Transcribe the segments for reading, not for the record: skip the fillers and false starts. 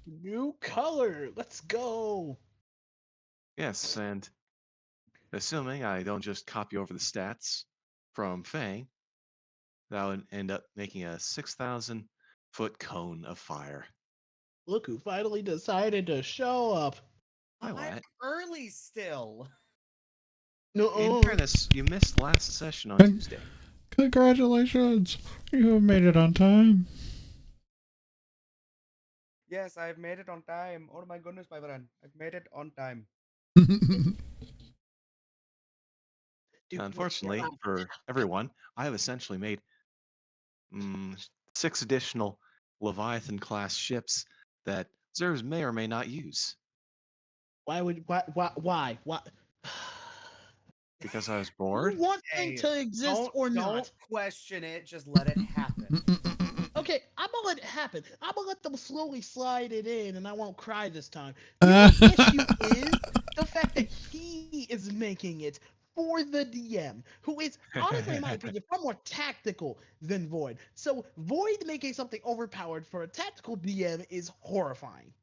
New color. Let's go. Yes, and assuming I don't just copy over the stats from Fang, that would end up making a 6,000-foot cone of fire. Look who finally decided to show up. Hi, I'm Wyatt. early still. In No. fairness, you missed last session on Con- Tuesday. Congratulations! You have made it on time. Yes, I've made it on time. Oh my goodness, my friend. I've made it on time. Dude, Unfortunately for everyone, I have essentially made 6 additional Leviathan-class ships that Zers may or may not use. why? Because I was You bored. want them Hey, to exist or don't not? question it. Just let it happen. Okay, I'm gonna let it happen. I'm gonna let them slowly slide it in, and I won't cry this time. The issue is the fact that he is making it for the DM, who is honestly, in my opinion, far more tactical than Void. So Void making something overpowered for a tactical DM is horrifying.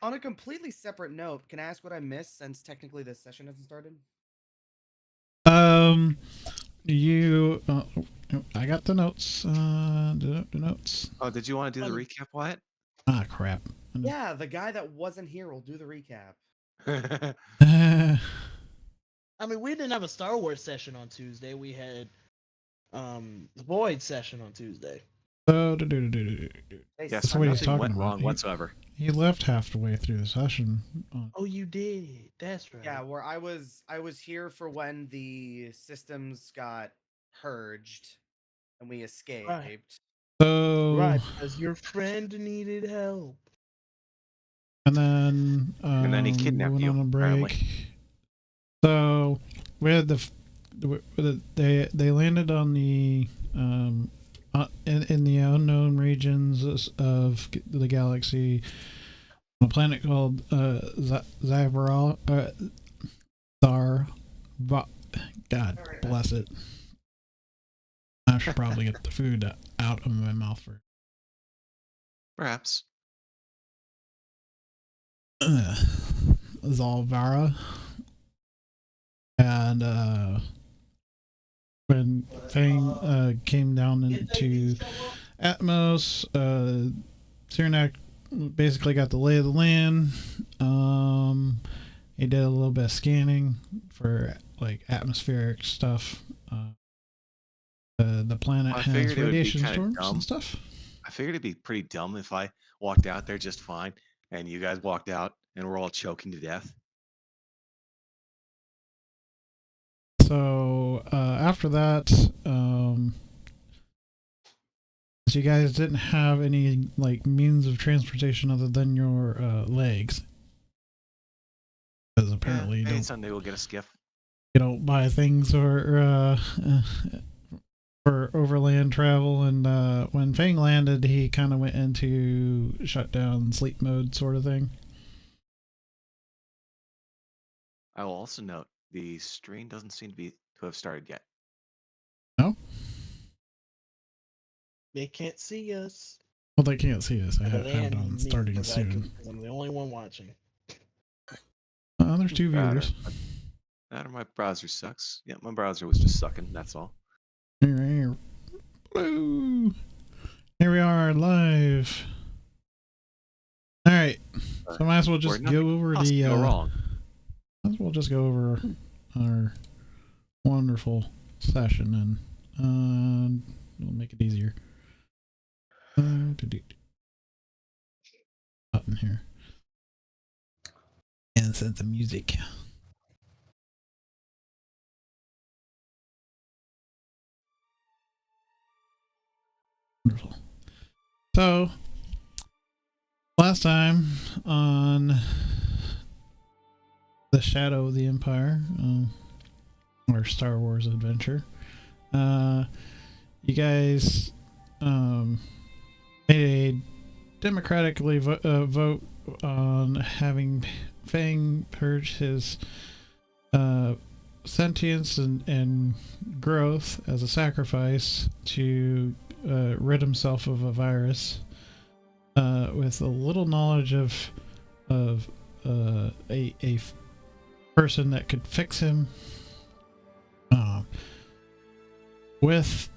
On a completely separate note, can I ask what I missed since technically this session hasn't started? You. I got the notes. The notes. Oh, did you want to do the recap, Wyatt? Ah, crap. Yeah, the guy that wasn't here will do the recap. I mean, we didn't have a Star Wars session on Tuesday. We had the Void session on Tuesday. So, They Yes, That's what he's suck. nothing talking went about. wrong whatsoever. He left halfway through the session. Oh, you did. That's right. Yeah, where I was here for when the systems got purged and we escaped. So, Right, because your friend needed help. and then he we kidnapped went you, on a apparently. break. So we had they landed on the in the unknown regions of the galaxy on a planet called Zyvaral. God bless it. I should probably get the food out of my mouth first. Perhaps. Zalvara. And when Fang came down into Atmos, Cyranak basically got the lay of the land. He did a little bit of scanning for like atmospheric stuff. The planet has radiation storms and stuff. I figured it'd be pretty dumb if I walked out there just fine and you guys walked out and we're all choking to death. So after that, you guys didn't have any like means of transportation other than your legs, because apparently you don't. Someday we'll get a skiff. You don't buy things or for overland travel. And when Fang landed, he kind of went into shutdown sleep mode sort of thing. I will also note the stream doesn't seem to have started yet. No? They can't see us. Well, they can't see us. I have it on starting soon. I'm the only one watching. There's 2 viewers. That or my browser sucks. Yeah, my browser was just sucking, that's all. Blue. Here we are live. All right, so might as well just go over the. Might as well just go over our wonderful session, and we'll make it easier. Button here, and set the music. Wonderful. So, last time on the Shadow of the Empire, or Star Wars adventure, you guys made a democratically vote on having Fang purge his sentience and growth as a sacrifice to rid himself of a virus. with a little knowledge of a person that could fix him. With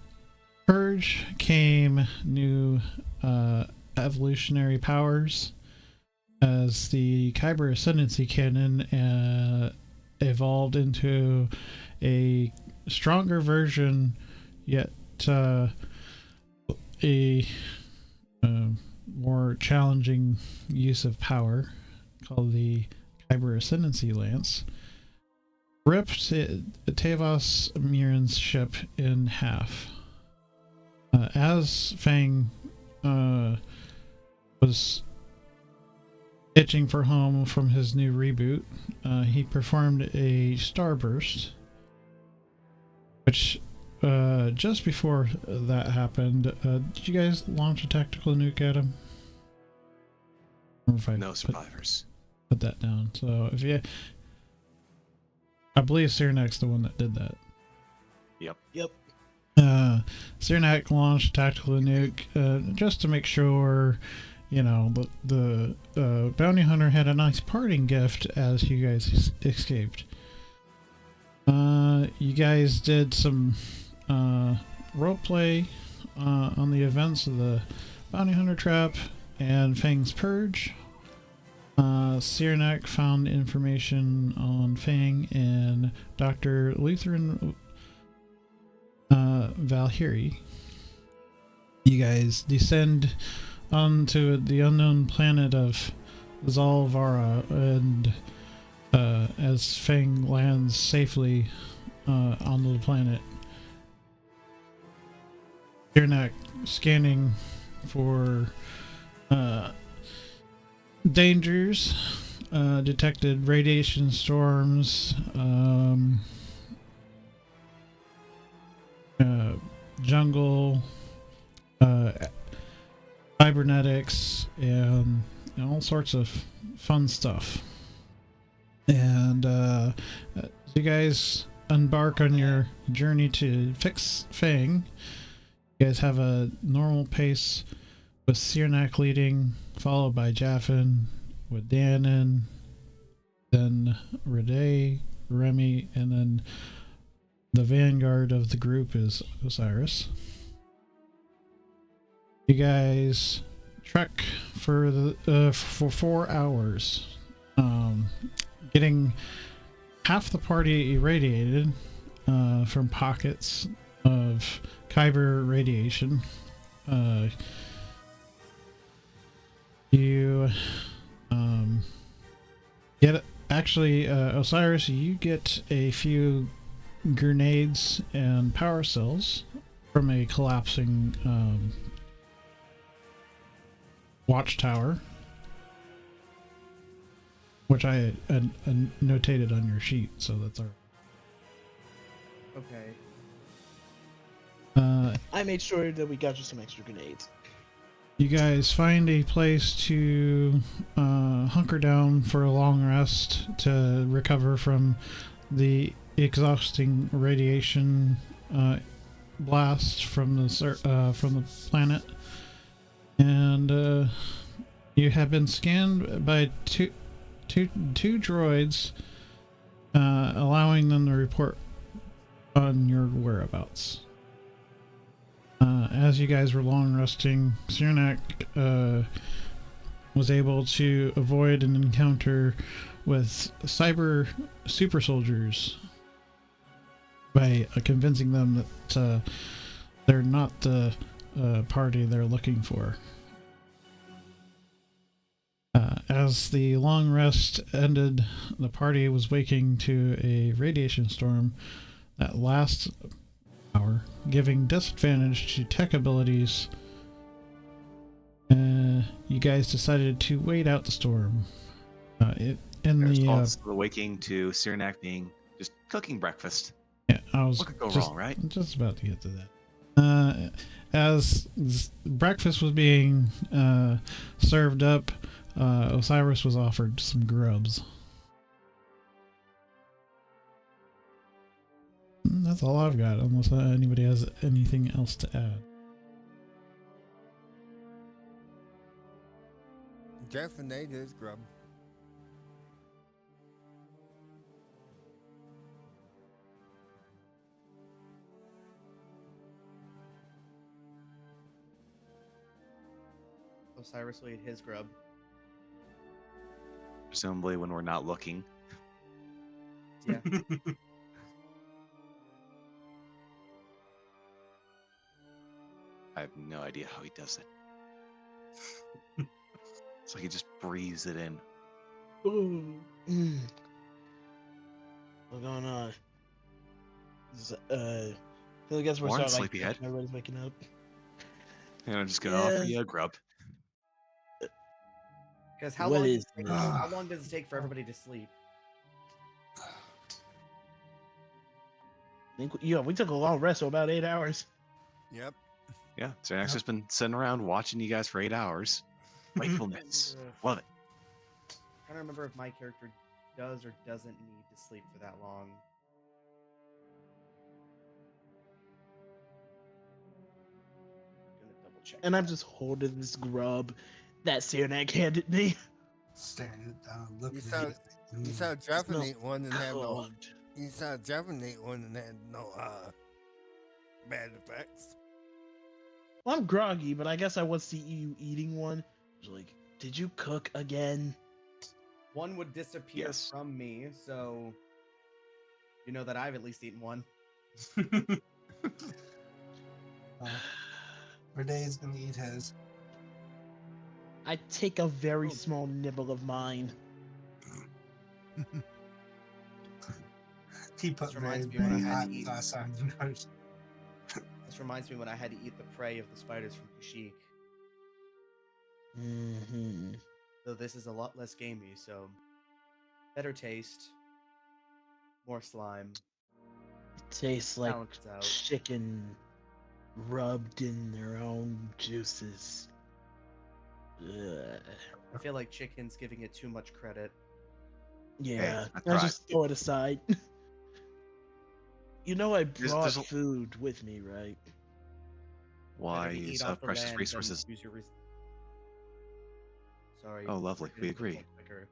Purge came new evolutionary powers, as the Kyber Ascendancy Cannon evolved into a stronger version, yet a more challenging use of power, called the Kyber Ascendancy Lance, ripped Tavos Miran's ship in half. As Fang was itching for home from his new reboot, he performed a starburst, which just before that happened, did you guys launch a tactical nuke at him? No survivors. Put that down. So if you, I believe Cyrnak's the one that did that. Yep. Cyrnak launched a tactical nuke just to make sure, you know, the bounty hunter had a nice parting gift as you guys escaped. You guys did some roleplay on the events of the bounty hunter trap and Fang's purge. Cyrnak found information on Fang and Dr. Lutheran Valhyrie. You guys descend onto the unknown planet of Zalvara, and as Fang lands safely onto the planet, Cyrnak scanning for dangers, detected radiation storms, jungle, cybernetics, and all sorts of fun stuff. And as you guys embark on your journey to fix Fang, you guys have a normal pace with Cyrnak leading, followed by Jaffin, with Danon, then Rede, Remy, and then the vanguard of the group is Osiris. You guys trek for for 4 hours, getting half the party irradiated from pockets of Kyber radiation. You get, actually, Osiris, you get a few grenades and power cells from a collapsing watchtower, which I notated on your sheet, so that's our. Okay. I made sure that we got you some extra grenades. You guys find a place to hunker down for a long rest to recover from the exhausting radiation blast from the planet, and you have been scanned by two droids, allowing them to report on your whereabouts. As you guys were long resting, Cyrnak was able to avoid an encounter with cyber super soldiers by convincing them that they're not the party they're looking for. As the long rest ended, the party was waking to a radiation storm that lasts hour, giving disadvantage to tech abilities. You guys decided to wait out the storm. The waking to Cyrnak being just cooking breakfast. Yeah, what could go wrong, right? Just about to get to that. As breakfast was being served up, Osiris was offered some grubs. That's all I've got, unless anybody has anything else to add. Definitely is grub. Osiris will eat his grub. Presumably when we're not looking. Yeah. I have no idea how he does it. It's like he just breathes it in. Ooh. What's going on? I feel like we're Morning, starting like sleepyhead. everybody's waking up. And I'm just gonna offer you a grub. Because how What long? is Does this? how long does it take for everybody to sleep? We took a long rest, so about 8 hours. Yep. Yeah, Xanax has been sitting around watching you guys for 8 hours. Wakefulness. Love it. I'm trying to remember if my character does or doesn't need to sleep for that long. I'm gonna double check. And I'm that. just holding this grub that Cyranac handed me. Staring it down, looking You at saw, it. you saw Jeff and eat one and had no. Cooked. You saw Jeff and eat one and had no bad effects. Well, I'm groggy, but I guess I would see you eating one. I was like, did you cook again? One would disappear Yes. from me, so you know that I've at least eaten one. Renee's gonna eat his. I take a very small nibble of mine. He put This reminds very, me when I very had hot to eat. sauce on yours. This reminds me when I had to eat the prey of the spiders from Kashyyyk. Mm-hmm. Though this is a lot less gamey, so better taste, more slime. Tastes like Balanced out. chicken rubbed in their own juices. Ugh. I feel like chicken's giving it too much credit. Yeah, I I tried. just throw it aside. You know I There's- brought there's a- food with me, right? Why Better to use eat off the precious land than resources? use your Sorry. Oh, lovely. We agree. Quicker.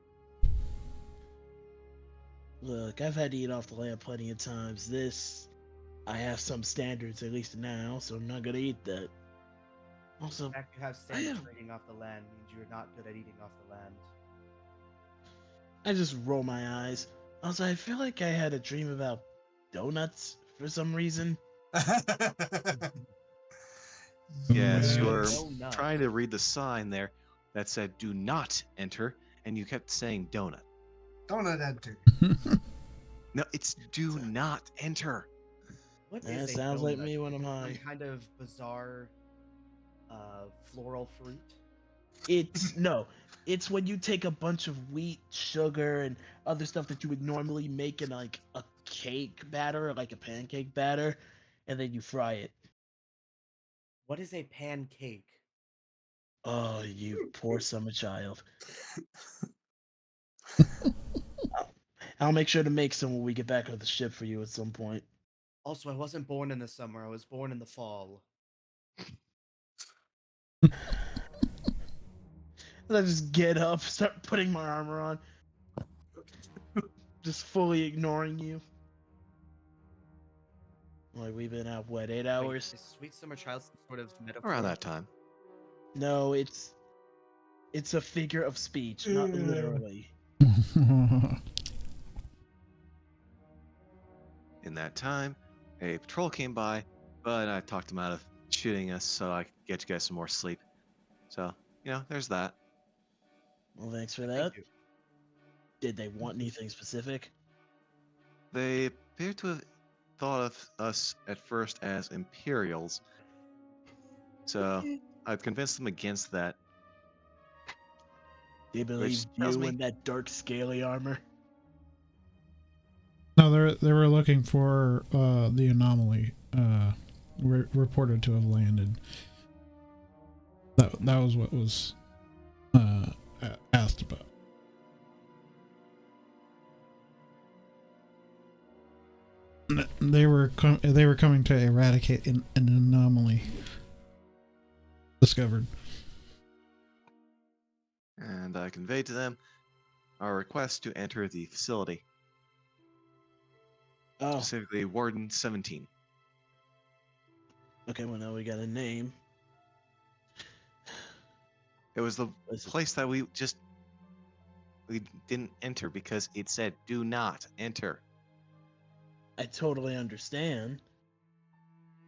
Look, I've had to eat off the land plenty of times. I have some standards, at least now, so I'm not gonna eat that. Also, The fact you have standards am- for eating off the land means you're not good at eating off the land. I just roll my eyes. Also, I feel like I had a dream about donuts for some reason. Yes, you were No nut. trying to read the sign there that said "Do not enter," and you kept saying "donut." Donut enter. No, it's "Do not enter." What That is a sounds like donut? me when I'm Some high. kind of bizarre floral fruit. It's when you take a bunch of wheat, sugar, and other stuff that you would normally make in like a cake batter, like a pancake batter, and then you fry it. What is a pancake? Oh, you poor summer child. I'll make sure to make some when we get back on the ship for you at some point. Also, I wasn't born in the summer. I was born in the fall. And I just get up, start putting my armor on, just fully ignoring you. Like, we've been out, what, 8 Wait, hours? is Sweet Summer Child some sort of metaphor? Around that time. No, it's a figure of speech, not literally. In that time, a patrol came by, but I talked them out of shooting us so I could get you guys some more sleep. So, there's that. Well, thanks for Thank that. you. Did they want anything specific? They appear to have thought of us at first as Imperials. So, I've convinced them against that. They believe tells you me- in that dark, scaly armor? No, they were looking for the anomaly reported to have landed. That was what was asked about. They were coming to eradicate an anomaly discovered. And I conveyed to them our request to enter the facility, Oh, specifically Warden 17. okay. Well, now we got a name. It was the Listen, place that we didn't enter because it said "Do not enter." I totally understand,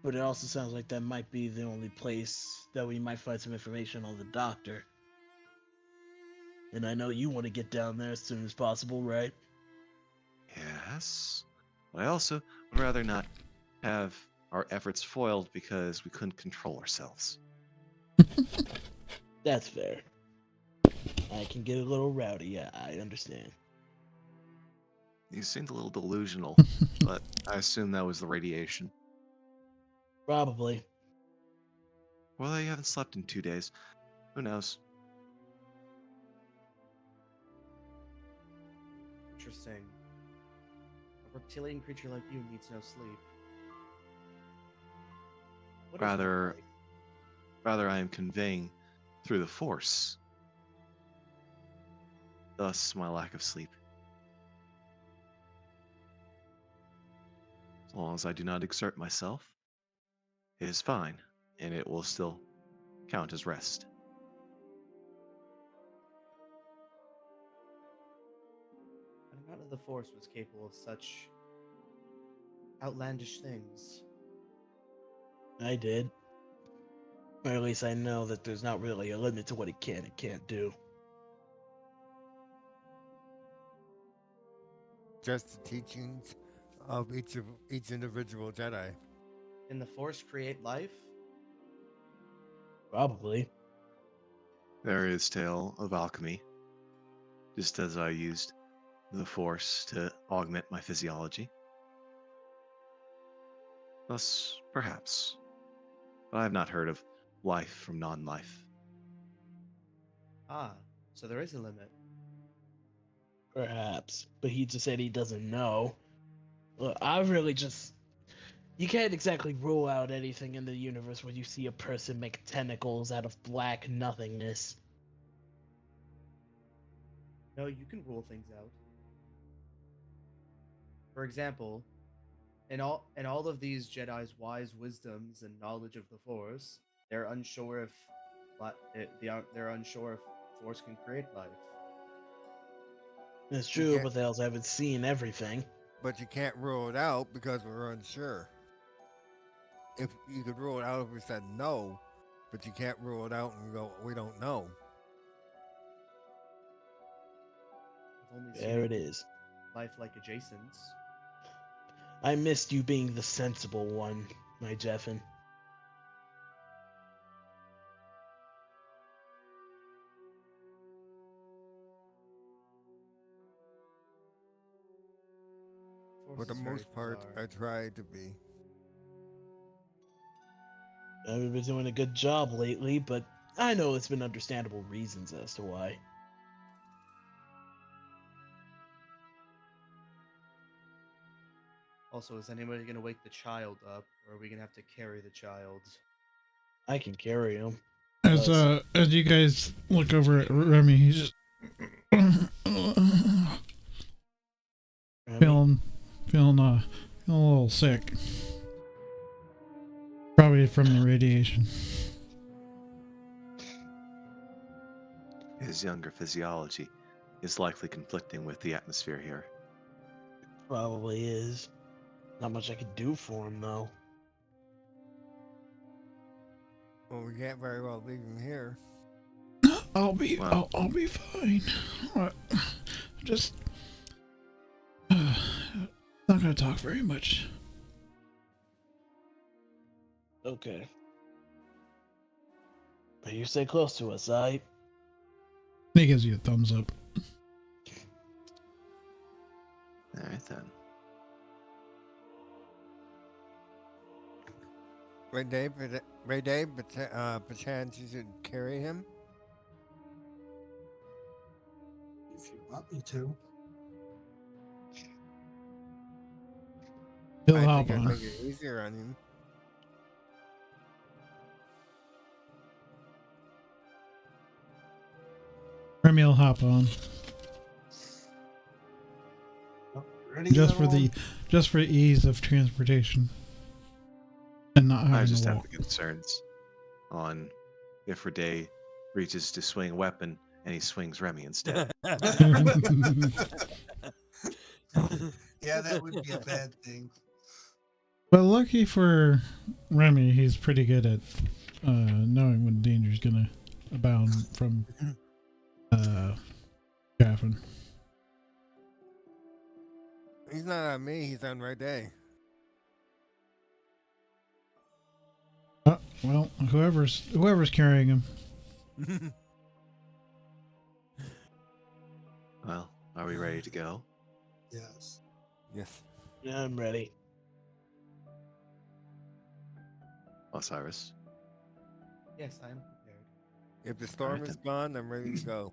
but it also sounds like that might be the only place that we might find some information on the doctor. And I know you want to get down there as soon as possible, right? Yes, but I also would rather not have our efforts foiled because we couldn't control ourselves. That's fair. I can get a little rowdy, yeah, I understand. You seemed a little delusional, but I assume that was the radiation. Probably. Well, you haven't slept in 2 days. Who knows? Interesting. A reptilian creature like you needs no sleep. What is that Rather, like? rather I am conveying through the Force. Thus, my lack of sleep. As long as I do not exert myself, it is fine, and it will still count as rest. And none of the Force was capable of such outlandish things. I did. Or at least I know that there's not really a limit to what it can and can't do. Just the teachings of each individual Jedi. Can the Force create life? Probably. There is tale of alchemy, just as I used the Force to augment my physiology. Thus, perhaps. But I have not heard of life from non-life. Ah, so there is a limit. Perhaps. But he just said he doesn't know. Look, I really just... You can't exactly rule out anything in the universe where you see a person make tentacles out of black nothingness. No, you can rule things out. For example, in all of these Jedi's wise wisdoms and knowledge of the Force, they're unsure if they're unsure if Force can create life. It's You true, can't- but they also haven't seen everything. But you can't rule it out because we're unsure. If you could rule it out if we said no, but you can't rule it out and go, we don't know. I've only There seen it is. life-like adjacents. I missed you being the sensible one, my Jeffin. Force For the is very most part, bizarre. I tried to be. I've been doing a good job lately, but I know it's been understandable reasons as to why. Also, is anybody gonna wake the child up, or are we gonna have to carry the child? I can carry him. As you guys look over at Remy, he's just feeling a little sick. Probably from the radiation. His younger physiology is likely conflicting with the atmosphere here. Probably is. Not much I could do for him, though. Well, we can't very well leave him here. I'll be fine. Just not gonna talk very much. Okay. But you stay close to us, aight? He gives you a thumbs up. All right then. Ray Dave, perchance you should carry him. If you want me to. He'll I hop think I'd on. make it easier on him. Remy will hop on. Ready Just for ease of transportation. And not having I just to have walk. concerns on if Rene reaches to swing a weapon and he swings Remy instead. Yeah, that would be a bad thing. But lucky for Remy, he's pretty good at knowing when danger's gonna abound from Chaffin. He's not on me, he's on Rene. Well, whoever's carrying him. Well, are we ready to go? Yes. Yes. Yeah, I'm ready. Osiris. Yes, I am prepared. If the storm Alright is gone, I'm ready to go.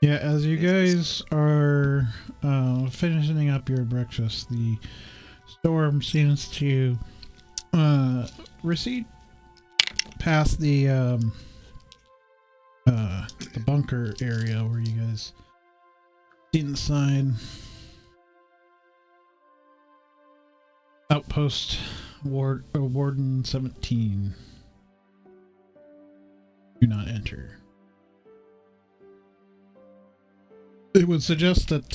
Yeah, as you Yes. guys are finishing up your breakfast, the storm seems to recede past the bunker area where you guys seen the sign. Outpost Warden 17. Do not enter. It would suggest that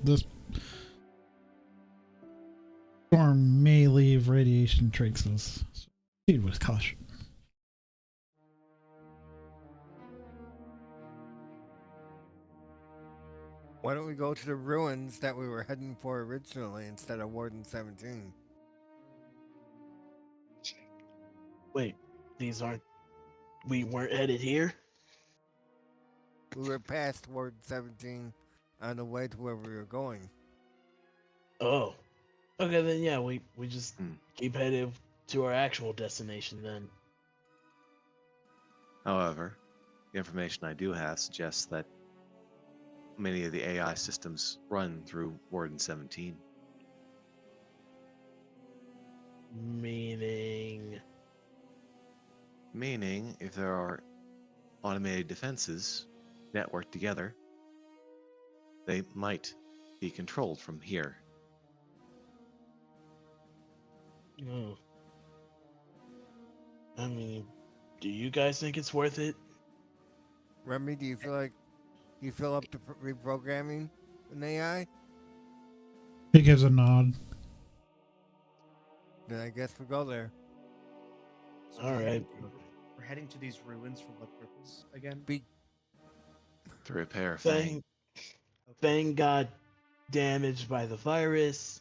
this storm may leave radiation traces. So proceed with caution. Why don't we go to the ruins that we were heading for originally instead of Warden 17? Wait, we weren't headed here? We were past Warden 17 on the way to where we were going. Oh. Okay, then yeah, we just Hmm. keep headed to our actual destination then. However, the information I do have suggests that many of the AI systems run through Warden 17. Meaning... Meaning, if there are automated defenses networked together, they might be controlled from here. Oh. I mean, do you guys think it's worth it? Remy, do you feel up to reprogramming an AI? He gives a nod. Then I guess we go there. So All right. We're heading to these ruins for what purpose again? To repair Fang. Fang got damaged by the virus.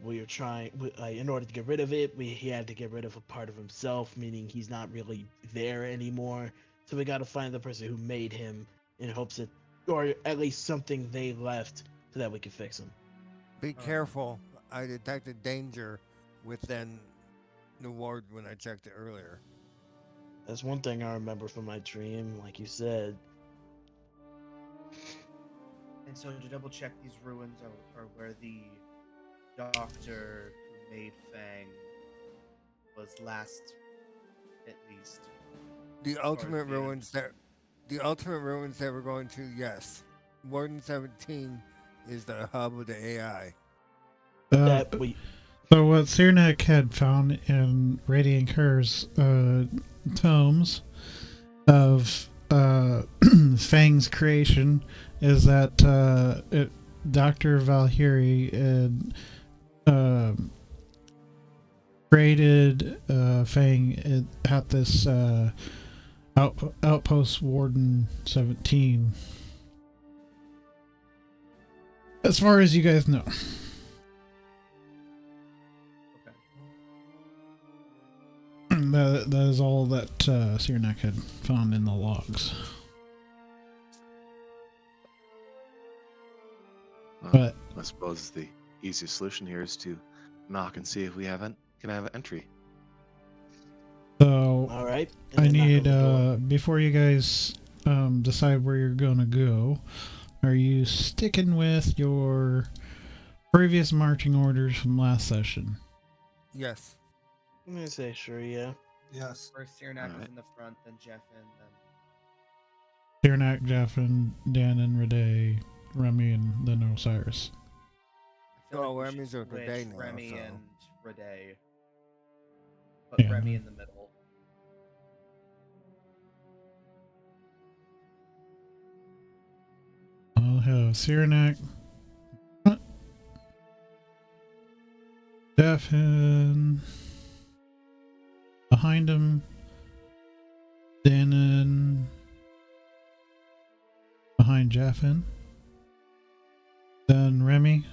We were trying, in order to get rid of it, he had to get rid of a part of himself, meaning he's not really there anymore. So we got to find the person who made him in hopes that, or at least something they left, so that we can fix him. Be careful. I detected danger within the ward when I checked it earlier. That's one thing I remember from my dream, like you said. And so to double check, these ruins are where the doctor who made Fang was last, at least. The far as ultimate being- ruins that we're going to, yes. Warden 17 is the hub of the AI. That we So what Sirnak had found in Radiant Curse tomes of Fang's creation is that Dr. Valhyri had created Fang at this Outpost Warden 17. As far as you guys know. That is all that Sirnak had found in the logs. But I suppose the easiest solution here is to knock and see if we can have an entry. So all right. I need before you guys decide where you're gonna go, are you sticking with your previous marching orders from last session? Yes. I'm gonna say sure, yeah. Yes. First Cyranak is Alright. in the front, then Jeffin, then Tirnak, Jaffin, Dan, and Rede, Remy, and then Osiris. I feel Oh, like we Remy's should with switch Rede now, Remy so. and Rede. Put Yeah. Remy in the middle. I'll have Cyranak, Jaffin, behind him, Dan, behind Jaffin, then Remy,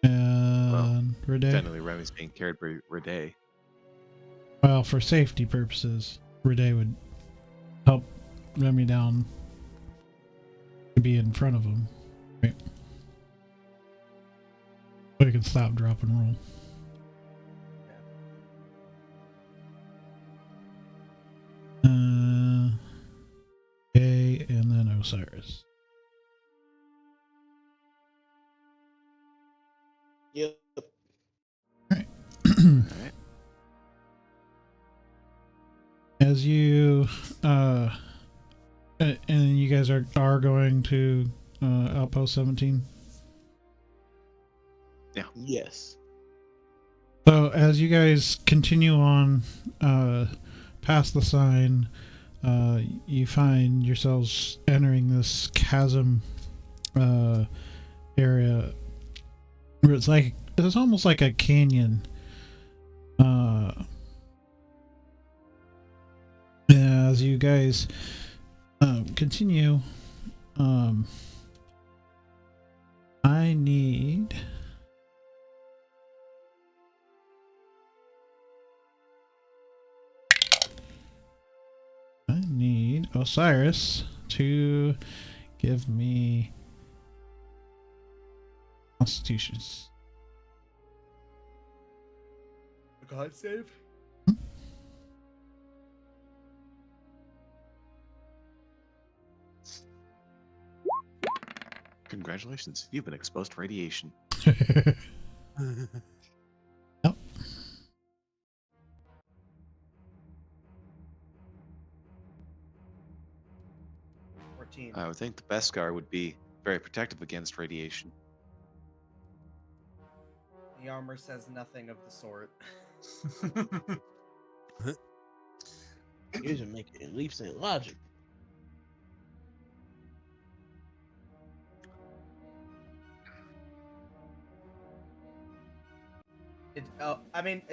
and Rede. Generally, Remy's being carried by Rede. Well, for safety purposes, Rede would help Remy down to be in front of him. Right. So he can stop, drop, and roll. A, and then Osiris. Yep. Alright. Alright. As you and you guys are going to Outpost 17. Yes. So as you guys continue on past the sign, you find yourselves entering this chasm area where it's almost like a canyon. As you guys continue, I need Osiris to give me constitutions. A God save? Congratulations, you've been exposed to radiation. Yep. 14. I would think the Beskar would be very protective against radiation. The armor says nothing of the sort. You're just making leaps in logic.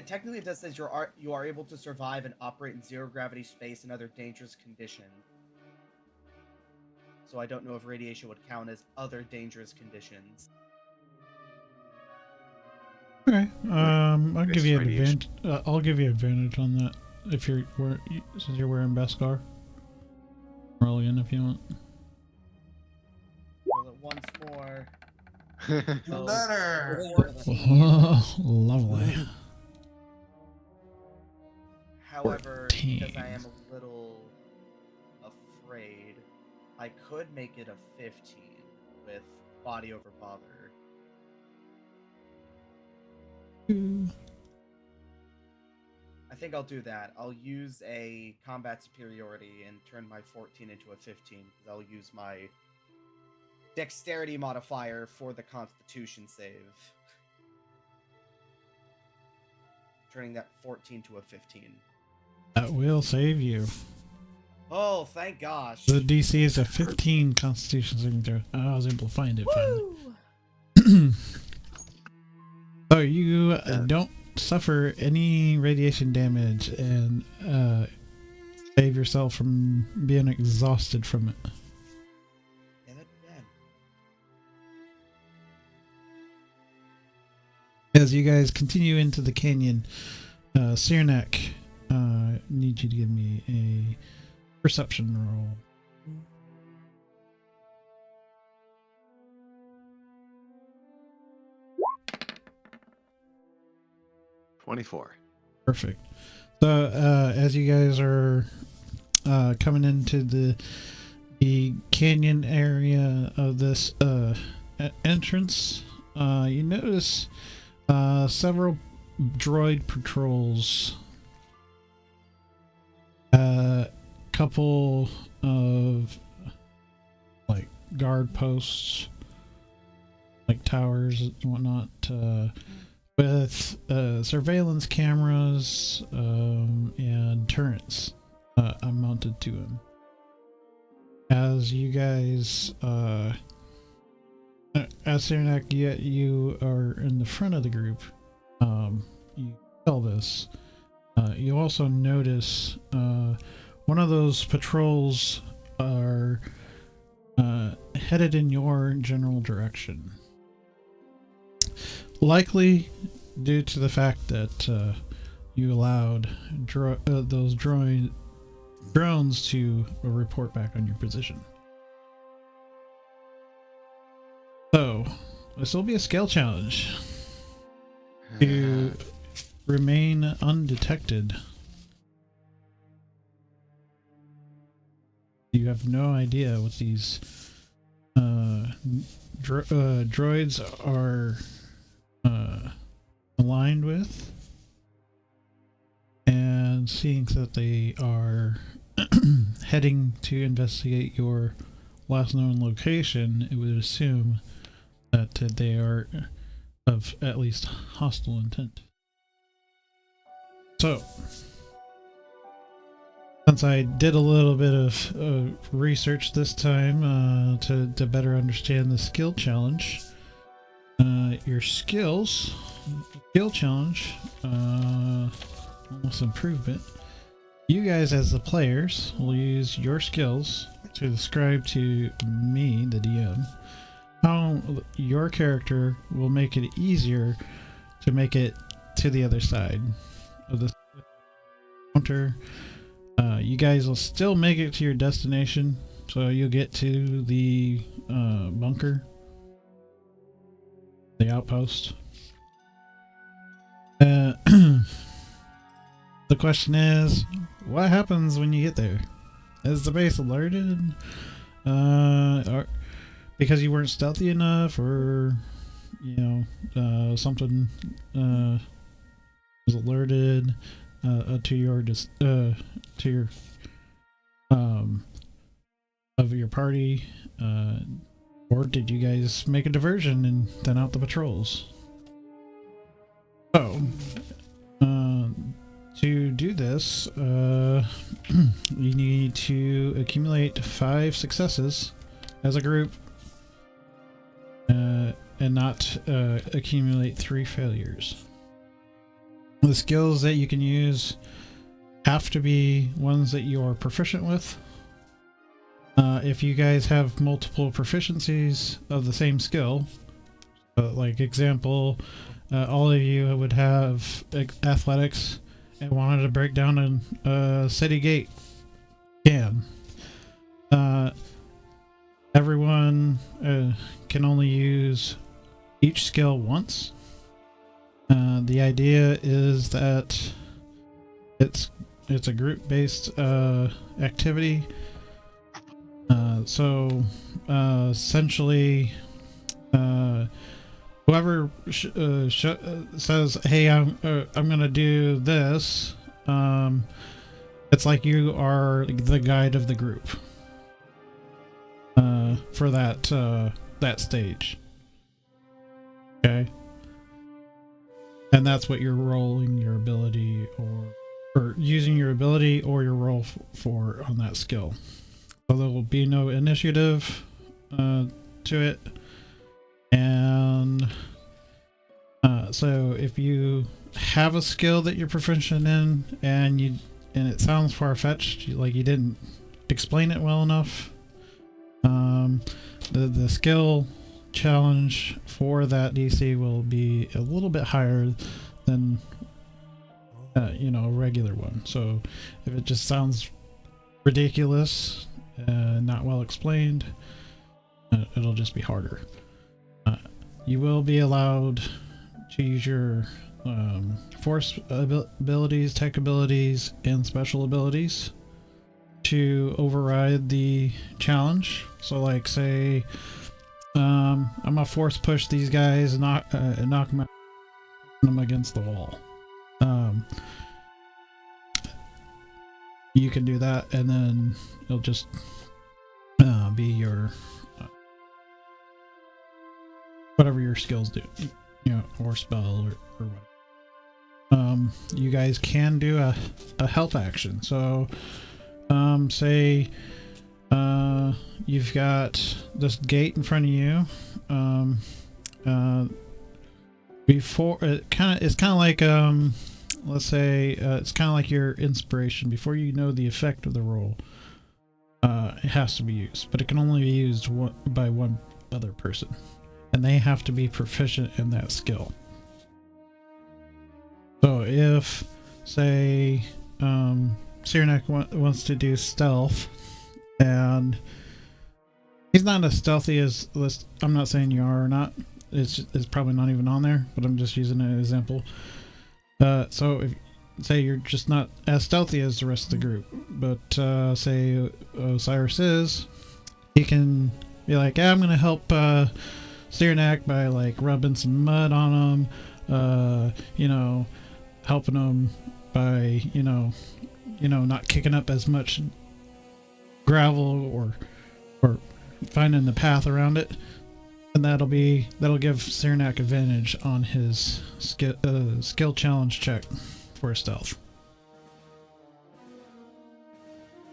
Technically it does says you are able to survive and operate in zero gravity space and other dangerous conditions. So I don't know if radiation would count as other dangerous conditions. Okay. I'll give you an Radiation. advantage. I'll give you advantage on that if since you're wearing Beskar. Roll again if you want. Roll it once more. Oh, Better. 14. Lovely. However, 14. because I am a little afraid, I could make it a 15 with body over bother. I think I'll do that. I'll use a combat superiority and turn my 14 into a 15 because I'll use my dexterity modifier for the constitution save. Turning that 14 to a 15. That will save you. Oh, thank gosh. The DC is a 15 Constitution saving throw. I was able to find it finally. Woo! So you don't suffer any radiation damage and save yourself from being exhausted from it. Yeah, that'd be bad. As you guys continue into the canyon, Cyranak, need you to give me a perception roll. $24. Perfect. So as you guys are coming into the canyon area of this entrance, you notice several droid patrols, a couple of like guard posts, like towers and whatnot, with surveillance cameras and turrets mounted to them. As you guys, as soon as you are in the front of the group, you tell this. You also notice one of those patrols are headed in your general direction. Likely due to the fact that you allowed those drones to report back on your position. So, this will be a skill challenge to remain undetected. You have no idea what these droids are aligned with, and seeing that they are heading to investigate your last known location, it would assume that they are of at least hostile intent. So, since I did a little bit of research this time to better understand the skill challenge, your skill challenge, almost improvement. You guys as the players will use your skills to describe to me, the DM, how your character will make it easier to make it to the other side of the counter. You guys will still make it to your destination, so you'll get to the bunker, the outpost. The question is, what happens when you get there? Is the base alerted? Or because you weren't stealthy enough, or something was alerted to your of your party, or did you guys make a diversion and thin out the patrols? So, to do this, you need to accumulate 5 successes as a group, and not accumulate 3 failures. The skills that you can use have to be ones that you are proficient with. If you guys have multiple proficiencies of the same skill, like example, all of you would have athletics and wanted to break down a city gate, can. Everyone can only use each skill once. The idea is that it's a group-based activity. So essentially, whoever says, "Hey, I'm gonna do this," it's like you are the guide of the group for that stage. Okay, and that's what you're rolling your ability or using your ability or your roll for on that skill. So there will be no initiative to it. And so if you have a skill that you're proficient in and it sounds far-fetched, like you didn't explain it well enough, the skill challenge for that DC will be a little bit higher than a regular one. So if it just sounds ridiculous, not well explained, it'll just be harder. You will be allowed to use your force abilities, tech abilities, and special abilities to override the challenge. So like say, I'm gonna force push these guys and knock them against the wall. you can do that, and then it'll just be your whatever your skills do, or spell or whatever. You guys can do a help action. So, say you've got this gate in front of you. Before it's kind of like let's say it's kind of like your inspiration. Before you know the effect of the roll, it has to be used, but it can only be used by one other person, and they have to be proficient in that skill. So if, say, Cyranek wants to do stealth, and he's not as stealthy as, I'm not saying you are or not, it's probably not even on there, but I'm just using an example. So if, say you're just not as stealthy as the rest of the group, but say Osiris is, he can be like, yeah, I'm going to help Cyranek by like rubbing some mud on him, helping him by, not kicking up as much gravel or finding the path around it. And that'll give Cyranek advantage on his skill challenge check for stealth.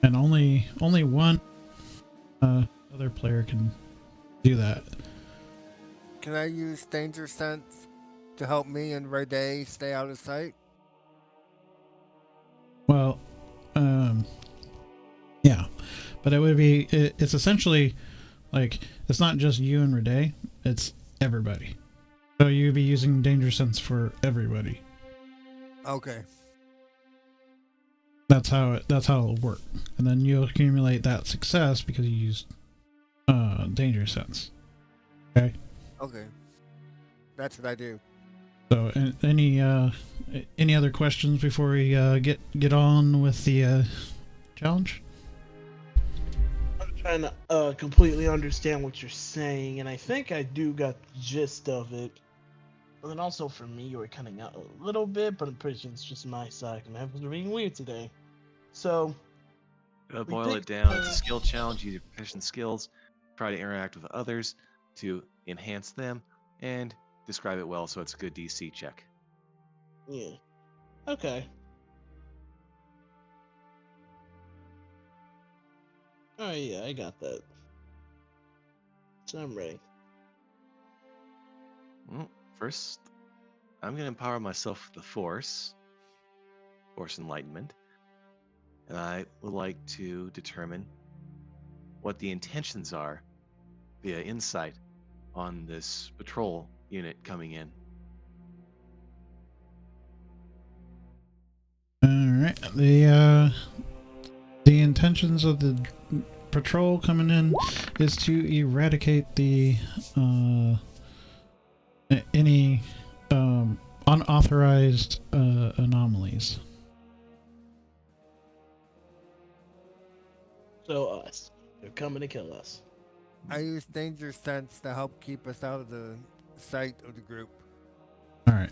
And only one other player can do that. Can I use danger sense to help me and Ray stay out of sight? Well, yeah, but it would be. It's essentially like it's not just you and Rade; it's everybody. So you'd be using danger sense for everybody. Okay. That's how it'll work, and then you'll accumulate that success because you used danger sense. Okay. Okay. That's what I do. So, any other questions before we get on with the challenge? I'm trying to completely understand what you're saying, and I think I do got the gist of it. And then also for me, you were cutting out a little bit, but I'm pretty sure it's just my side, and I was being weird today. So, boil it down. It's a skill challenge. Use your proficient skills. Try to interact with others to enhance them, and describe it well so it's a good DC check. Yeah. Okay. Oh yeah, I got that. So I'm ready. Well, first, I'm going to empower myself with the Force Enlightenment, and I would like to determine what the intentions are via insight on this patrol unit coming in. Alright, the intentions of the patrol coming in is to eradicate the any unauthorized anomalies. So us. They're coming to kill us. I use danger sense to help keep us out of the sight of the group. Alright.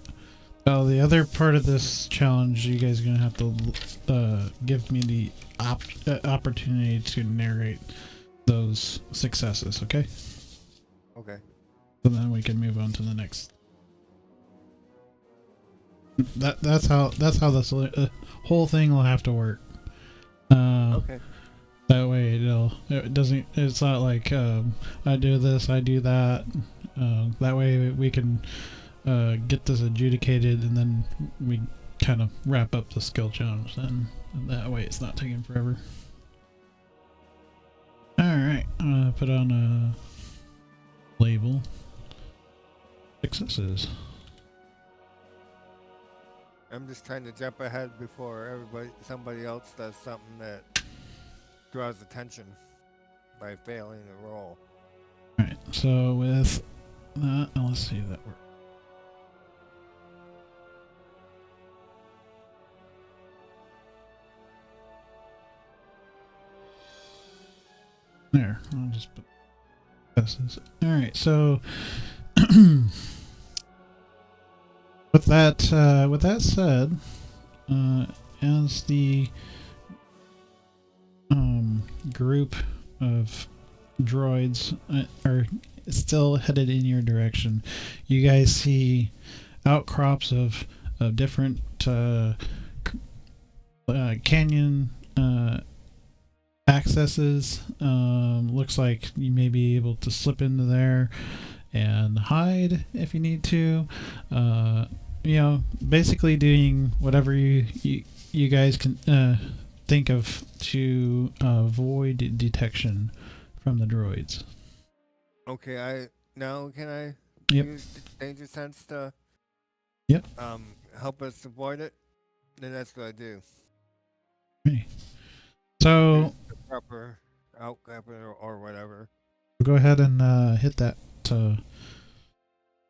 Well, the other part of this challenge, you guys are going to have to give me the opportunity to narrate those successes, okay? Okay. So then we can move on to the next. That's how this whole thing will have to work. Okay. That way it's not like I do this, I do that. That way we can get this adjudicated, and then we kind of wrap up the skill challenge then. And that way it's not taking forever. Alright, put on a label. Successes. I'm just trying to jump ahead before somebody else does something that draws attention by failing the roll. Alright, so with that, let's see if that works. There, I'll just put this. Alright, so with that said, as the group of droids are still headed in your direction, you guys see outcrops of different canyon accesses. Looks like you may be able to slip into there and hide if you need to. Basically doing whatever you guys can think of to avoid detection from the droids. Okay, can I Yep. use the danger sense to Yep. help us avoid it? Then that's what I do. Okay. So Use the proper outcap or whatever. go ahead and hit that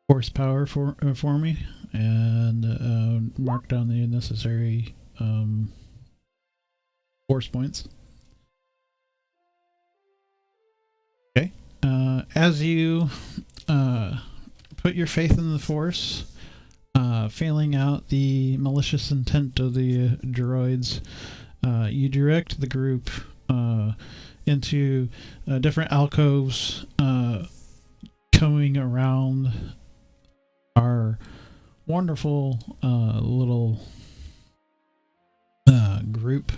horsepower for me, and mark down the necessary force points. Okay. As you put your faith in the Force, feeling out the malicious intent of the droids, you direct the group into different alcoves coming around our wonderful little group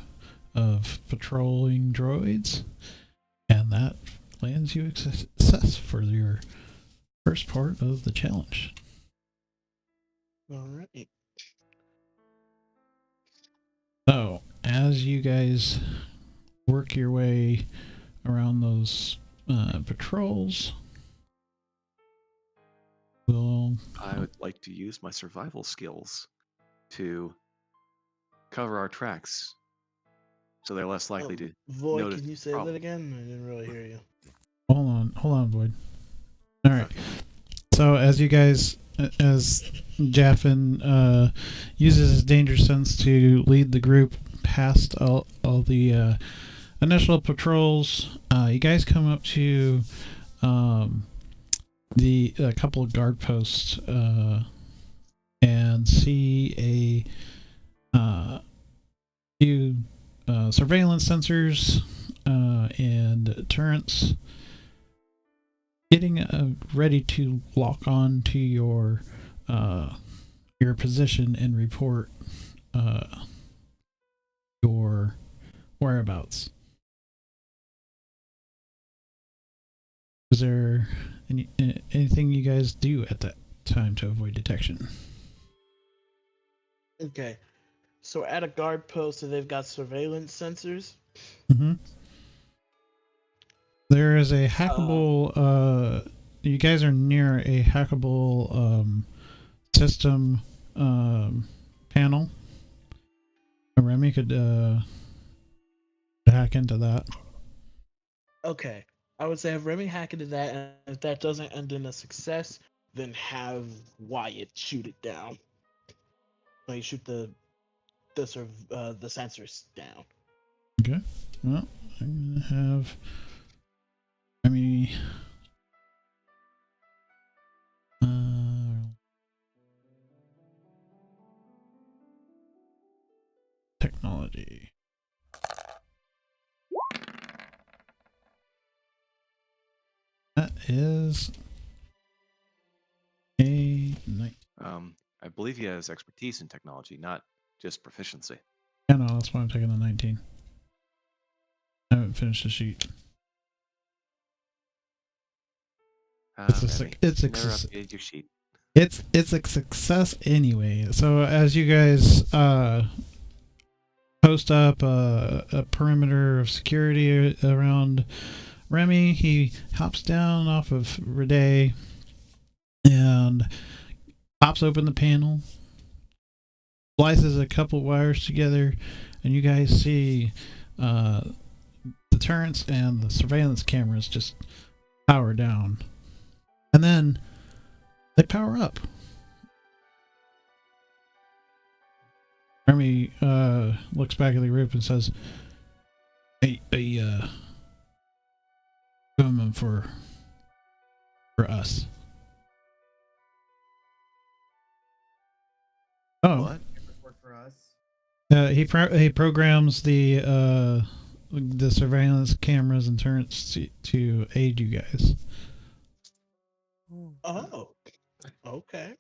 of patrolling droids, and that lands you success for your first part of the challenge. All right. So, as you guys work your way around those patrols, I would like to use my survival skills to cover our tracks, so they're less likely to Void, notice can you say problem. that again? I didn't really hear you. Hold on, Void. All right. Okay. So as you guys, as Jaffin uses his danger sense to lead the group past all the initial patrols, you guys come up to a couple of guard posts and see a few surveillance sensors and turrets getting ready to lock on to your position and report your whereabouts. Is there anything you guys do at that time to avoid detection? Okay. So at a guard post, so they've got surveillance sensors. Mm-hmm. There is a hackable. You guys are near a hackable system panel. Remy could hack into that. Okay. I would say have Remy hack into that, and if that doesn't end in a success, then have Wyatt shoot it down. Like shoot the sensors down. Okay. Well, I'm gonna have Remy. Technology. That is a night. I believe he has expertise in technology, not just proficiency. Yeah, no, that's why I'm taking the 19. I haven't finished the sheet. It's a your sheet. It's a success anyway. So as you guys post up a perimeter of security around Remy, he hops down off of Rede and pops open the panel, slices a couple wires together, and you guys see the turrets and the surveillance cameras just power down. And then they power up. Remy looks back at the group and says, "Hey, coming for us." Oh. What? Work for us. He programs the surveillance cameras and turrets to aid you guys. Oh, okay.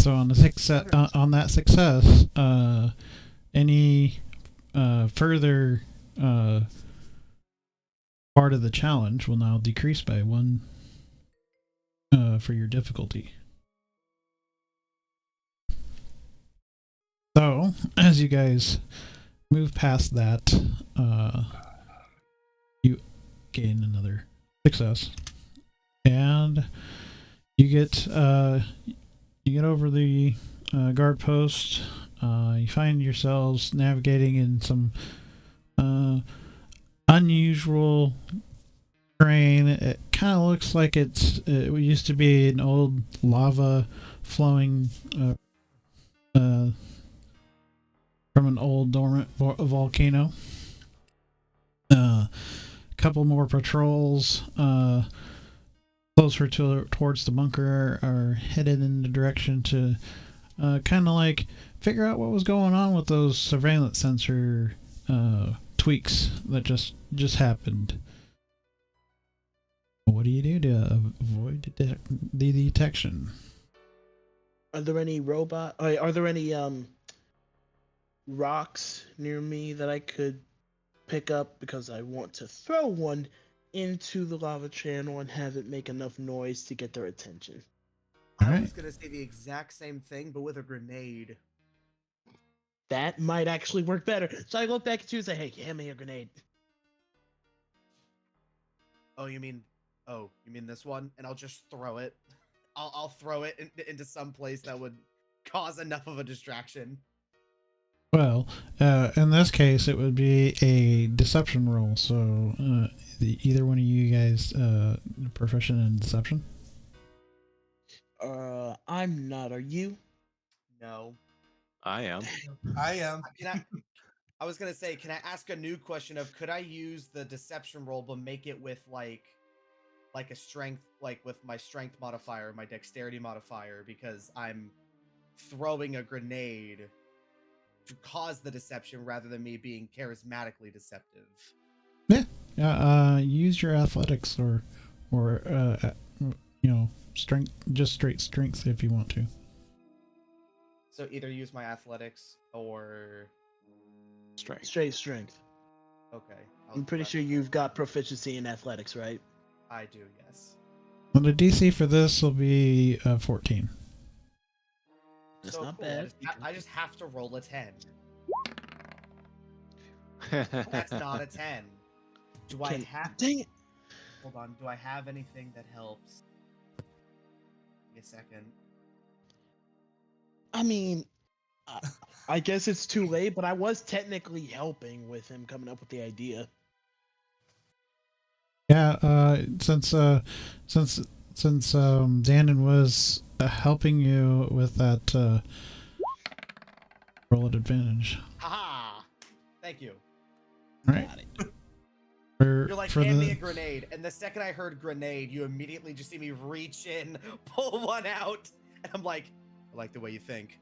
So on the on that success, any further part of the challenge will now decrease by 1 for your difficulty. So as you guys move past that, you gain another success, and you get over the guard post. You find yourselves navigating in some unusual terrain. It kind of looks like it used to be an old lava flowing from an old dormant volcano. A couple more patrols closer towards the bunker are headed in the direction to kind of like figure out what was going on with those surveillance sensor tweaks that just happened. What do you do to avoid the detection? Are there any Are there any rocks near me that I could pick up, because I want to throw one into the lava channel and have it make enough noise to get their attention? I was gonna say the exact same thing, but with a grenade. That might actually work better. So I look back at you and say, "Hey, hand me a grenade." Oh, you mean this one? And I'll just throw it. I'll throw it into some place that would cause enough of a distraction. Well, in this case, it would be a deception roll. So, either one of you guys proficient in deception? I'm not. Are you? No. I am. I am. I was gonna say, can I ask a new question of could I use the deception roll but make it with like a strength, like with my strength modifier, my dexterity modifier, because I'm throwing a grenade to cause the deception rather than me being charismatically deceptive. Yeah. Use your athletics or strength, just straight strength if you want to. So either use my athletics or Strength. Straight strength. okay. I'm pretty sure you've got proficiency in athletics, right? I do, yes. Well, the DC for this will be 14. That's So not cool. bad. I just have to roll a 10. That's not a 10. Do I have... Dang it. Hold on. Do I have anything that helps? Give me a second. I mean, I guess it's too late, but I was technically helping with him coming up with the idea. Yeah, since Xandon was helping you with that roll at advantage. Haha! Thank you. All right. You're like, hand me a grenade. And the second I heard grenade, you immediately just see me reach in, pull one out. And I'm like, I like the way you think.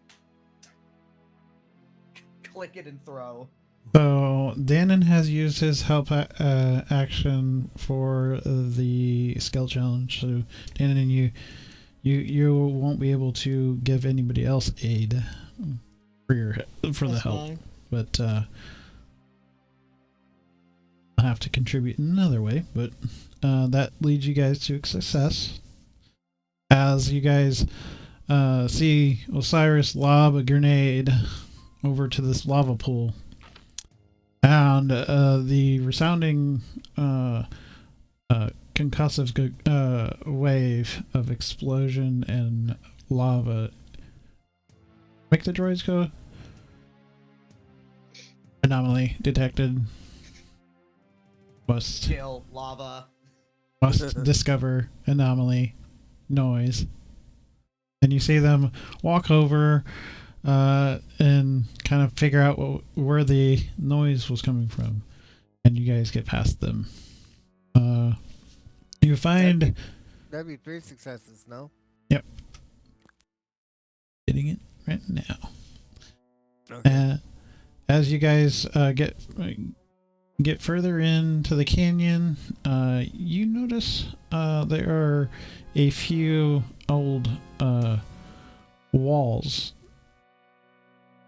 Click it and throw. So Danon has used his help action for the skill challenge. So Danon, you won't be able to give anybody else aid for the help, Fine. but I'll have to contribute in another way. But that leads you guys to success, as you guys see Osiris lob a grenade over to this lava pool. And the resounding concussive wave of explosion and lava make the droids go. Anomaly detected. Must Kill lava. discover anomaly noise. And you see them walk over and kind of figure out where the noise was coming from, and you guys get past them. You find That'd be 3 successes, no? Yep. Getting it right now. Okay. As you guys get further into the canyon, you notice there are a few old walls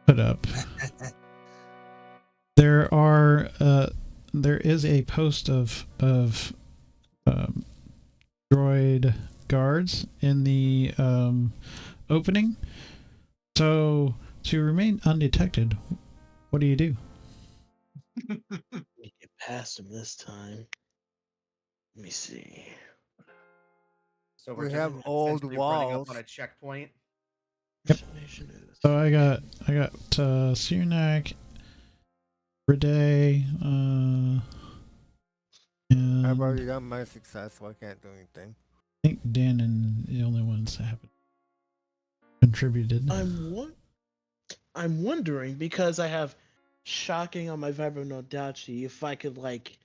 put up. There is a post of droid guards in the opening. So to remain undetected, what do you do? Let me get past him this time. Let me see. So We we're have just old essentially running up walls. on a checkpoint. Yep. Destination is- So I got Sunak, Rede, and I've already done my success, so I can't do anything. I think Dan and the only ones that haven't contributed. I'm wondering, because I have shocking on my Vibro no Dachi, if I could like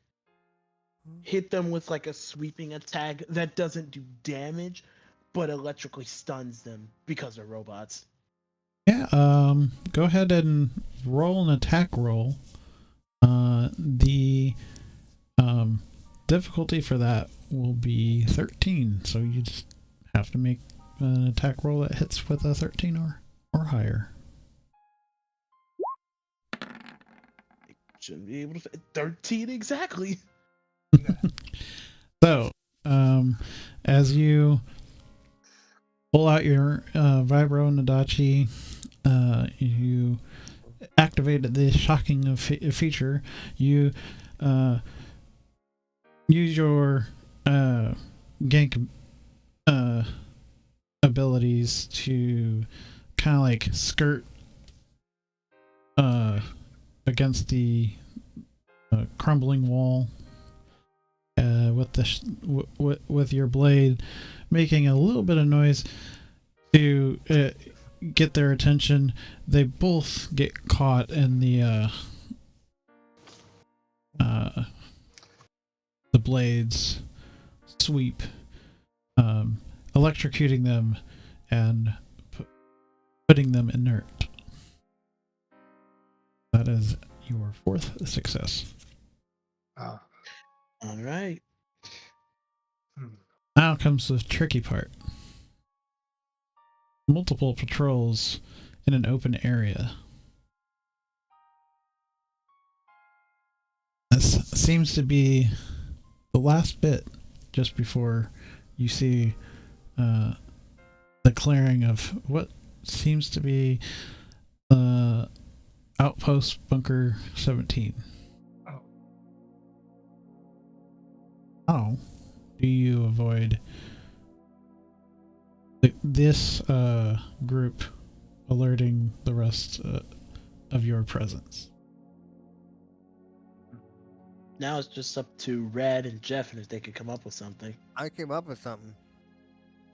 hit them with like a sweeping attack that doesn't do damage but electrically stuns them because they're robots. Yeah, go ahead and roll an attack roll. The difficulty for that will be 13, so you just have to make an attack roll that hits with a 13 or higher. Shouldn't be able to 13 exactly. So, as you pull out your Vibro Nadachi, you activated the shocking feature. You use your gank abilities to kind of like skirt against the crumbling wall with your blade, making a little bit of noise to get their attention. They both get caught in the blades sweep, electrocuting them and putting them inert. That is your fourth success. Oh. All right. Now comes the tricky part. Multiple patrols in an open area. This seems to be the last bit just before you see the clearing of what seems to be Outpost Bunker 17. Oh. How do you avoid this group alerting the rest of your presence? Now it's just up to Red and Jeff, and if they could come up with something. I came up with something.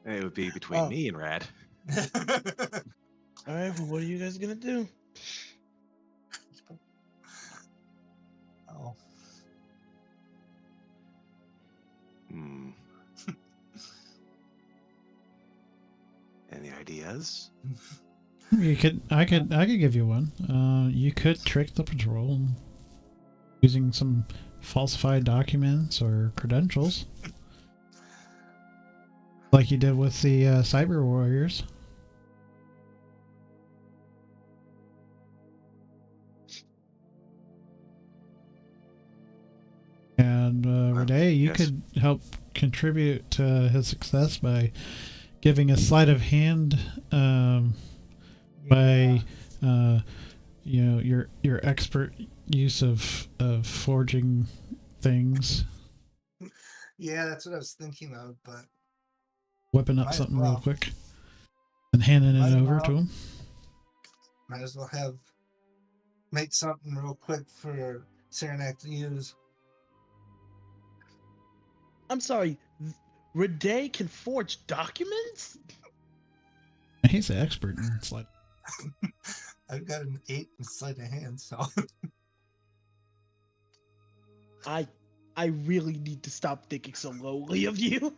It would be between Oh. me and Rad. All right, well, what are you guys gonna do? Oh. Hmm. Any ideas? I could give you one. You could trick the patrol using some falsified documents or credentials, like you did with the cyber warriors. And Renee, you yes. could help contribute to his success by giving a sleight of hand, by your expert use of forging things, Yeah, that's what I was thinking of, but whipping up Might as something real well. quick and handing Might it as over well. to him. might as well make something real quick for Saranac to use. I'm sorry, Rede can forge documents? He's the expert in sleight. I've got an 8 in sleight of hand, so I really need to stop thinking so lowly of you.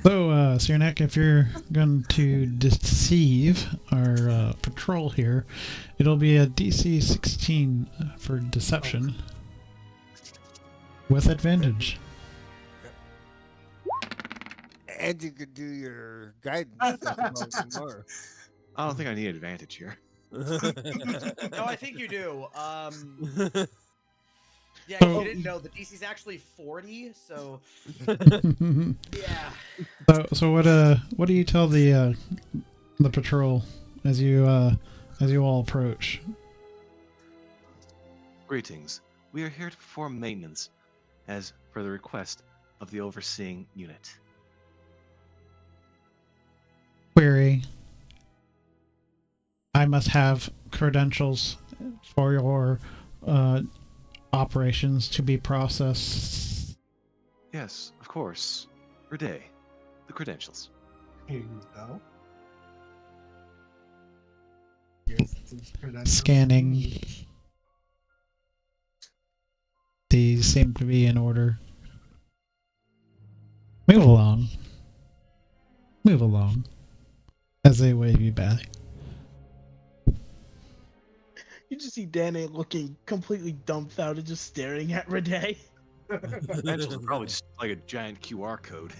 So, Cernak, if you're going to deceive our patrol here, it'll be a DC 16 for deception with advantage. And you could do your guidance stuff about more. I don't think I need advantage here. No, I think you do. Yeah, So- you didn't know the DC's actually 40, so yeah. So what do you tell the patrol as you all approach? Greetings. We are here to perform maintenance, as per the request of the overseeing unit. Query. I must have credentials for your operations to be processed. Yes, of course. Rede, the credentials. Here you go. Here's his credentials. Scanning. These seem to be in order. Move along. Move along. As they wave you back. You just see Danny looking completely dumbfounded, just staring at Rene. Credentials are probably just like a giant QR code.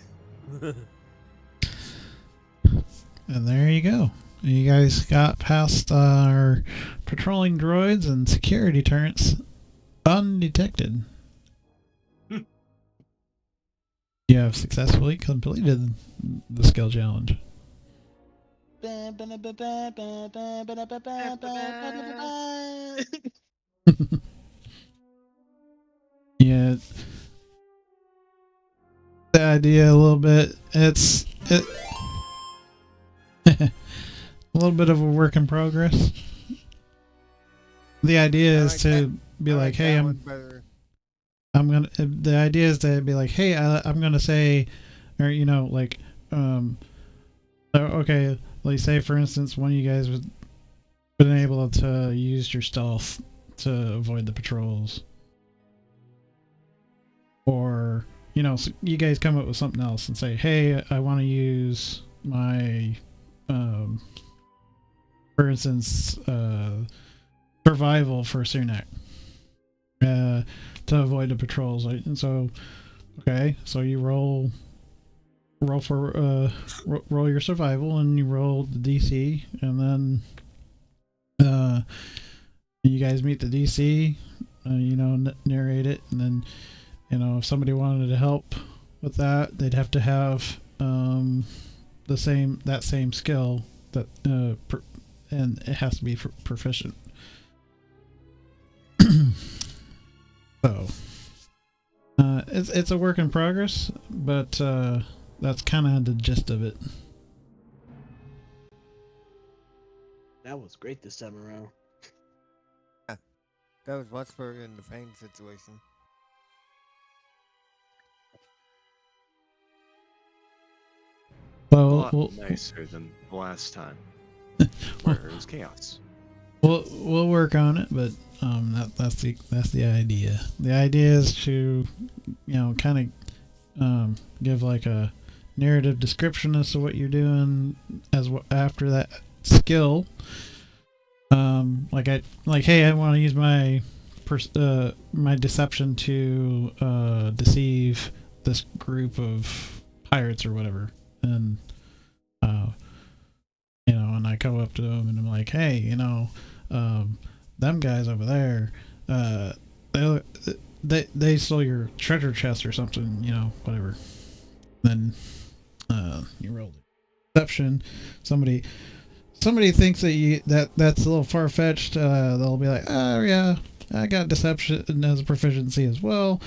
And there you go. You guys got past our patrolling droids and security turrets undetected. You have successfully completed the skill challenge. Yeah. The idea a little bit, it's a little bit of a work in progress. The idea is to be like, hey, the idea is to be like, hey, I'm gonna say, or like, okay, like say for instance, one of you guys was been able to use your stealth to avoid the patrols, or so you guys come up with something else and say, hey, I want to use my, for instance, survival for Cernak, to avoid the patrols. And so, okay, so you roll your survival, and you roll the DC, and then you guys meet the DC, narrate it, and then if somebody wanted to help with that, they'd have to have that same skill that and it has to be proficient. So it's a work in progress, but that's kind of the gist of it. That was great this time around. That was much better than the Fang situation. A Well, lot nicer than the last time, where it was chaos. we'll work on it, but that's the idea. The idea is to kind of give like a narrative description as to what you're doing after that skill. Hey, I want to use my my deception to deceive this group of pirates or whatever, and and I go up to them and I'm like, hey, them guys over there, they stole your treasure chest or something, whatever. Then you roll deception. Somebody thinks that's a little far fetched. They'll be like, oh yeah, I got deception as a proficiency as well.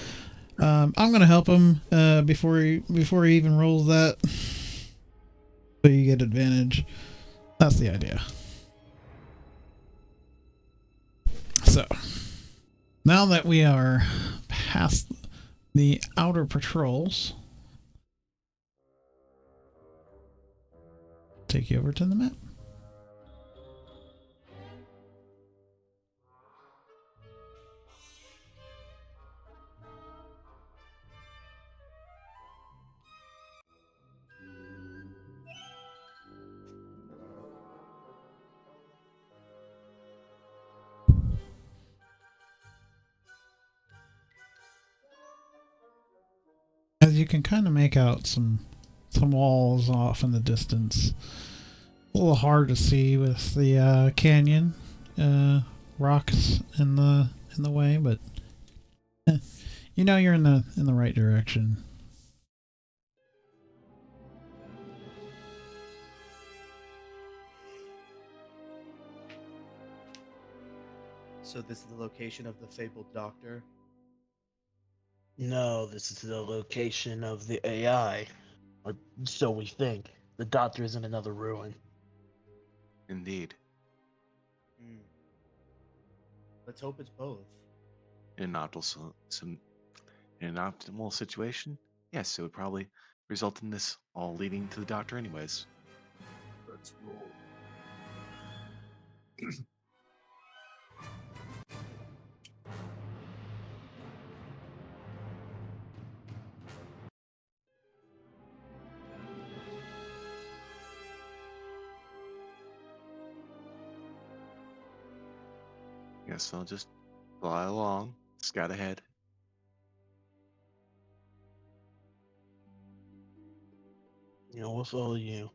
I'm gonna help him before he even rolls that, so you get advantage. That's the idea. So now that we are past the outer patrols, take you over to the map. As you can kind of make out some walls off in the distance. A little hard to see with the canyon rocks in the way, but you know you're in the right direction. So this is the location of the fabled doctor. No, this is the location of the AI. Or so we think. The doctor is in another ruin. Indeed. Hmm. Let's hope it's both. In an optimal situation, yes, it would probably result in this all leading to the doctor anyways. Let's roll. Guess I'll just fly along, scout ahead. You know, we'll follow you.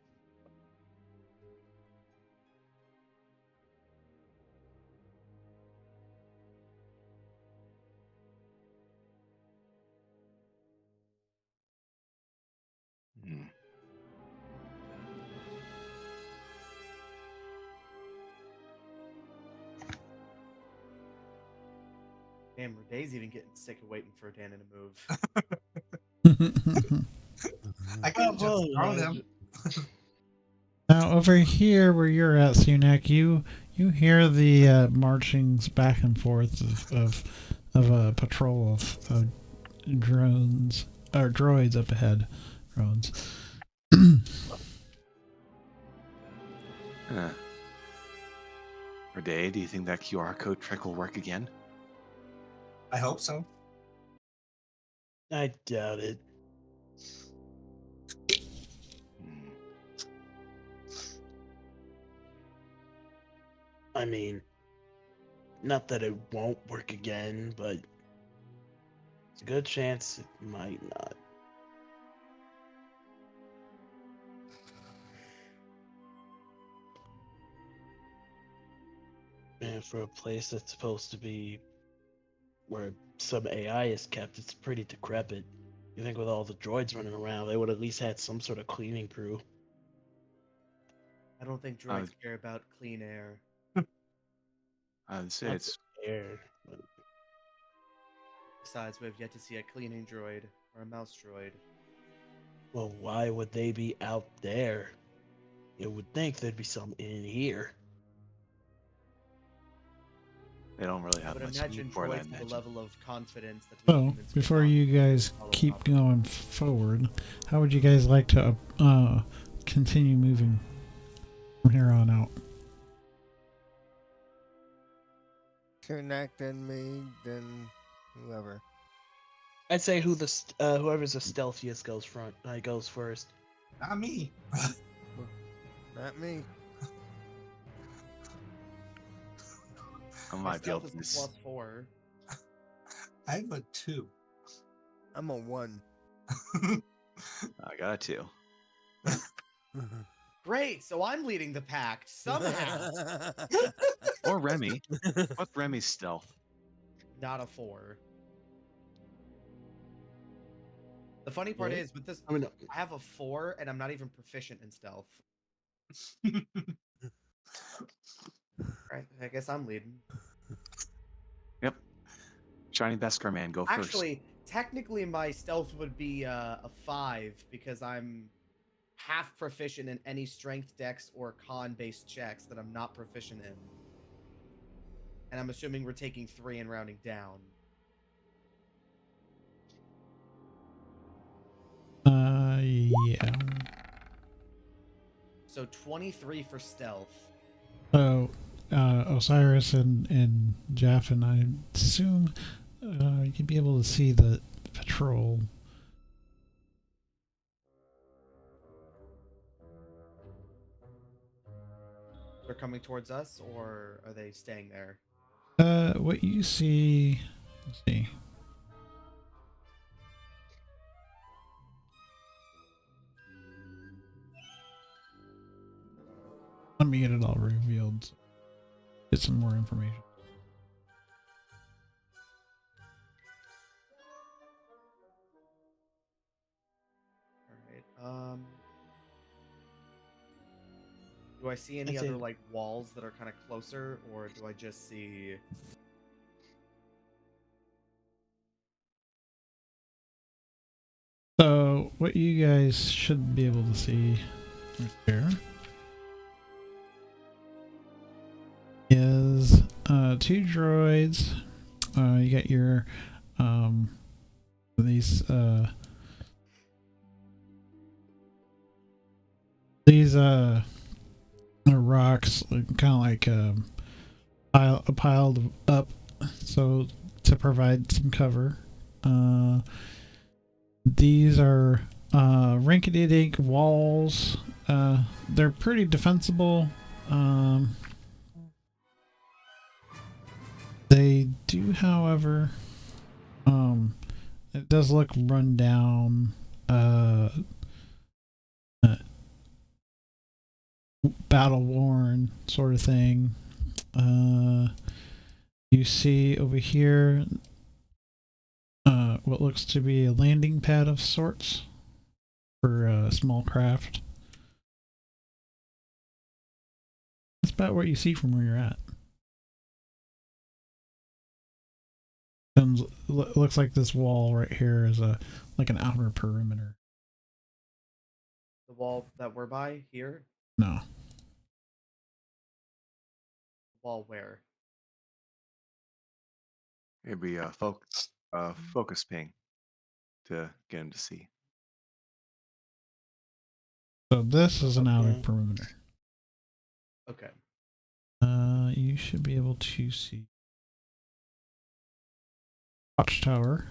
Hmm. Damn, Rendee's even getting sick of waiting for Dan to move. I can just throw them. Now over here where you're at, Sunak, you hear the marchings back and forth of a patrol of drones or droids up ahead. Drones. Day, do you think that QR code trick will work again? I hope so. I doubt it. Hmm. I mean, not that it won't work again, but it's a good chance it might not. And for a place that's supposed to be where some AI is kept, it's pretty decrepit. You think with all the droids running around, they would at least had some sort of cleaning crew. I don't think droids care about clean air. I'd say Not it's the air, but Besides, we have yet to see a cleaning droid or a mouse droid. well, why would they be out there? You would think there'd be some in here. they don't really I have would much imagine need for it, I droids with a imagine. level of confidence that we So humans could before not you guys follow keep up. going forward, how would you guys like to continue moving from here on out? Cernak, then me, then whoever. I'd say whoever's the stealthiest goes first. Not me. Not me. I My might be able stealth to is a +4. I have a 2. I'm a 1. I got a 2. Great, so I'm leading the pack somehow. Or Remy. What's Remy's stealth? Not a 4. The funny part What? is with this, I mean, I have a 4 and I'm not even proficient in stealth. Right, I guess I'm leading. Yep. Shiny Beskar man, go first. Actually, technically my stealth would be a 5 because I'm half proficient in any strength, dex, or con-based checks that I'm not proficient in. And I'm assuming we're taking 3 and rounding down. Yeah. So 23 for stealth. So, Osiris and Jeff and I assume you'd be able to see the patrol. They're coming towards us, or are they staying there? What you see, let's see. Let me get it all revealed. So get some more information. All right. Do I see any other like walls that are kind of closer, or do I just see? So what you guys should be able to see right there is two droids. You got your these rocks, kind of like piled up, so to provide some cover. These are rinky-dink walls. They're pretty defensible. They do, however, it does look run down. Battle worn sort of thing. You see over here what looks to be a landing pad of sorts for a small craft. That's about what you see from where you're at. And looks like this wall right here is like an outer perimeter. The wall that we're by here? No. Wall where? Maybe a focus ping to get him to see. So this is an outer perimeter. Okay. You should be able to see watchtower.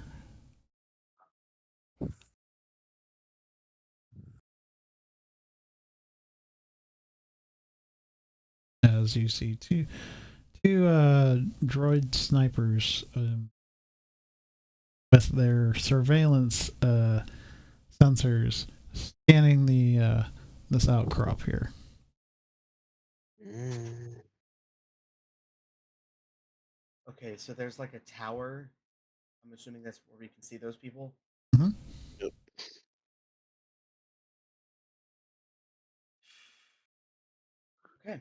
As you see two droid snipers with their surveillance sensors scanning the this outcrop here. Okay, so there's like a tower. I'm assuming that's where we can see those people. Mm-hmm. Yep. Okay.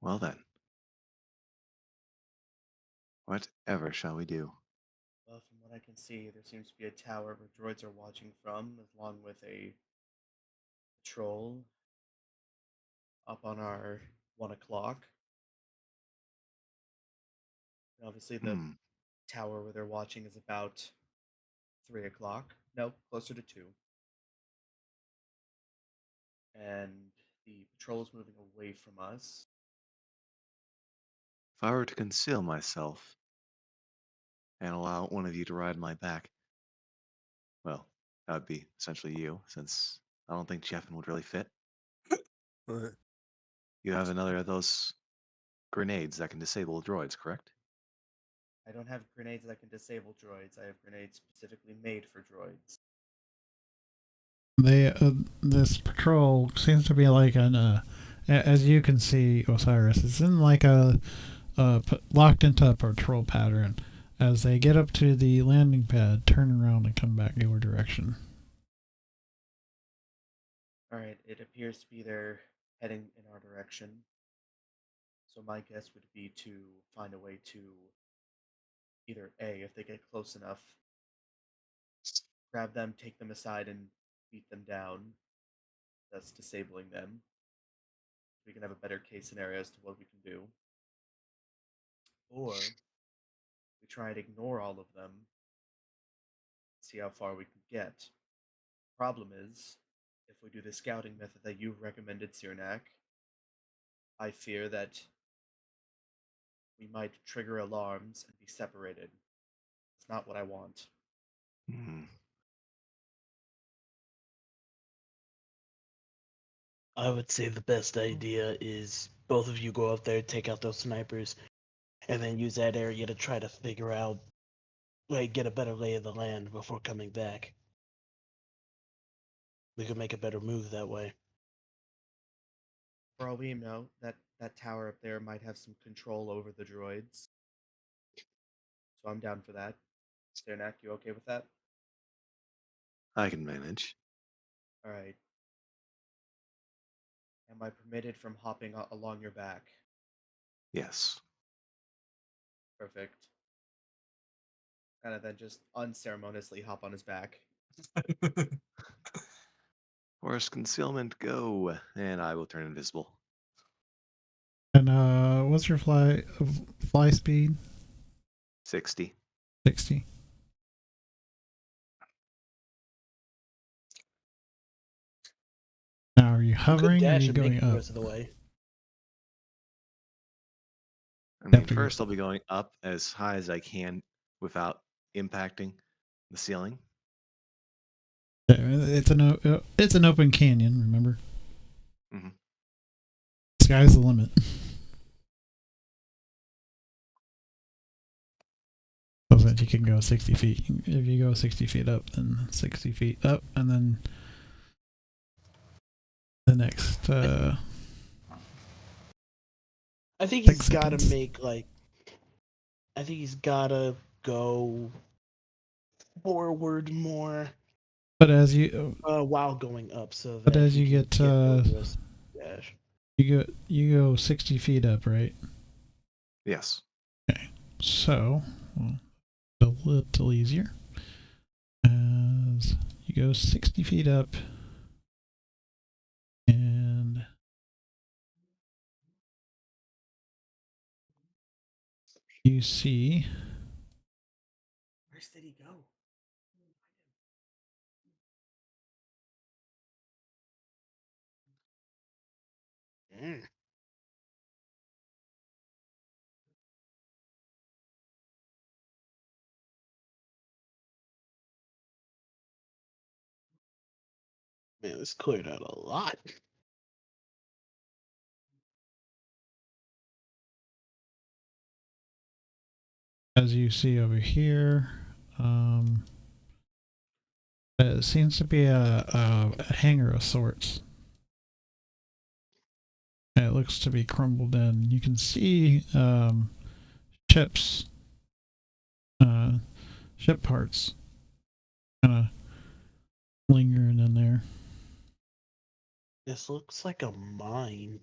Well then. Whatever shall we do? Well, from what I can see, there seems to be a tower where droids are watching from, along with a patrol up on our 1 o'clock. And obviously, the tower where they're watching is about 3 o'clock. No, closer to 2. And the patrol is moving away from us. If I were to conceal myself and allow one of you to ride my back, well, that would be essentially you, since I don't think Jeffin would really fit. Right. You have another of those grenades that can disable droids, correct? I don't have grenades that can disable droids. I have grenades specifically made for droids. They this patrol seems to be like an as you can see, Osiris, it's in like a locked into a patrol pattern. As they get up to the landing pad, turn around and come back your direction. Alright, it appears to be they're heading in our direction. So my guess would be to find a way to either A, if they get close enough, grab them, take them aside, and beat them down, thus disabling them. We can have a better case scenario as to what we can do. Or we try and ignore all of them, see how far we can get. Problem is, if we do the scouting method that you recommended, Sirnak, I fear that we might trigger alarms and be separated. It's not what I want. I would say the best idea is both of you go out there, take out those snipers, and then use that area to try to figure out, like, get a better lay of the land before coming back. We could make a better move that way. For all we know, that tower up there might have some control over the droids. So I'm down for that. Sternak, you okay with that? I can manage. All right. Am I permitted from hopping along your back? Yes. Perfect. Kind of then just unceremoniously hop on his back. Force concealment, go, and I will turn invisible. And what's your fly speed? 60. 60. Now, are you hovering or are Dash you and make going it the up? rest of the way. I mean, After you- first I'll be going up as high as I can without impacting the ceiling. Yeah, it's an open canyon. Remember, Mhm. sky's the limit. So that you can go 60 feet. If you go 60 feet up, then 60 feet up, and then the next. I think 6 he's got to seconds. make, like, I think he's got to go forward more But as you while going up, so that But as he you can get, more of this dash. you go 60 feet up, right? Yes. Okay. So, well, a little easier. As you go 60 feet up, and you see Where did he go? Mm. Man, this cleared out a lot. as you see over here, it seems to be a hangar of sorts. And it looks to be crumbled in. You can see ships, ship parts, kind of lingering in there. This looks like a mine.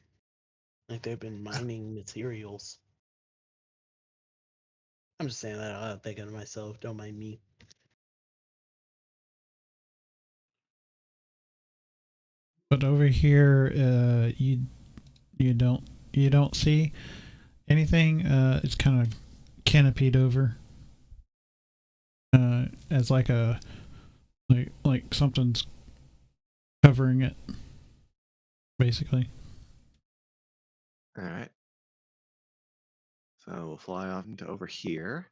Like they've been mining materials. I'm just saying that out loud, thinking to myself. Don't mind me. But over here, you don't see anything. It's kind of canopied over, as like a like something's covering it, basically. All right. So we'll fly off into over here.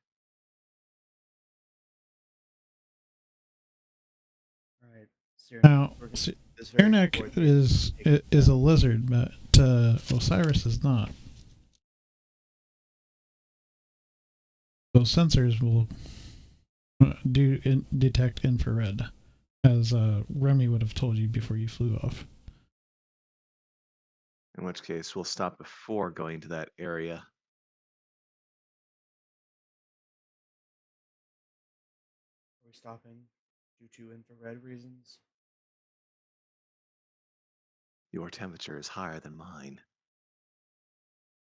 All right. Sternak, Now, we're gonna do this very Ernak coordinated. is a lizard, but Osiris is not. Those sensors will detect infrared, as Remy would have told you before you flew off. In which case, we'll stop before going to that area. Are we stopping due to infrared reasons? Your temperature is higher than mine.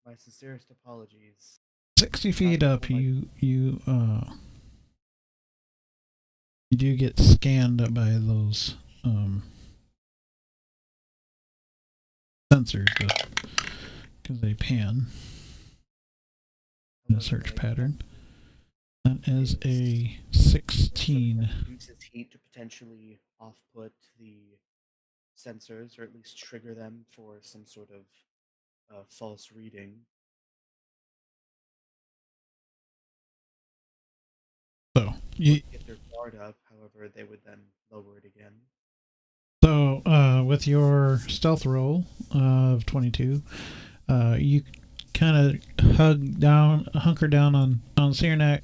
My sincerest apologies. 60 feet Not up, for my- you do get scanned by those sensors because they pan in a search pattern. That is a 16. Uses heat to potentially off-put the sensors, or at least trigger them for some sort of false reading. So you Get their guard up, however, they would then lower it again. So with your stealth roll of 22, you kind of hunker down on Cyrnak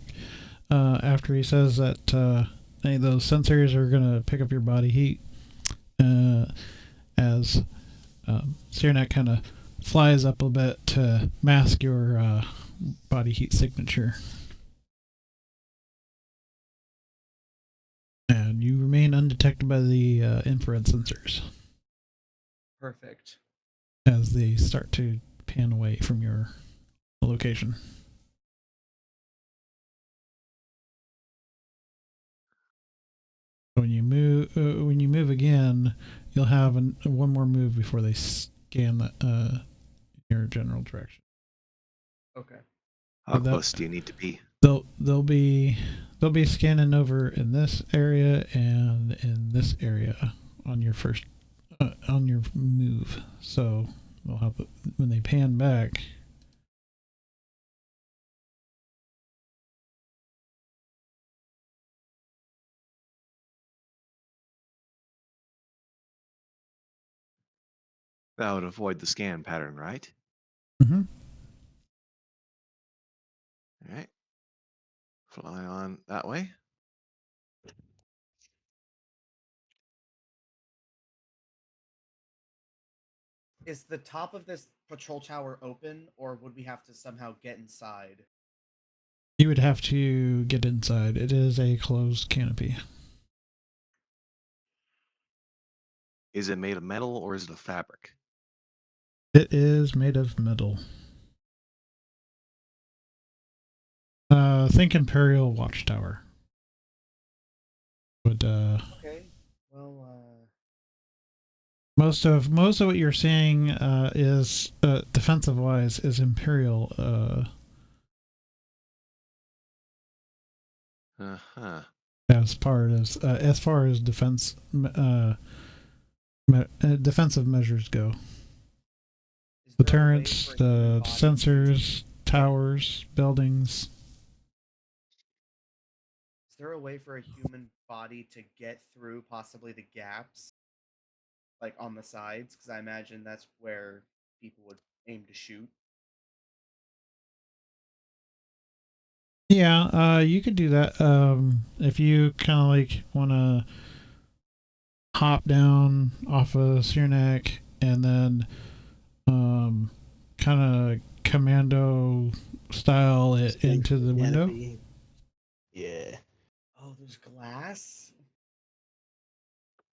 after he says that any of those sensors are going to pick up your body heat. As Cyrnak kind of flies up a bit to mask your body heat signature. And you remain undetected by the infrared sensors. Perfect. As they start to pan away from your location. When you move again, you'll have one more move before they scan your general direction. Okay. How close do you need to be? They'll be scanning over in this area and in this area on your first on your move. So they'll have when they pan back. That would avoid the scan pattern, right? Mm-hmm. All right. Fly on that way. Is the top of this patrol tower open, or would we have to somehow get inside? You would have to get inside. It is a closed canopy. Is it made of metal or is it a fabric? It is made of metal. Think Imperial Watchtower. Would Okay. Well, most of what you're seeing is defensive wise is Imperial. As far as defense defensive measures go. The turrets, the sensors, towers, buildings. Is there a way for a human body to get through possibly the gaps, like on the sides? Because I imagine that's where people would aim to shoot. Yeah, you could do that. If you kind of like want to hop down off of Cyrnak and then kind of commando style it into the window. Yeah. Oh, there's glass?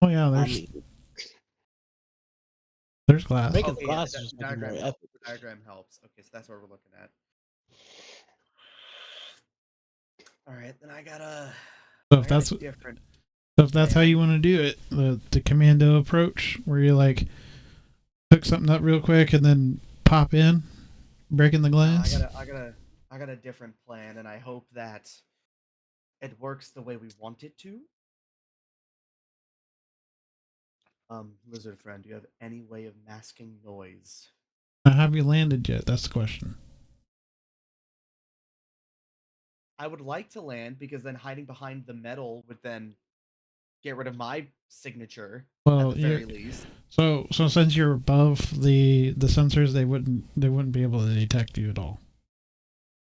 Oh yeah, there's glass. Making Okay, glass yeah, is just the making more diagram effort. helps. The diagram helps. Okay, so that's what we're looking at. All right, then I gotta. So if that's different. So if that's how you want to do it, the commando approach, where you like hook something up real quick and then pop in, breaking the glass. I got a different plan, and I hope that it works the way we want it to. Lizard friend, do you have any way of masking noise? Have you landed yet? That's the question. I would like to land because then hiding behind the metal would then get rid of my signature at the very least. So since you're above the sensors, they wouldn't be able to detect you at all.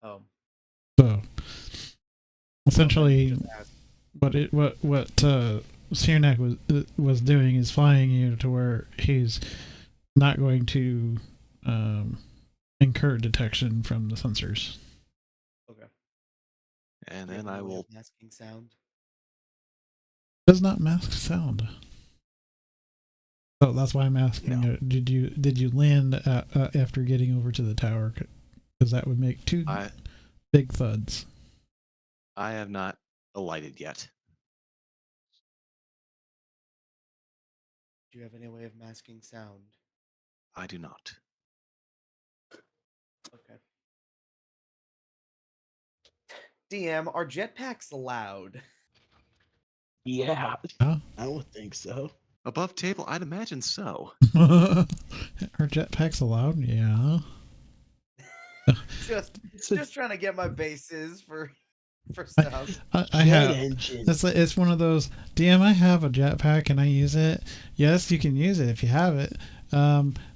Oh. So essentially, what Cyrnak was doing is flying you to where he's not going to incur detection from the sensors. Okay. And then I will masking sound. Does not mask sound. So that's why I'm asking. Yeah. Did you land after getting over to the tower? Because that would make two big thuds. I have not alighted yet. Do you have any way of masking sound? I do not. Okay. DM, are jetpacks allowed? Yeah. Huh? I would think so. Above table, I'd imagine so. Are jetpacks allowed? Yeah. just trying to get my bases for stuff. I have. It's one of those. DM, I have a jetpack. Can I use it? Yes, you can use it if you have it.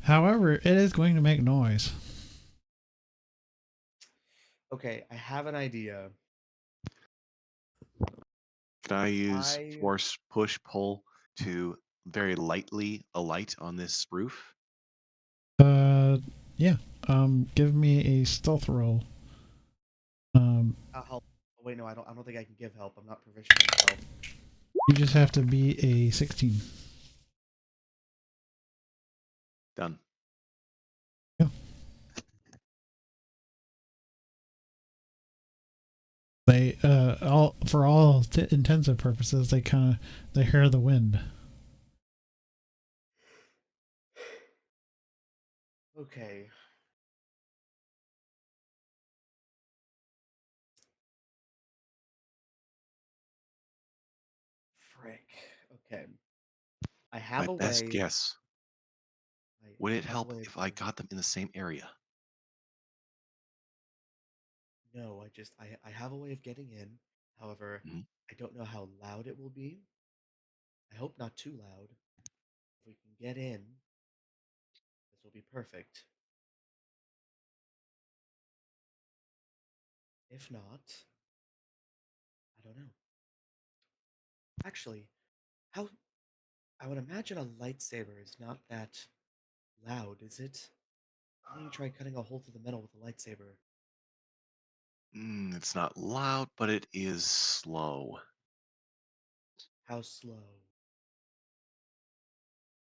However, it is going to make noise. Okay, I have an idea. Can I use I force, push, pull to very lightly alight on this roof? Yeah. Give me a stealth roll. I'll help. Oh, wait, no, I don't think I can give help. I'm not proficient in help. You just have to be a 16. Done. Yeah. They all for all intensive purposes, they hear the wind. Okay. Frick. Okay. I have My a best way. guess. Would it I have a help way of if I getting. got them in the same area? No, I have a way of getting in. However, Mhm. I don't know how loud it will be. I hope not too loud. If we can get in, this will be perfect. If not, I don't know. Actually, how I would imagine a lightsaber is not that loud, is it? Why don't you try cutting a hole through the metal with a lightsaber? It's not loud, but it is slow. How slow?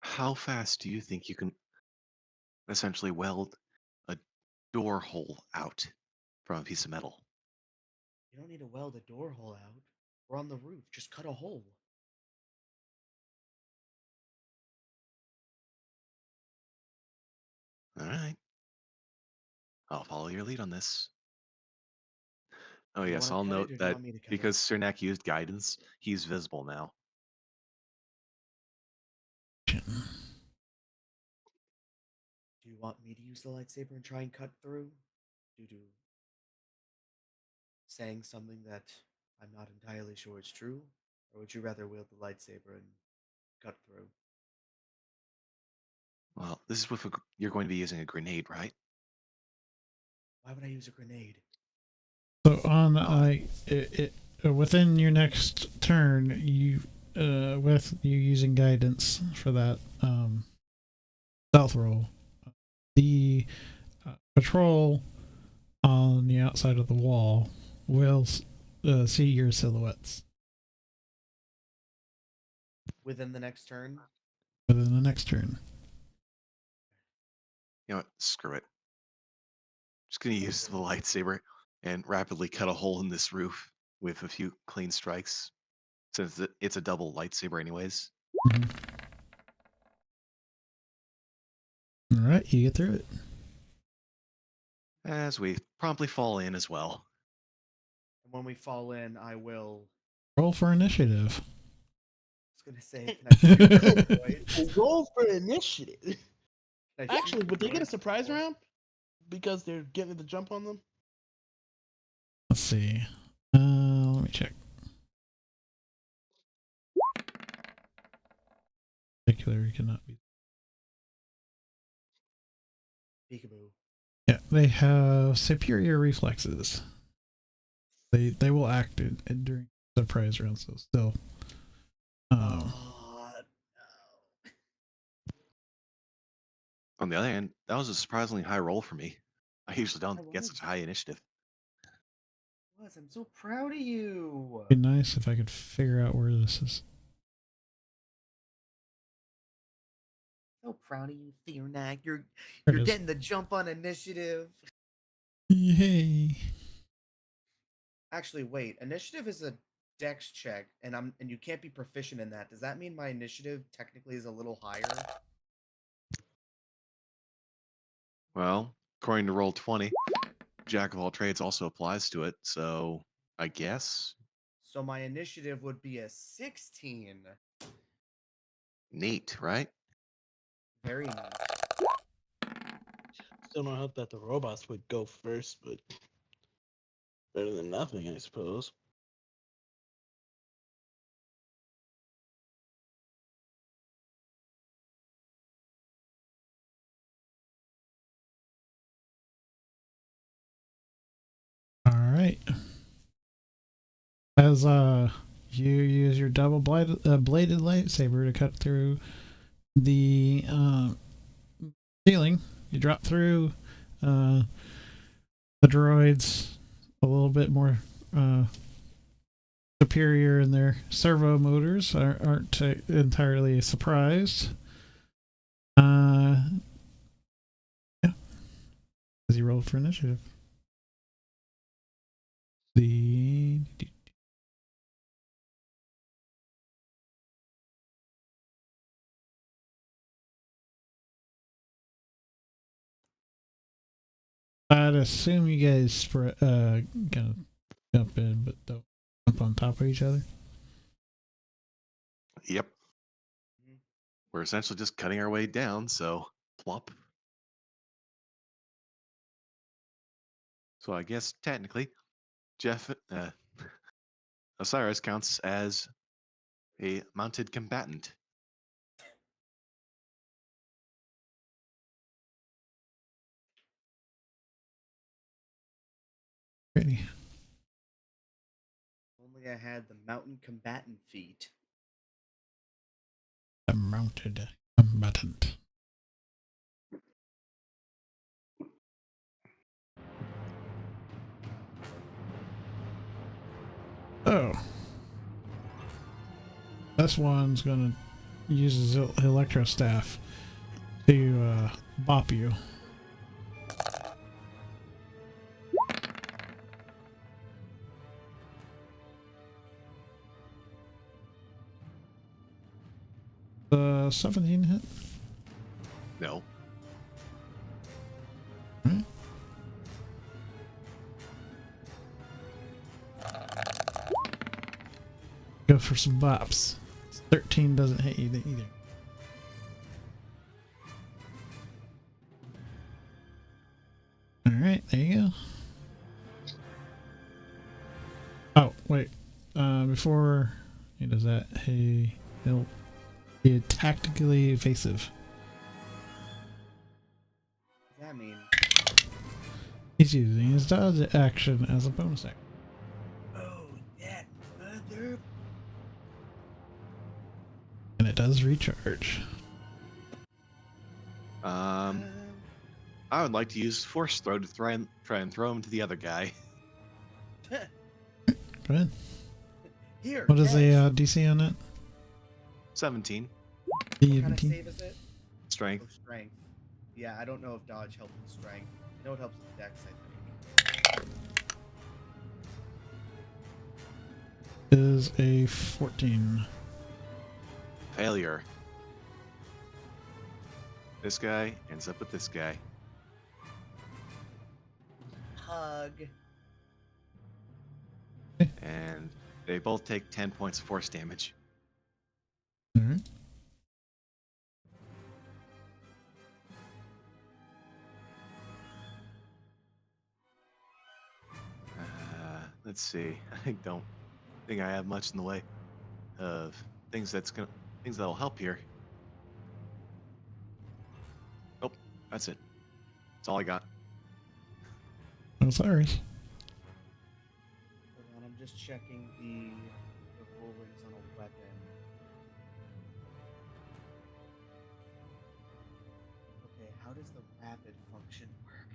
How fast do you think you can essentially weld a door hole out from a piece of metal? You don't need to weld a door hole out. We're on the roof. Just cut a hole. All right. I'll follow your lead on this. Oh, Do you yes, want to I'll cut note it or do you that want me to cut it? because Cernak used guidance, he's visible now. Do you want me to use the lightsaber and try and cut through? Due to saying something that I'm not entirely sure is true? Or would you rather wield the lightsaber and cut through? Well, this is with you're going to be using a grenade, right? Why would I use a grenade? So on Oh, within your next turn, you with you using guidance for that stealth roll, the patrol on the outside of the wall will see your silhouettes Within the next turn? within the next turn. you know what? Screw it. Just going to use the lightsaber and rapidly cut a hole in this roof with a few clean strikes, since it's a double lightsaber, anyways. Mm-hmm. All right, you get through it. As we promptly fall in as well. And when we fall in, I will. Roll for initiative. I was gonna say, can I shoot the droids? Roll for initiative. Can I shoot Actually, the would they get a droids surprise before? round because they're getting the jump on them? Let's see. Let me check. Particular cannot be. Peekaboo. Yeah, they have superior reflexes. They will act during surprise rounds, so still. Oh, no. On the other hand, that was a surprisingly high roll for me. I usually I don't get was. such high initiative. I'm so proud of you. Be nice if I could figure out where this is. So proud of you, Theornak. You're There you're it is. getting the jump on initiative. Yay! Actually, wait. Initiative is a dex check, and you can't be proficient in that. Does that mean my initiative technically is a little higher? Well, according to Roll20, Jack of all trades also applies to it, so I guess. So my initiative would be a 16. Neat, right? Very neat. Still don't hope that the robots would go first, but better than nothing, I suppose. As you use your double bladed lightsaber to cut through the ceiling, you drop through. The droids a little bit more superior in their servo motors aren't entirely surprised. Yeah. As you roll for initiative. I'd assume you guys gonna jump in, but don't jump on top of each other. Yep. We're essentially just cutting our way down, so plop. So I guess technically, Jeff, Osiris counts as a mounted combatant. Ready. Only I had the mountain combatant feat. A mounted combatant. Oh. This one's gonna use his electro staff to bop you. The 17 hit? No. Right. Go for some bops. 13 doesn't hit you either. Alright, there you go. Oh, wait. Before he does that, he'll be tactically evasive. What does that mean? He's using his dodge action as a bonus action. Oh, that mother. And it does recharge. I would like to use Force Throw to try and throw him to the other guy. Go ahead. Here. What is the catch. DC on it? 17. What kind of save is it? Strength. Oh, strength. Yeah, I don't know if dodge helps with strength. I know it helps with dex, I think. Is a 14. Failure. This guy ends up with this guy. Hug. And they both take 10 points of force damage. Alright. Let's see. I don't think I have much in the way of things that'll help here. Nope, that's it. That's all I got. Oh, sorry. Hold on, I'm just checking the rollings on a weapon. Okay, how does the rapid function work?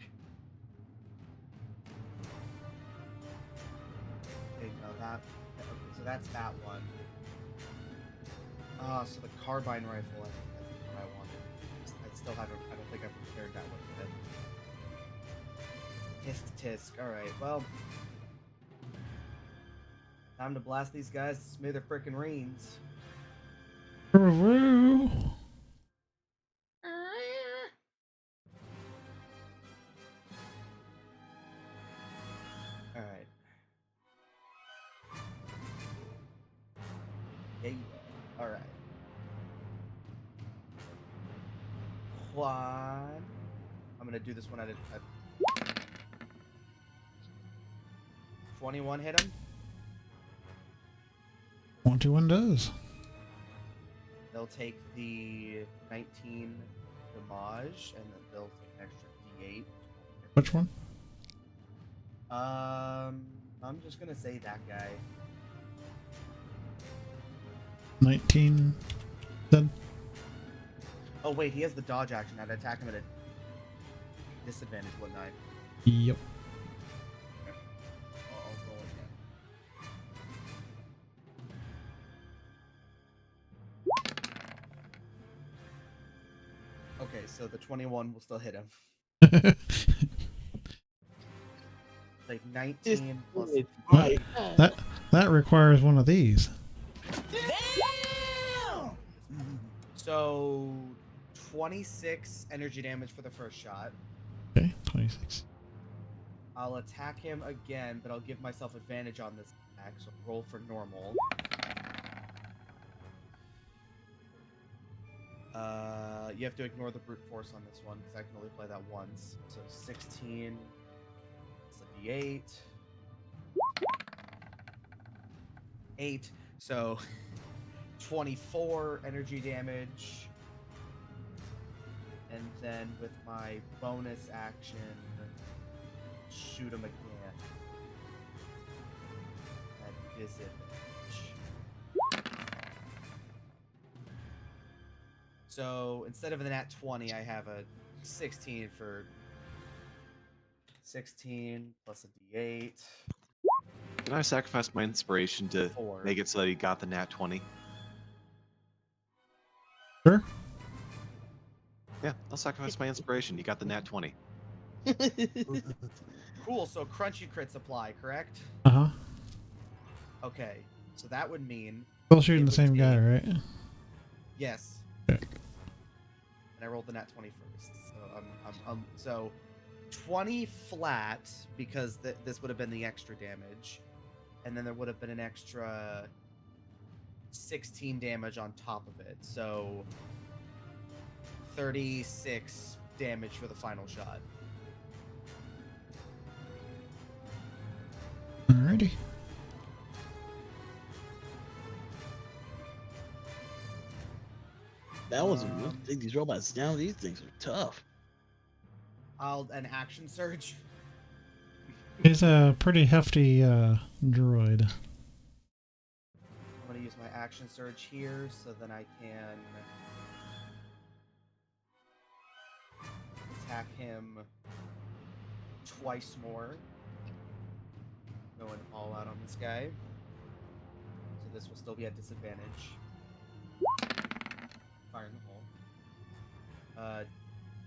Okay, no, okay, so that's that one. So the carbine rifle, I think that's what I wanted. I don't think I've prepared that one yet. Tisk. Alright, well. Time to blast these guys to smither frickin' reams. Woo. Alright. Yeah, alright. One. I'm gonna do this one at a 21 hit him. 21 does. They'll take the 19 damage, and then they'll take an extra D8. Which one? I'm just gonna say that guy. 19. Then Oh wait, he has the dodge action. I'd attack him at a disadvantage, wouldn't I? yep. I'll roll again. Okay, so the 21 will still hit him. Like 19 plus. What? That requires one of these. So 26 energy damage for the first shot. Okay, 26. I'll attack him again, but I'll give myself advantage on this attack, so roll for normal. You have to ignore the brute force on this one, because I can only play that once. So 16, it's a d8. 8, so 24 energy damage. And then with my bonus action, shoot him again. At disadvantage. So instead of the nat 20, I have a 16 for 16 plus a d8. Can I sacrifice my inspiration to 4. make it so that he got the nat 20? Sure. Yeah, I'll sacrifice my inspiration. You got the nat 20. Cool, so crunchy crits apply, correct? Uh-huh. Okay, so that would mean... Still shooting it the would same guy, take- right? Yes. Okay. And I rolled the nat 20 first. So so 20 flat, because this would have been the extra damage. And then there would have been an extra 16 damage on top of it. So 36 damage for the final shot. Alrighty. That wasn't real. Take these robots down. These things are tough. I'll an action surge. He's a pretty hefty droid. I'm gonna use my action surge here, so then I can attack him twice more. Going all out on this guy. So this will still be at disadvantage. Fire in the hole.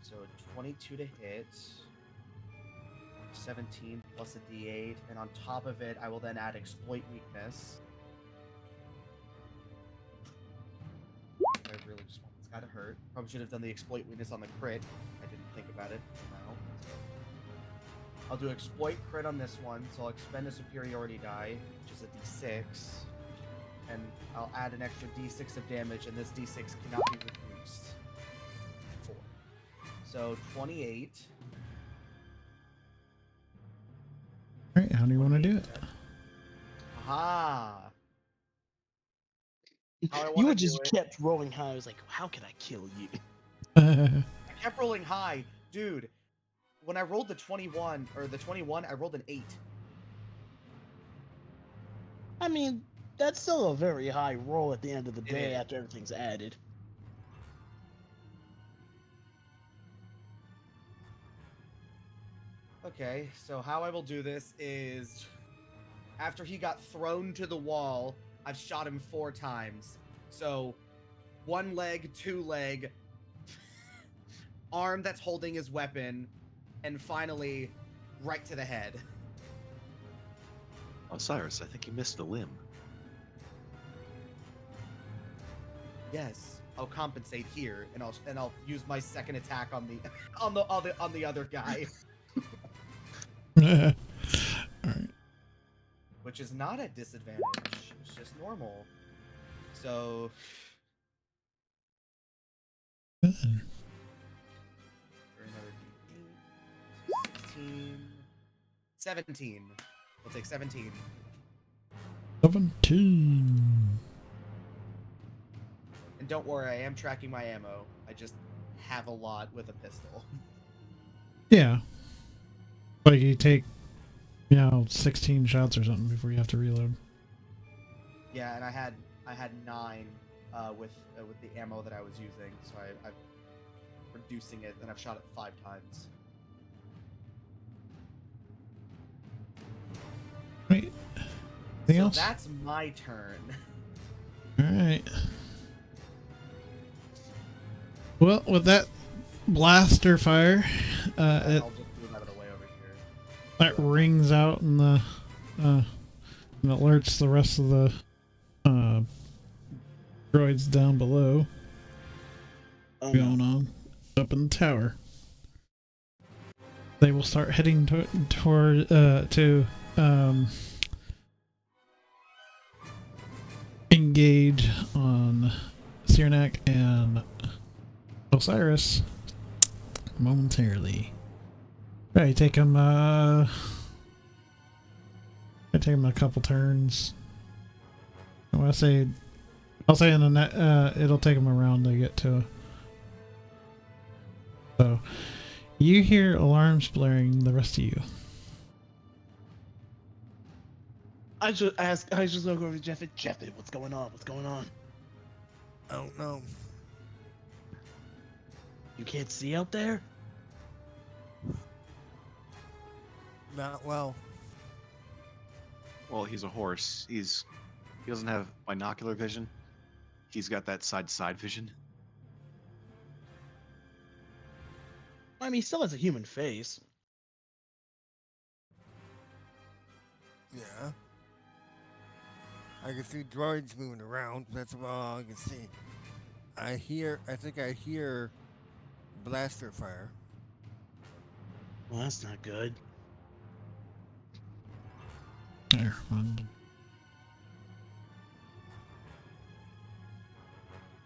So 22 to hit. 17 plus a d8, and on top of it, I will then add exploit weakness. I really just want this guy to hurt. Probably should have done the exploit weakness on the crit. I didn't think about it now. So. I'll do exploit crit on this one, so I'll expend a superiority die, which is a d6, and I'll add an extra d6 of damage, and this d6 cannot be reduced. 4. So 28. Alright, how do you want to do it? Aha! How I You wanna would do just it- kept rolling high. I was like, how can I kill you? I kept rolling high. Dude, when I rolled the 21, I rolled an 8. I mean, that's still a very high roll at the end of the It day is. after everything's added. Okay, so how I will do this is, after he got thrown to the wall, I've shot him 4 times. So, 1 leg, 2 leg, arm that's holding his weapon, and finally, right to the head. Osiris, I think you missed a limb. Yes, I'll compensate here, and I'll use my second attack on the on the other guy, Alright. which is not at disadvantage. It's just normal. So Good. for another D8, 16, 17. We'll take 17. 17. And don't worry, I am tracking my ammo. I just have a lot with a pistol. Yeah. Like you take, 16 shots or something before you have to reload. Yeah, and I had 9 with the ammo that I was using, so I'm reducing it, and I've shot it 5 times. Wait. Anything else? That's my turn. All right. Well, with that blaster fire, it I'll just move out of the way over here. that rings out and and alerts the rest of the droids down below. Going on up in the tower. They will start heading toward to engage on Cyrnak and Osiris momentarily. Right, take him I take him a couple turns. I'll say in the net it'll take him around to get to. So you hear alarms blaring, the rest of you. I just look over to Jeffy. Jeffy, what's going on? What's going on? I don't know. You can't see out there? Not well. Well, he's a horse. He doesn't have binocular vision. He's got that side-to-side vision. I mean, he still has a human face. Yeah. I can see droids moving around. That's about all I can see. I think I hear blaster fire. Well, that's not good. There.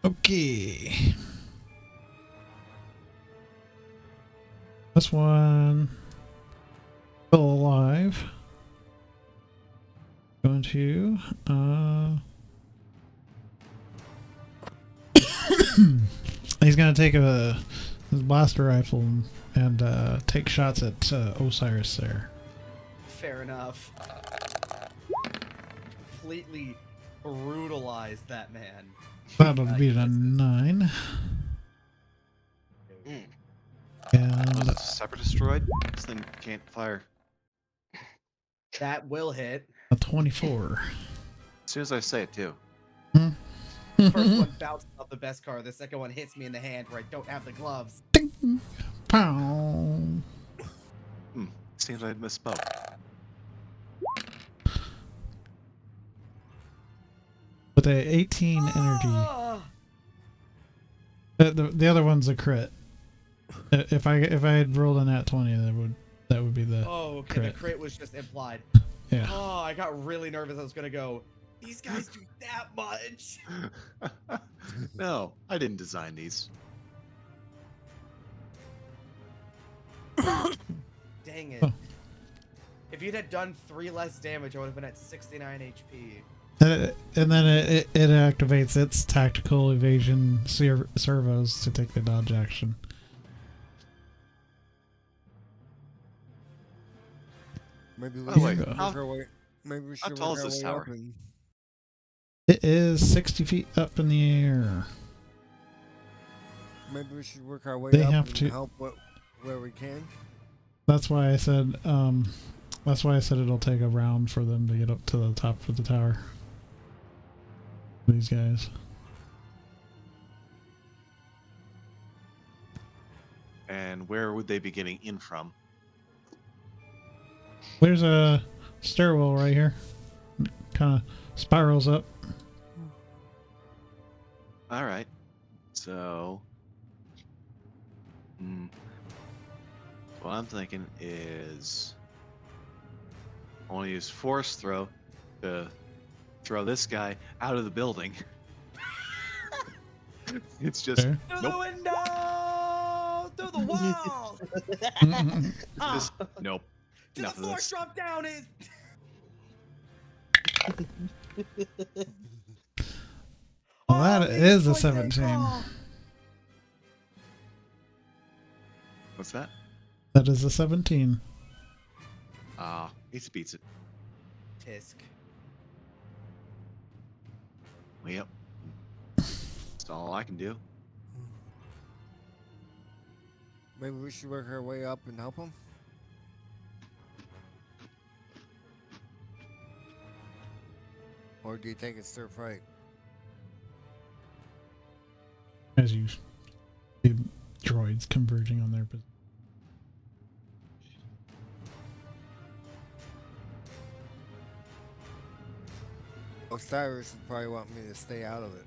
Okay. This one still alive. Going to he's gonna take his blaster rifle and take shots at Osiris there. Fair enough. Completely brutalized that man. That'll be a 9. Mm. And Was it separatist droid? This thing can't fire. That will hit. a 24. As soon as I say it, too. The first one bounced off the best card. The second one hits me in the hand where I don't have the gloves. Ding. Pow. Seems I misspoke. With a 18 energy. Ah! The other one's a crit. If I had rolled a nat 20, that would be the Oh, okay. crit. The crit was just implied. Yeah. Oh, I got really nervous. I was gonna go. These guys do that much. No, I didn't design these. Dang it. Oh. If you'd had done 3 less damage, I would have been at 69 HP. And then it activates its tactical evasion servos to take the dodge action. Maybe we Oh, should wait, work how- our way. Maybe we should tall work is our this way tower? up and It is 60 feet up in the air. maybe we should work our way They up have and to- help where we can. That's why I said it'll take a round for them to get up to the top of the tower. These guys. And where would they be getting in from? There's a stairwell right here. Kind of spirals up. All right. So, what I'm thinking is, I want to use force throw to throw this guy out of the building. It's just There. Through Nope. the window! Through the wall! just nope. To Enough the of force this. drop down is. Well, that Oh, is a these boys ain't 17. call. What's that? That is a 17. It beats it. Tisk. Yep. That's all I can do. Maybe we should work our way up and help him? Or do you think it's their fight? As you see droids converging on their position. Osiris would probably want me to stay out of it.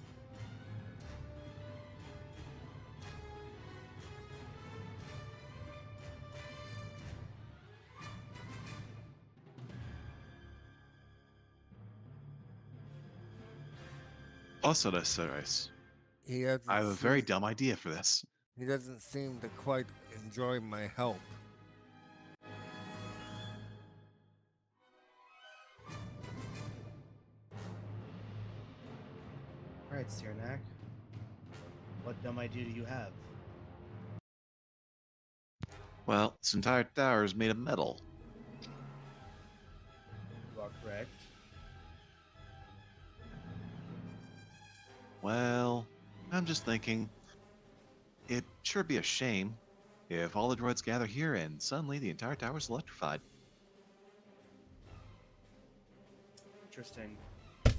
Also, Osiris, He doesn't I have a very seem- dumb idea for this. He doesn't seem to quite enjoy my help. All right, Cyrnak. What dumb idea do you have? Well, this entire tower is made of metal. You are correct. Well, I'm just thinking, it'd sure be a shame if all the droids gather here and suddenly the entire tower's electrified. Interesting. I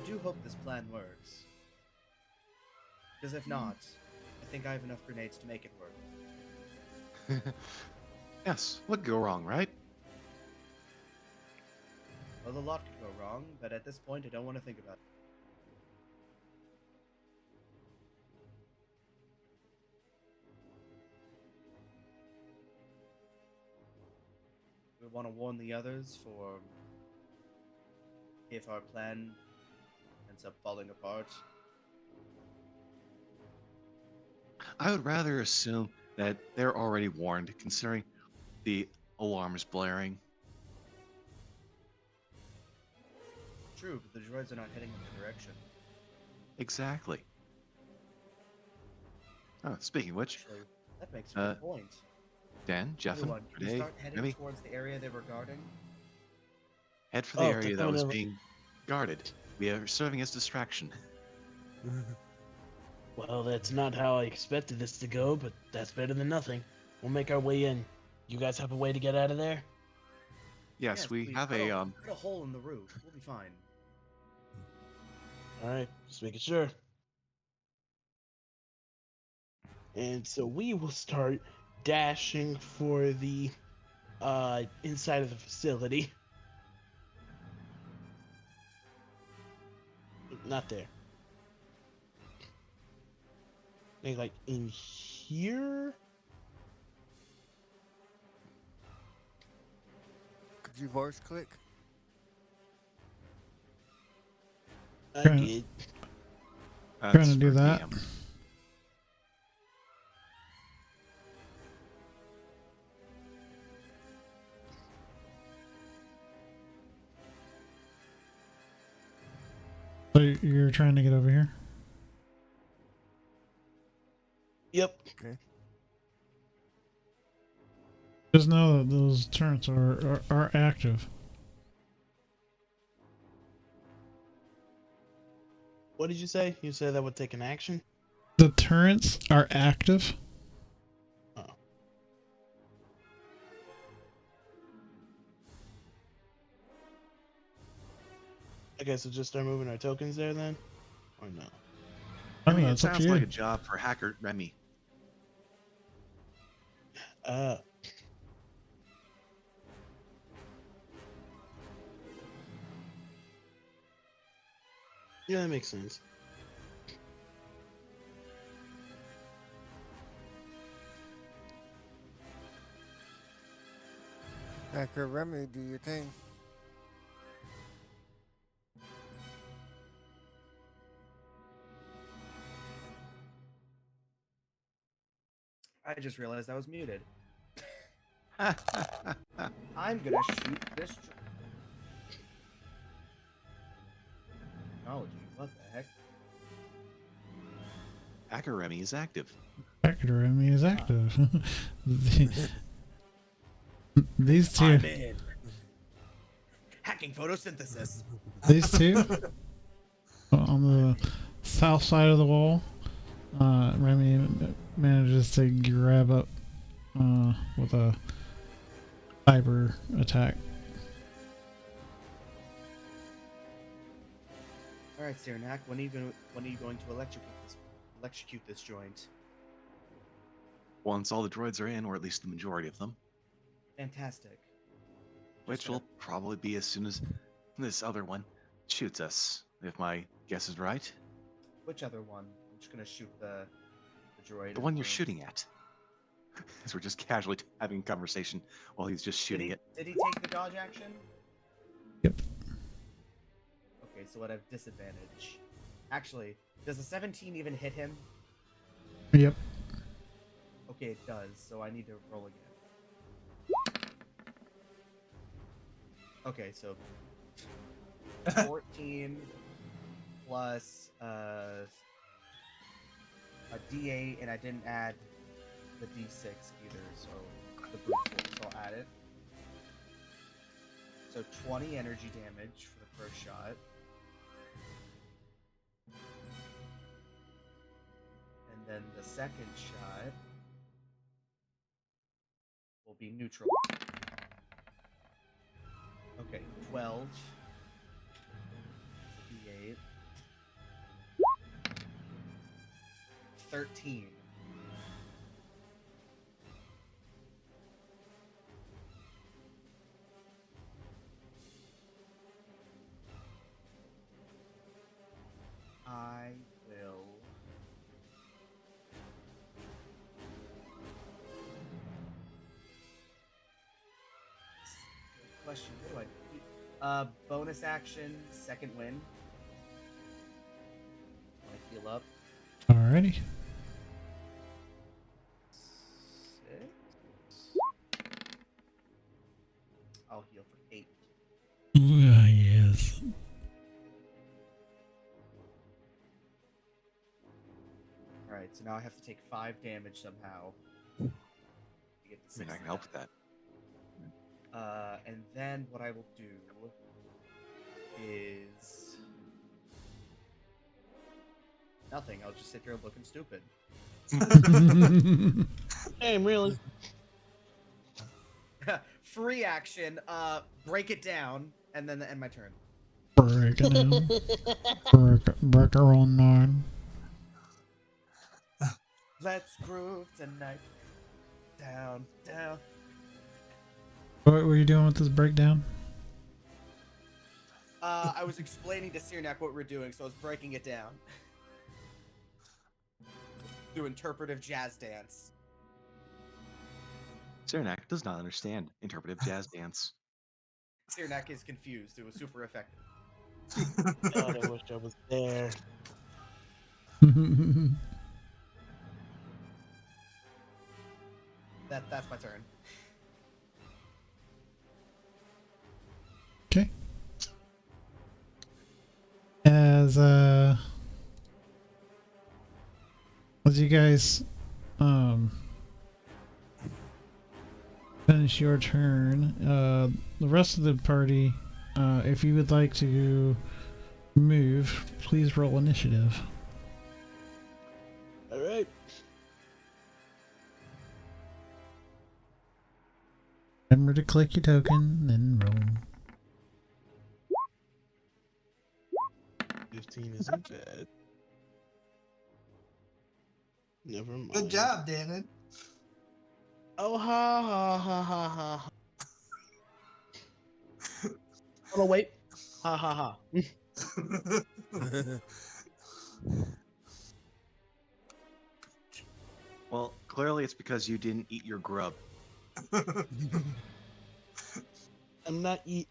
do hope this plan works. Because if not, I think I have enough grenades to make it work. Yes, what could go wrong, right? Well, a lot could go wrong, but at this point, I don't want to think about it. We want to warn the others for if our plan ends up falling apart. I would rather assume that they're already warned, considering the alarm is blaring. True, but the droids are not heading in the direction. Exactly. Oh, speaking of which, Actually, that makes a good point. Dan, Jeff, Everyone, can you Renee, start heading Remy, towards the area they were guarding? head for the Oh, area that was definitely. being guarded. We are serving as distraction. Well, that's not how I expected this to go, but that's better than nothing. We'll make our way in. You guys have a way to get out of there? Yes, we please, have cut a cut a hole in the roof. We'll be fine. All right, just making sure. And so we will start dashing for the inside of the facility. Not there. Maybe like in here? Could you voice click? I Trying- did. Trying to do for that. DM. So you're trying to get over here? Yep. Just know that those turrets are active. What did you say? You said that would take an action? The turrets are active. Oh. Okay, so just start moving our tokens there then? Or no? I I mean, know, it it's up to sounds you. like a job for hacker Remy. Yeah, that makes sense. Hacker Remy, do your thing. I just realized I was muted. I'm gonna shoot this. Technology. What the heck? Hacker Remy is active. Hacker enemy is active. These two. I'm in. hacking photosynthesis. These two on the south side of the wall. Remy manages to grab up with a cyber attack. All right, Cyranak, when are you going to electrocute this joint? Once all the droids are in, or at least the majority of them. Fantastic. Which will probably be as soon as this other one shoots us, if my guess is right. Which other one? I'm just gonna shoot the droid. The one you're shooting at. As we're just casually having a conversation while he's just shooting it. Did he take the dodge action? Yep. Okay, so what? I have disadvantage. Actually, does a 17 even hit him? Yep. Okay, it does. So I need to roll again. Okay, so 14 plus a D8, and I didn't add the D6 either, so the brute force, so I'll add it. So 20 energy damage for the first shot. And then the second shot will be neutral. Okay, 12. D8. 13. I will. Question: what do I do? Bonus action, second win. I heal up. Alrighty. 6. I'll heal for 8. Yes. Alright, so now I have to take 5 damage somehow. To get the I mean, 6 I can help with that. And then what I will do is nothing. I'll just sit here looking stupid. Damn, really? Free action, break it down, and then end my turn. Break it down. Break her on 9. Let's groove tonight. Down, down. What were you doing with this breakdown? I was explaining to Cyranak what we're doing, so I was breaking it down. Do interpretive jazz dance. Cyranak does not understand interpretive jazz dance. Cyranak is confused. It was super effective. God, I wish I was there. That's my turn. Okay. As you guys finish your turn, the rest of the party, if you would like to move, please roll initiative. All right. Remember to click your token, then roll. 15 isn't bad. Never mind. Good job, Danon. Oh, ha, ha, ha, ha, ha. Oh, no, wait. Ha, ha, ha. Well, clearly it's because you didn't eat your grub. I'm not eat.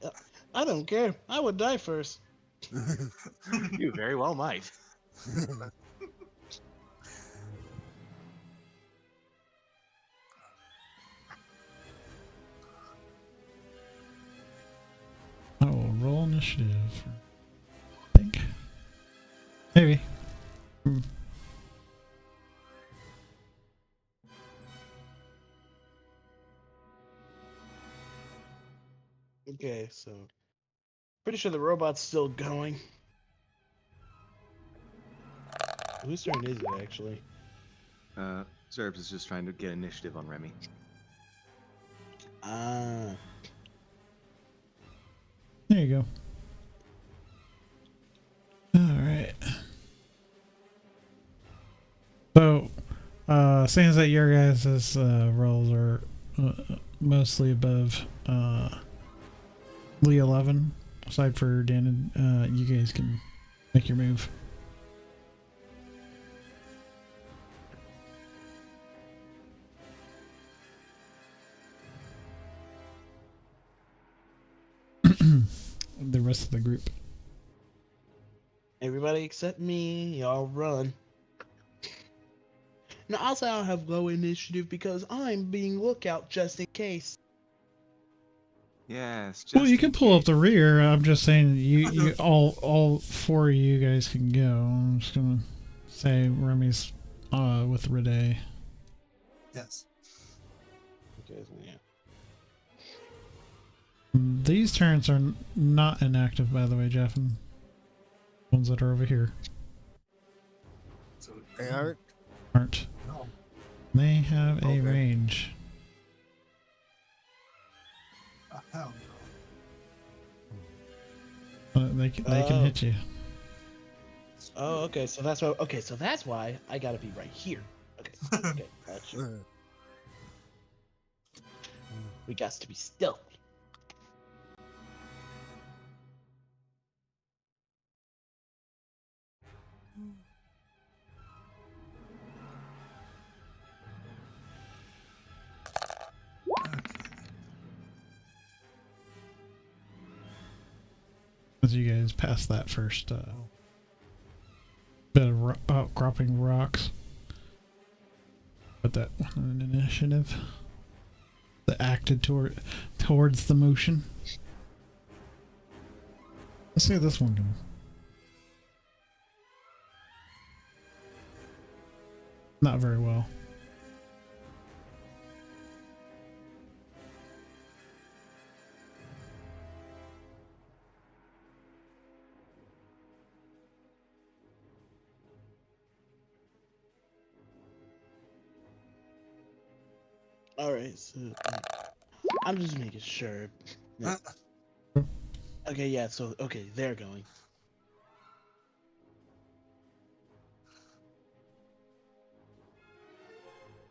I don't care. I would die first. You very well might. I will roll initiative. I think. Maybe. Okay, so Pretty sure the robot's still going. Whose turn is it, actually? Zerbs is just trying to get initiative on Remy. Ah. There you go. Alright. So, seeing as that your guys' rolls are mostly above Lee 11, aside for Dan, you guys can make your move. The rest of the group. Everybody except me, y'all run. Now, also, I don't have low initiative because I'm being lookout just in case. Yes. Just Well, you can pull up case. the rear. I'm just saying you all four of you guys can go. I'm just gonna say Remy's with Rede. Yes. Okay, so yeah. These turns are not inactive, by the way, Jeff, and ones that are over here So They aren't? aren't. no. They have a Okay. range. Hell They can hit you. Oh, okay. So that's why. Okay, so that's why I gotta be right here. Okay. no. Okay. Gotcha. We got to be stealthy. As you guys pass that first bit of outcropping rocks. Put that one in initiative. That acted towards the motion. Let's see how this one goes. Not very well. All right. So I'm just making sure. that- Okay. Yeah. So okay, they're going.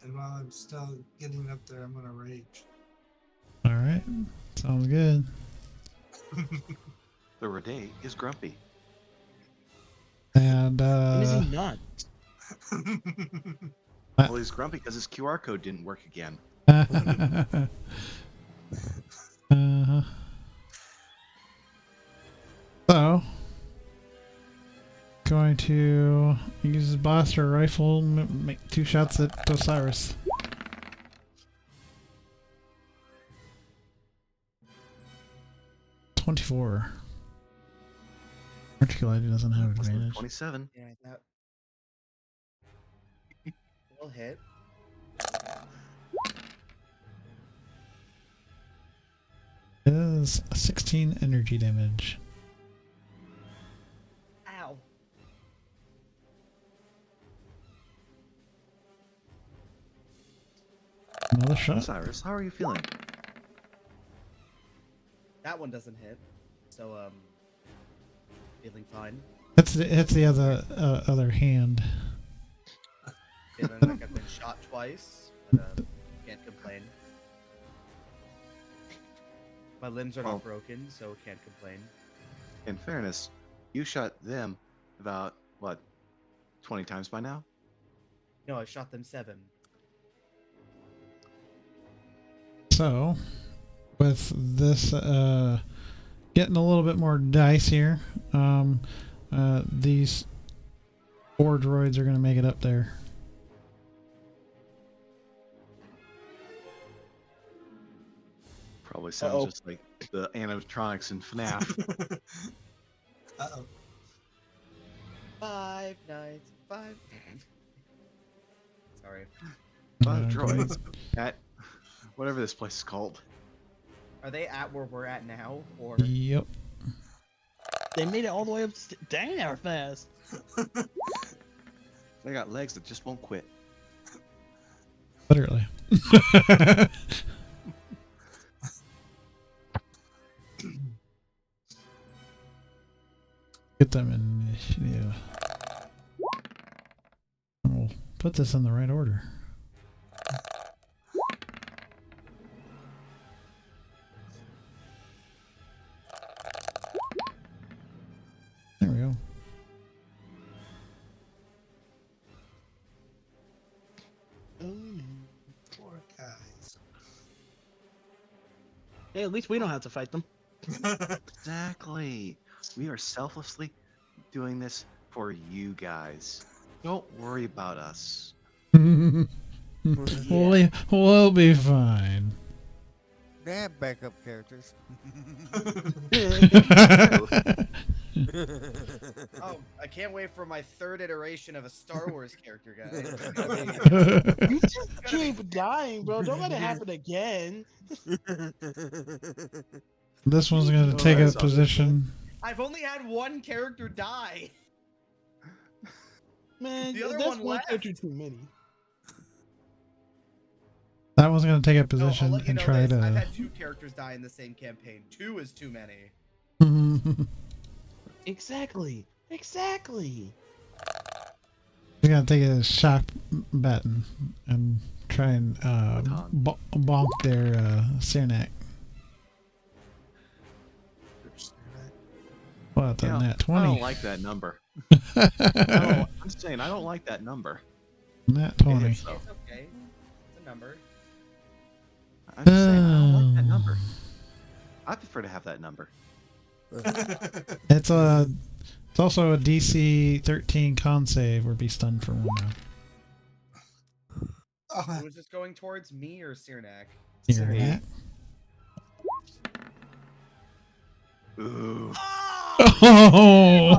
And while I'm still getting up there, I'm gonna rage. Alright. Sounds good. The Rede is grumpy. And When is he not? Well, he's grumpy because his QR code didn't work again. So, going to use his blaster rifle, make 2 shots at Osiris. .24. Articulated doesn't have advantage. 27. Yeah, that will hit. Is 16 energy damage. Ow. Another shot. Cyrus, how are you feeling? That one doesn't hit. So, feeling fine. Hits the other hand. Feeling like I've been shot twice, but can't complain. My limbs are Well- not broken, so can't complain. In fairness, you shot them about, what, 20 times by now? No, I shot them 7. So, with this getting a little bit more dice here, these 4 droids are going to make it up there. Probably sounds Uh-oh. just like the animatronics in FNAF. Uh-oh. 5 nights, 5. Sorry. Droids at whatever this place is called. Are they at where we're at now, or Yep. They made it all the way up. Dang, they were fast. They got legs that just won't quit. Literally. Get them initiative. We'll put this in the right order. There we go. Poor guys. Hey, at least we don't have to fight them. Exactly. We are selflessly doing this for you guys. Don't worry about us. We'll be fine. They have backup characters. Oh, I can't wait for my third iteration of a Star Wars character, guys. You just keep dying, bro. Don't let it happen again. This one's gonna take a position. I've only had one character die. Man, The other that's one one left. character too many. That one's gonna take a No, I'll position let you and know try this. I've to. had 2 characters die in the same campaign. 2 is too many. Exactly. Exactly. He's gonna take a shock button and try and bonk their Cernak. What the You know, net I 20? don't like that number. I'm saying I don't like that number. Net It 20. hits, though. It's okay. It's a number. I'm just saying I don't like that number. I prefer to have that number. It's also a DC 13 con save or be stunned for 1 round. Who is this going towards? Me or Cernak? Cernak. Ooh. Oh!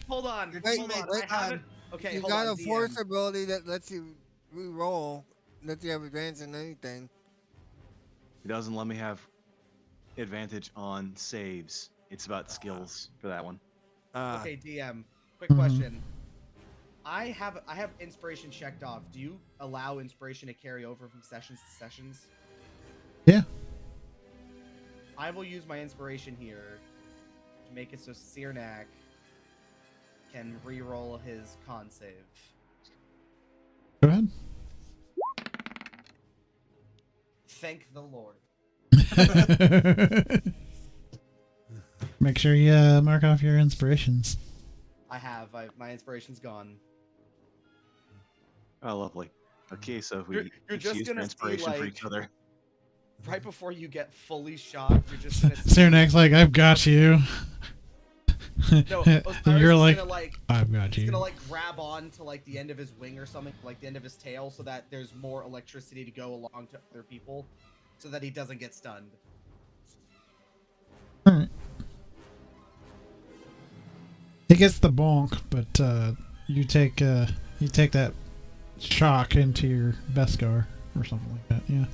Hold on. Wait, hold on. wait, I haven't. Okay, You hold got on. a force ability that lets you re-roll, lets you have advantage in anything. It doesn't let me have advantage on saves. It's about skills for that one. Okay, DM. Quick Mhm. question. I have inspiration checked off. Do you allow inspiration to carry over from sessions to sessions? Yeah. I will use my inspiration here to make it so Cernak can re-roll his con save. Go ahead. Thank the Lord. Make sure you mark off your inspirations. I have. My inspiration's gone. Oh, lovely. Okay, so if we You're each just use gonna for see, inspiration for like- each other. Right before you get fully shocked, you're just gonna see... Cernak's like, I've got you. No, Osiris You're is like, gonna, like, I've got he's you. gonna, like, grab on to, like, the end of his wing or something, like the end of his tail, so that there's more electricity to go along to other people, so that he doesn't get stunned. Alright. He gets the bonk, but you take that shock into your Beskar or something like that. Yeah.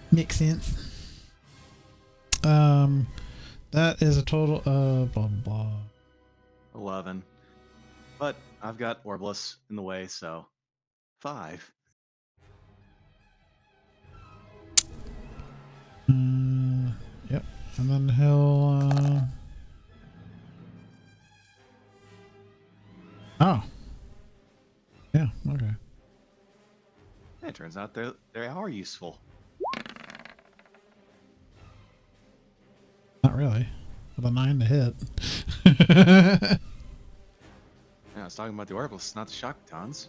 Makes sense. That is a total of blah blah blah. 11. But I've got Orbless in the way, so 5. Yep. And then he'll oh. Yeah, okay. It turns out they are useful. Not really. With a 9 to hit. Yeah, I was talking about the Orbless, not the shock batons.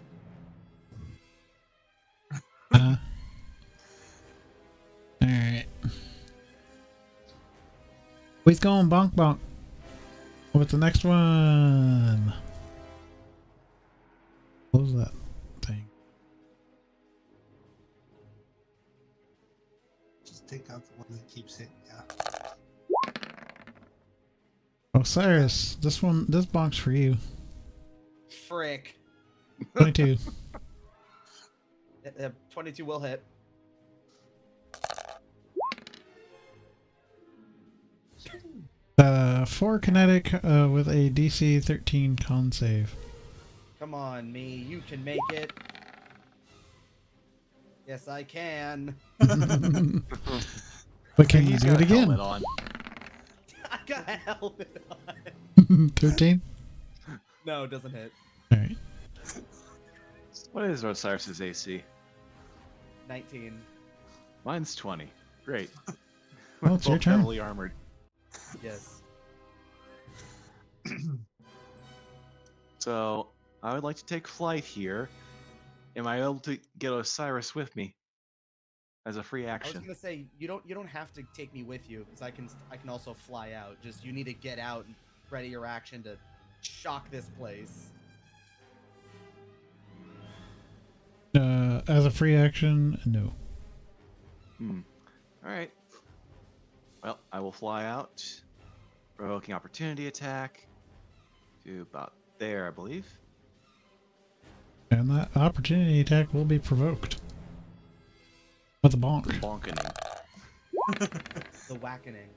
Alright. He's going bonk bonk. What's the next one? Close that thing. Just take out the one that keeps hitting ya. Osiris, this bonk's for you. Frick. 22. 22 will hit. 4 kinetic with a DC 13 con save. Come on, me. You can make it. Yes, I can. But can Hey, you he's do got it a again? helmet on. I got a helmet on. 13? No, it doesn't hit. Alright. What is Osiris's AC? 19. Mine's 20. Great. Well, it's your Both turn. heavily armored. Yes. So I would like to take flight here. Am I able to get Osiris with me as a free I was action? gonna say you don't have to take me with you because I can also fly out. Just you need to get out and ready your action to shock this place. As a free action, no. All right. Well, I will fly out, provoking opportunity attack to about there, I believe. And that opportunity attack will be provoked. With a bonk. Bonkening. The whackening.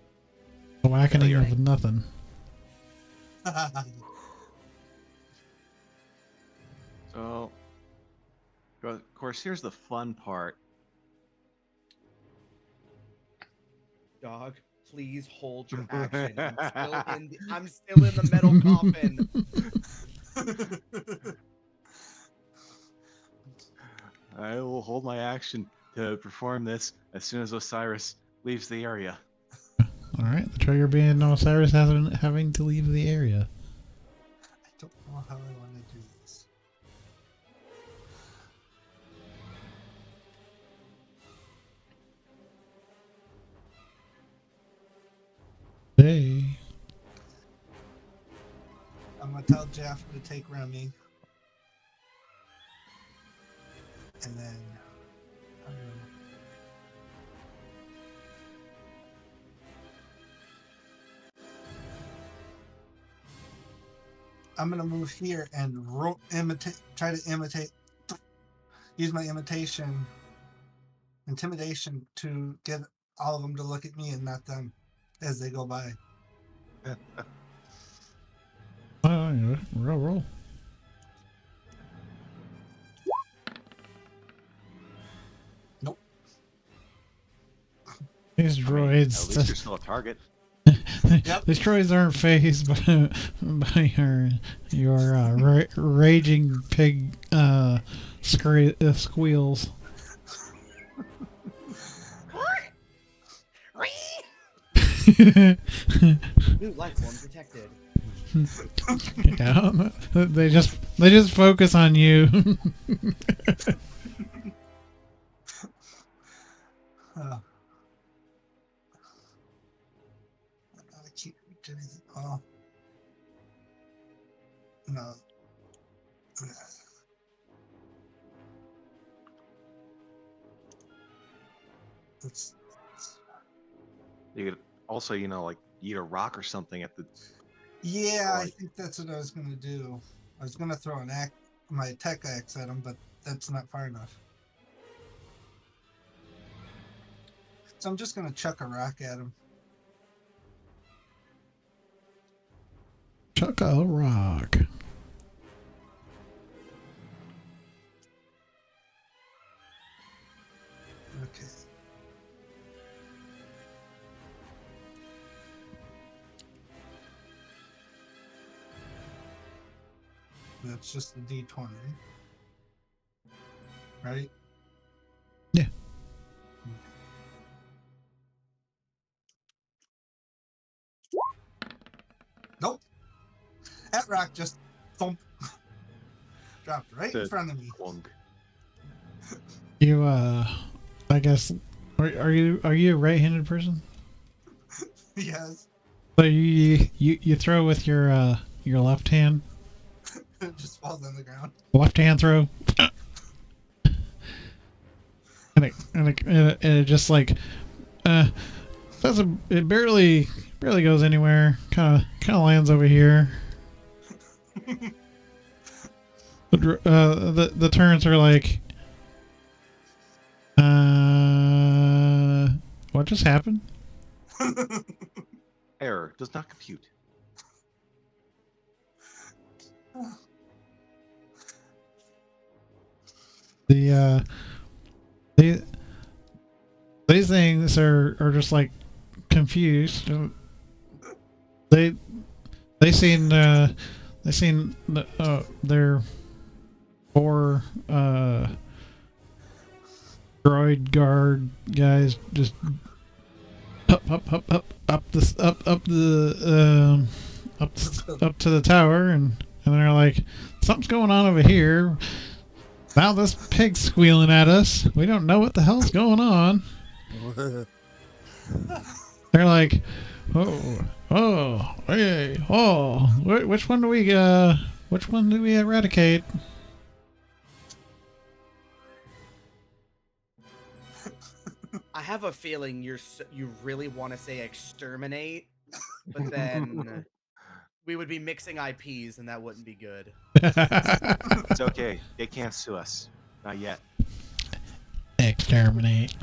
The whackening Failure. of nothing. So, of course, here's the fun part. Dog, please hold your action. I'm still in the metal coffin. I will hold my action to perform this as soon as Osiris leaves the area. Alright, the trigger being Osiris having to leave the area. I don't know how I want to do this. Hey. I'm gonna tell Jeff to take Remy. And then I'm gonna move here and try to imitate, use my intimidation to get all of them to look at me and not them as they go by. Oh, roll. Nope. These At droids. least you're still a target. Yep. These droids aren't phased by your raging pig squeals. New life form detected. Yeah, they just focus on you. I keep doing it. Oh. No. You could also, like eat a rock or something at the. Yeah, I Right. think that's what I was gonna do. I was gonna throw my tech axe at him, but that's not far enough. So I'm just gonna chuck a rock at him. Chuck a rock. Okay. That's just a D20. Right? Yeah. Nope. That rock just thump dropped right in The front of me. clunk. You I guess are you a right-handed person? Yes. So you throw with your left hand. It just falls on the ground. Left hand throw. And it just like it barely goes anywhere. Kind of lands over here. The turns are like, what just happened? Error does not compute. The these things are just like confused. They seen their 4 droid guard guys just up to the tower, and they're like, something's going on over here. Now this pig's squealing at us. We don't know what the hell's going on. They're like, hey, which one do we eradicate? I have a feeling you really want to say exterminate, but then we would be mixing IPs and that wouldn't be good. It's okay. They can't sue us. Not yet. Exterminate.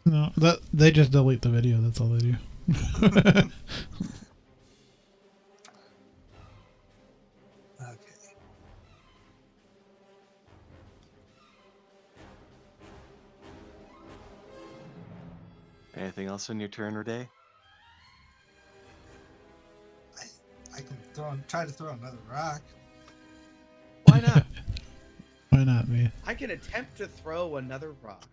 No, they just delete the video. That's all they do. Okay. Anything else on your turn or day? I can try to throw another rock. Why not? Why not, man? I can attempt to throw another rock.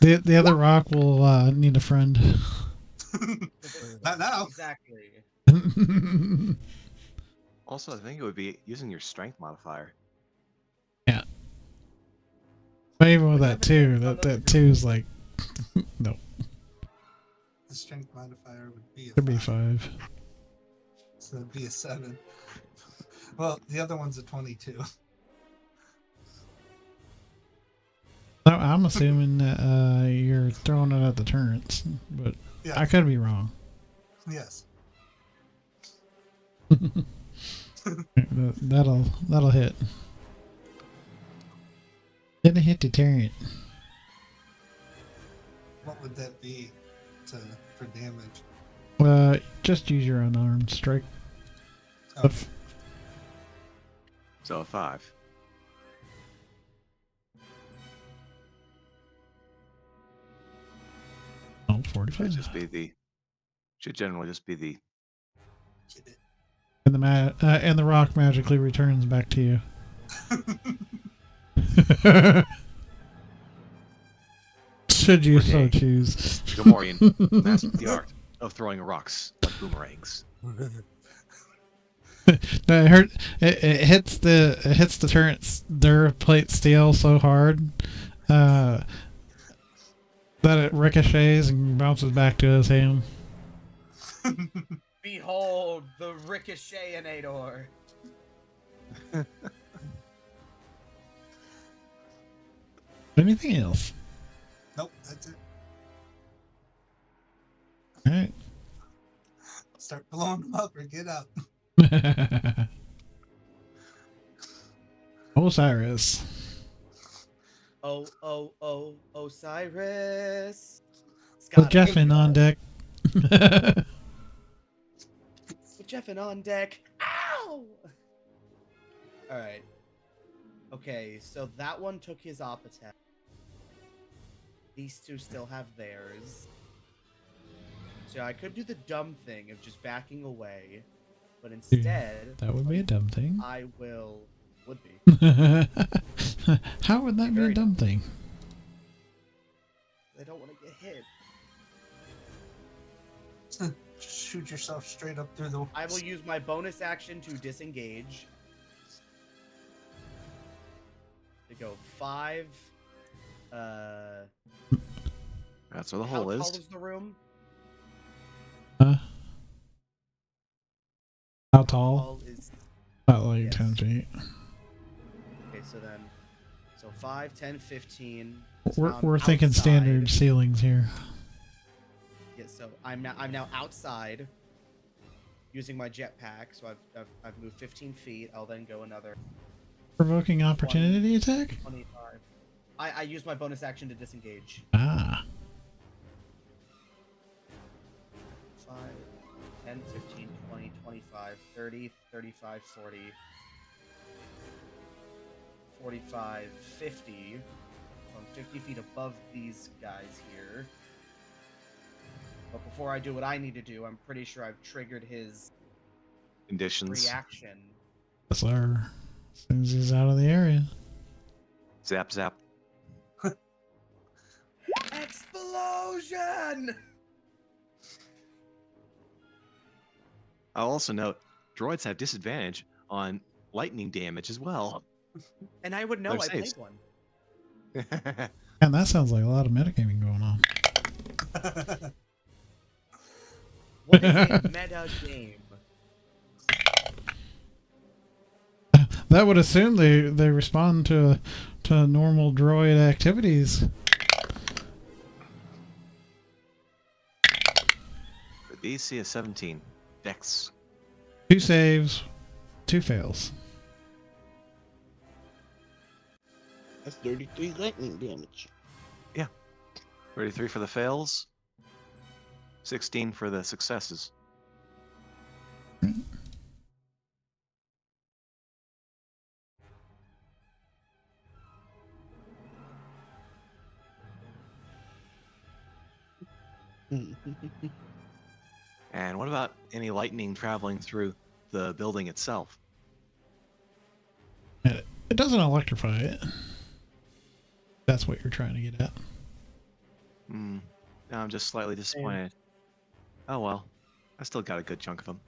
The other rock will need a friend. Not now. Exactly. Also, I think it would be using your strength modifier. Yeah. But even with that 2, that 2 is like, no. The strength modifier would be Could be 5. So it'd be a 7. Well, the other one's a 22. No, I'm assuming that you're throwing it at the turrets, but Yeah. I could be wrong. Yes. That'll hit. Gonna hit the turret. What would that be for damage? Just use your unarmed strike. Oh, So a 5. Oh, 45. Should generally just be the. get it. And the rock magically returns back to you. Should you so choose. Gamorrean mastered the art of throwing rocks like boomerangs. No, it hits the turret's plate steel so hard that it ricochets and bounces back to his hand. Behold the Ricochetinator. Anything else? Nope, that's it. All right. Start blowing them up or get out. Osiris. Osiris. With Jeffin on deck. With Jeffin on deck. Ow! Alright. Okay, so that one took his op attack. These 2 still have theirs. So I could do the dumb thing of just backing away. But instead... That would be a dumb thing. I will... Would be. How would that be a dumb thing? I don't want to get hit. Just shoot yourself straight up through the... I will use my bonus action to disengage. To go 5. That's where the How hole is. tall is the room? How tall? Is... About like Yes. 10 feet. Okay, so 5, 10, 15. We're thinking outside. standard ceilings here. Yeah, so I'm now outside using my jetpack. So I've moved 15 feet. I'll then go another Provoking opportunity attack? 25. I use my bonus action to disengage. Ah. 10, 15, 20, 25, 30, 35, 40, 45, 50. So I'm 50 feet above these guys here. But before I do what I need to do, I'm pretty sure I've triggered his Conditions. reaction. Yes, sir. As soon as he's out of the area. Zap, zap. Explosion! I'll also note, droids have disadvantage on lightning damage as well. And I would know, They're I safe. played one. And that sounds like a lot of metagaming going on. What is a meta game? That would assume they respond to normal droid activities. The DC is 17. Dex. 2 saves, 2 fails. That's 33 lightning damage. 33 for the fails. 16 for the successes. And what about any lightning traveling through the building itself? It doesn't electrify it. That's what you're trying to get at. Hmm. Now I'm just slightly disappointed. Oh well. I still got a good chunk of them.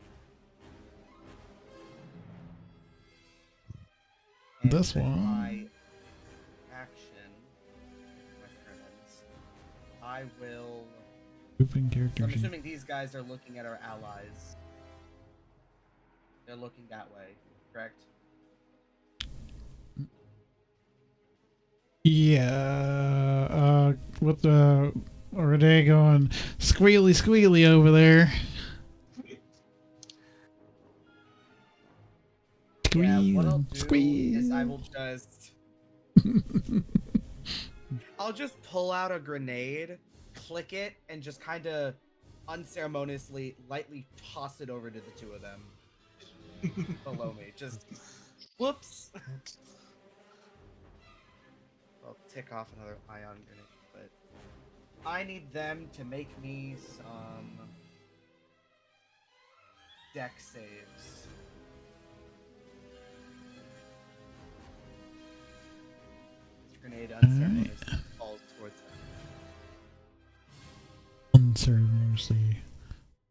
And This for one. my action, my turn ends, I will. Grouping So I'm characters. assuming these guys are looking at our allies. They're looking that way, correct? Yeah. What the? Are they going squealy squealy over there? Yeah, what I'll Squeal, do is I squeal. will just... I'll just pull out a grenade, click it, and just kind of unceremoniously, lightly toss it over to the two of them below me. Just, whoops. I'll tick off another ion grenade, but I need them to make me some deck saves. This grenade unceremoniously falls towards them. Unceremoniously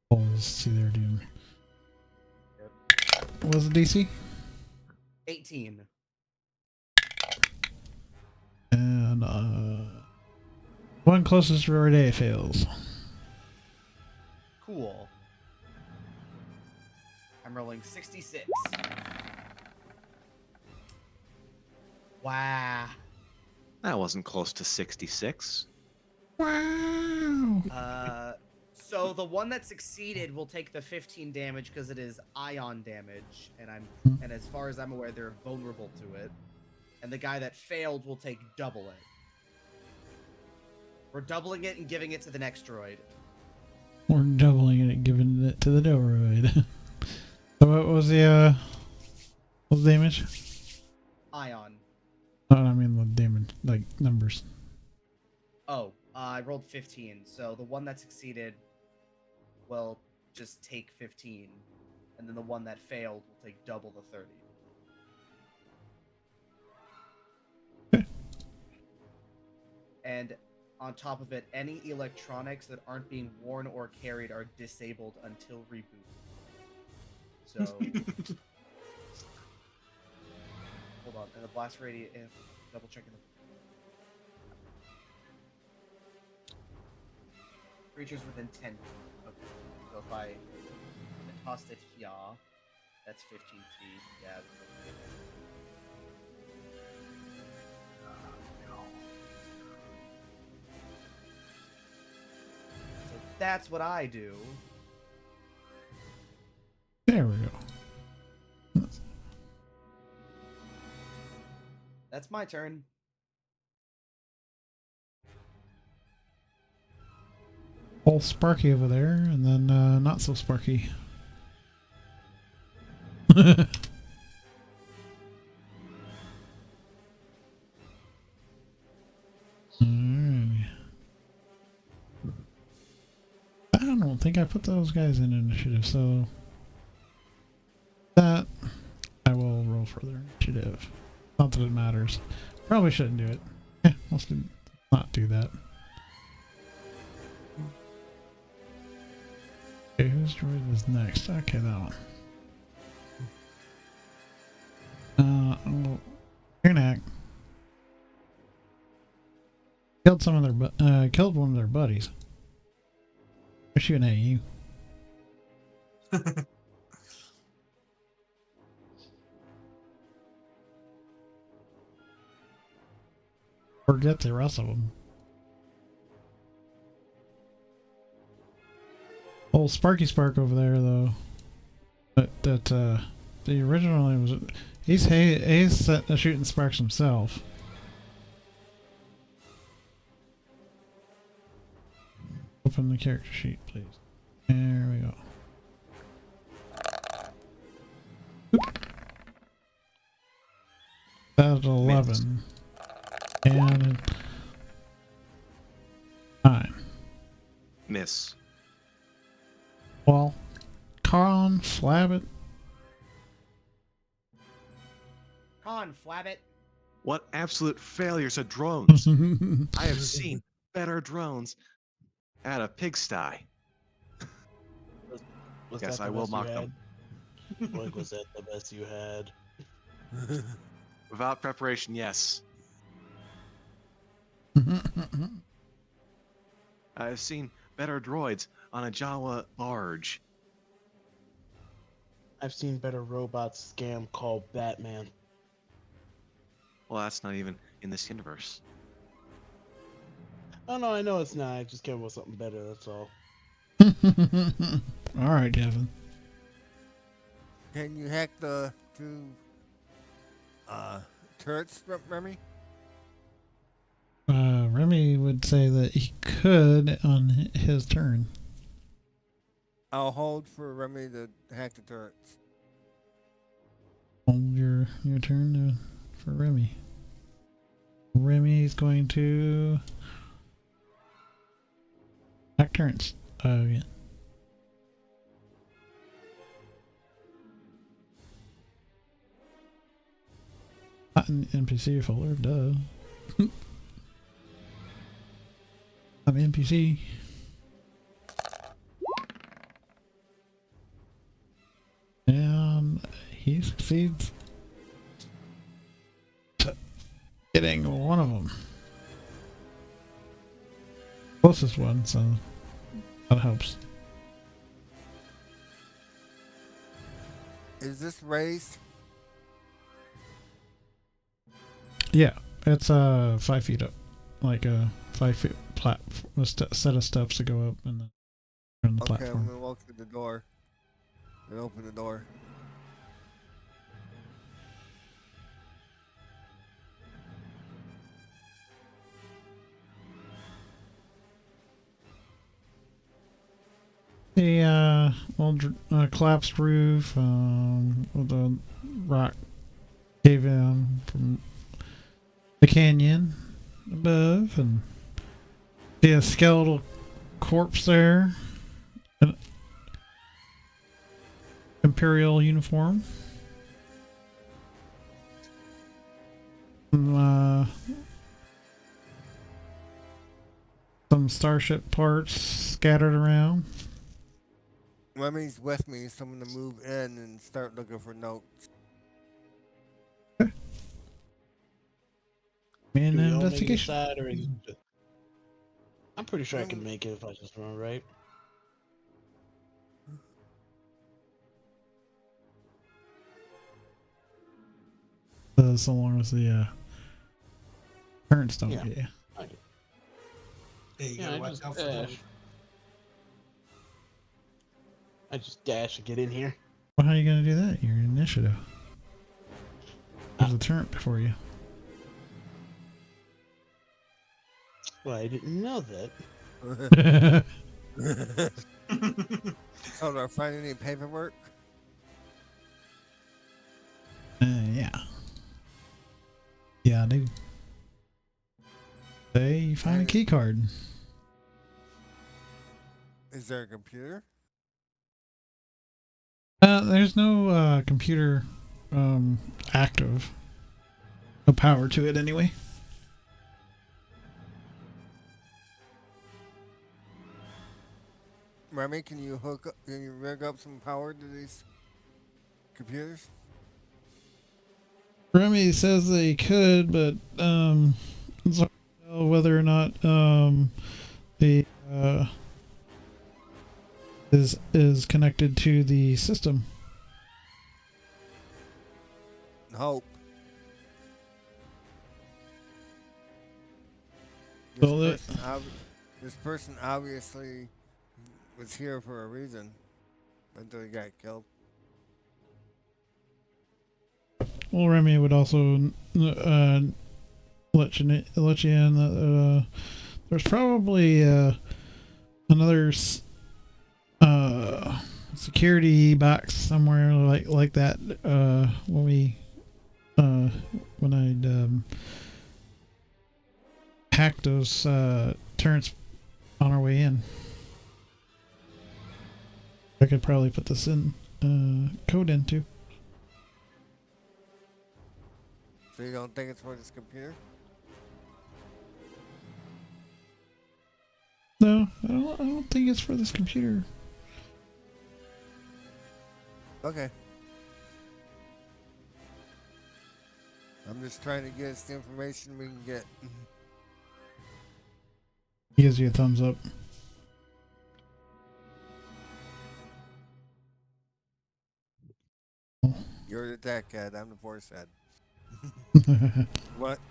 falls to their doom. Yep. What was the DC? 18. And one closest to our day fails. Cool. I'm rolling 66. Wow. That wasn't close to 66. Wow. So the one that succeeded will take the 15 damage because it is ion damage, and as far as I'm aware, they're vulnerable to it. And the guy that failed will take double it. We're doubling it and giving it to the next droid. We're doubling it and giving it to the droid. So what was the damage? Ion. I mean the damage, like numbers. Oh, I rolled 15, so the one that succeeded will just take 15, and then the one that failed will take double the 30. And on top of it, any electronics that aren't being worn or carried are disabled until reboot. So, hold on, and the blast radius, double checking the creatures within 10 feet. Okay, so if I tossed it here, that's 15 feet. Yeah, that's okay. So that's what I do. There we go. That's my turn. Old Sparky over there, and then not so Sparky. Alright. I don't think I put those guys in initiative, so that I will roll for their initiative. Not that it matters. Probably shouldn't do it. Let's not do that. Okay, whose droid is next? Okay, that one. Ernak killed some of their killed one of their buddies. They're shooting at you. Forget the rest of them. Old Sparky Spark over there, though. That the originally was he's set shooting sparks himself. Open the character sheet, please. There we go. Oop. That's 11. And 9. Miss. Well, Flabbit. Flabbit. What absolute failures of drones! I have seen better drones at a pigsty. Was Yes, that the I will best you mock had? them. Like, was that the best you had? Without preparation, yes. I have seen better droids on a Jawa barge. I've seen better robots scam called Batman. Well, that's not even in this universe. Oh no, I know it's not. I just came up with something better. That's all. All right, Kevin. Can you hack the two turrets, Remy? Remy would say that he could on his turn. I'll hold for Remy to hack the turrets. Hold your turn for Remy. Remy's going to hack turns. Oh yeah. Not an NPC folder, duh. I'm NPC. And he succeeds. Getting one of them. Closest one, so that helps. Is this raised? Yeah, it's 5 feet up, like a 5 feet set of steps to go up and then turn the Okay, platform. I'm gonna walk through the door and open the door. The old collapsed roof with a rock cave in from the canyon above, and see a skeletal corpse there, an imperial uniform. Some starship parts scattered around. Remy's with me, so I'm gonna move in and start looking for notes. Man, Do we all make it investigation. side, or is it just... I'm pretty sure I can make it if I just run right. So long as the currents don't Yeah. get you. Hey, you Yeah, gotta I watch just out for those. dash. I just dash and get in here. Well, how are you going to do that? Your initiative. There's a turret before you. Well, I didn't know that. So do I find any paperwork? Yeah. Yeah, I do. Say you find a key card. Is there a computer? There's no computer active. No power to it anyway. Remy, can you rig up some power to these computers? Remy says they could, but it's hard to tell whether or not the is connected to the system. Hope. Well, This person obviously was here for a reason until he got killed. Well, Remy would also let you in that there's probably another security box somewhere like that when I'd hacked those turrets on our way in. I could probably put this in code into. So you don't think it's for this computer? No, I don't think it's for this computer. Okay. I'm just trying to get us the information we can get. He gives you a thumbs up. You're the tech head. I'm the force head. You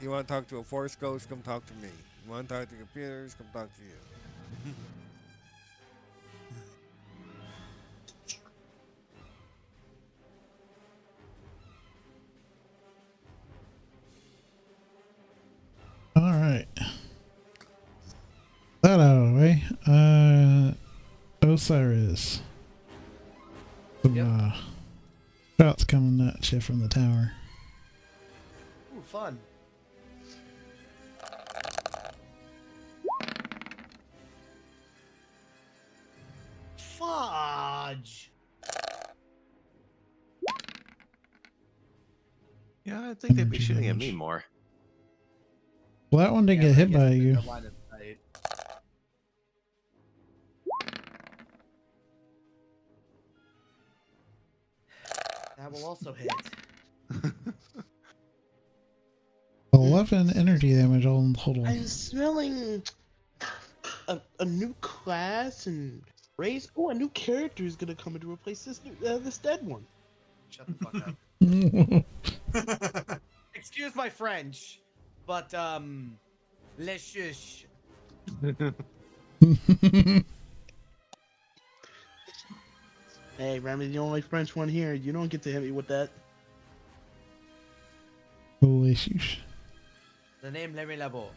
want to talk to a force ghost? Come talk to me. You want to talk to computers? Come talk to you. All right. That out of the way. Osiris. Some shots coming at you from the tower. Ooh, fun. Fudge. Yeah, I think they'd be Energy shooting at me damage. more. Well, that one didn't get but I hit guess by it's you. no line of sight. That will also hit. 11 energy damage all in total. I'm smelling a new class and race. Oh, a new character is gonna come in to replace this dead one. Shut the fuck up. Excuse my French, but le shush. Hey, Remy, the only French one here. You don't get to hit me with that. Holy shoosh. The name Lemmy Labo.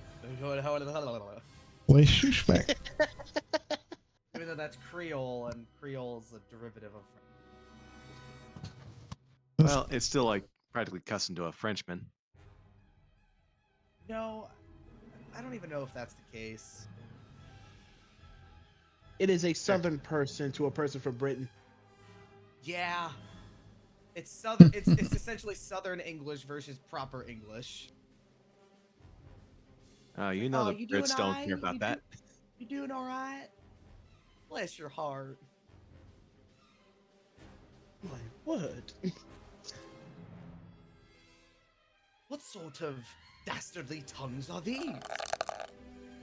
Holy shoosh back. Even though that's Creole, and Creole's a derivative of French. Well, it's still like practically cussing to a Frenchman. No, I don't even know if that's the case. It is a southern person to a person from Britain. Yeah. It's southern. It's essentially Southern English versus proper English. You know the you Brits doing don't alright? care about that. You doing all right? Bless your heart. I'm like, what? What sort of dastardly tongues are these?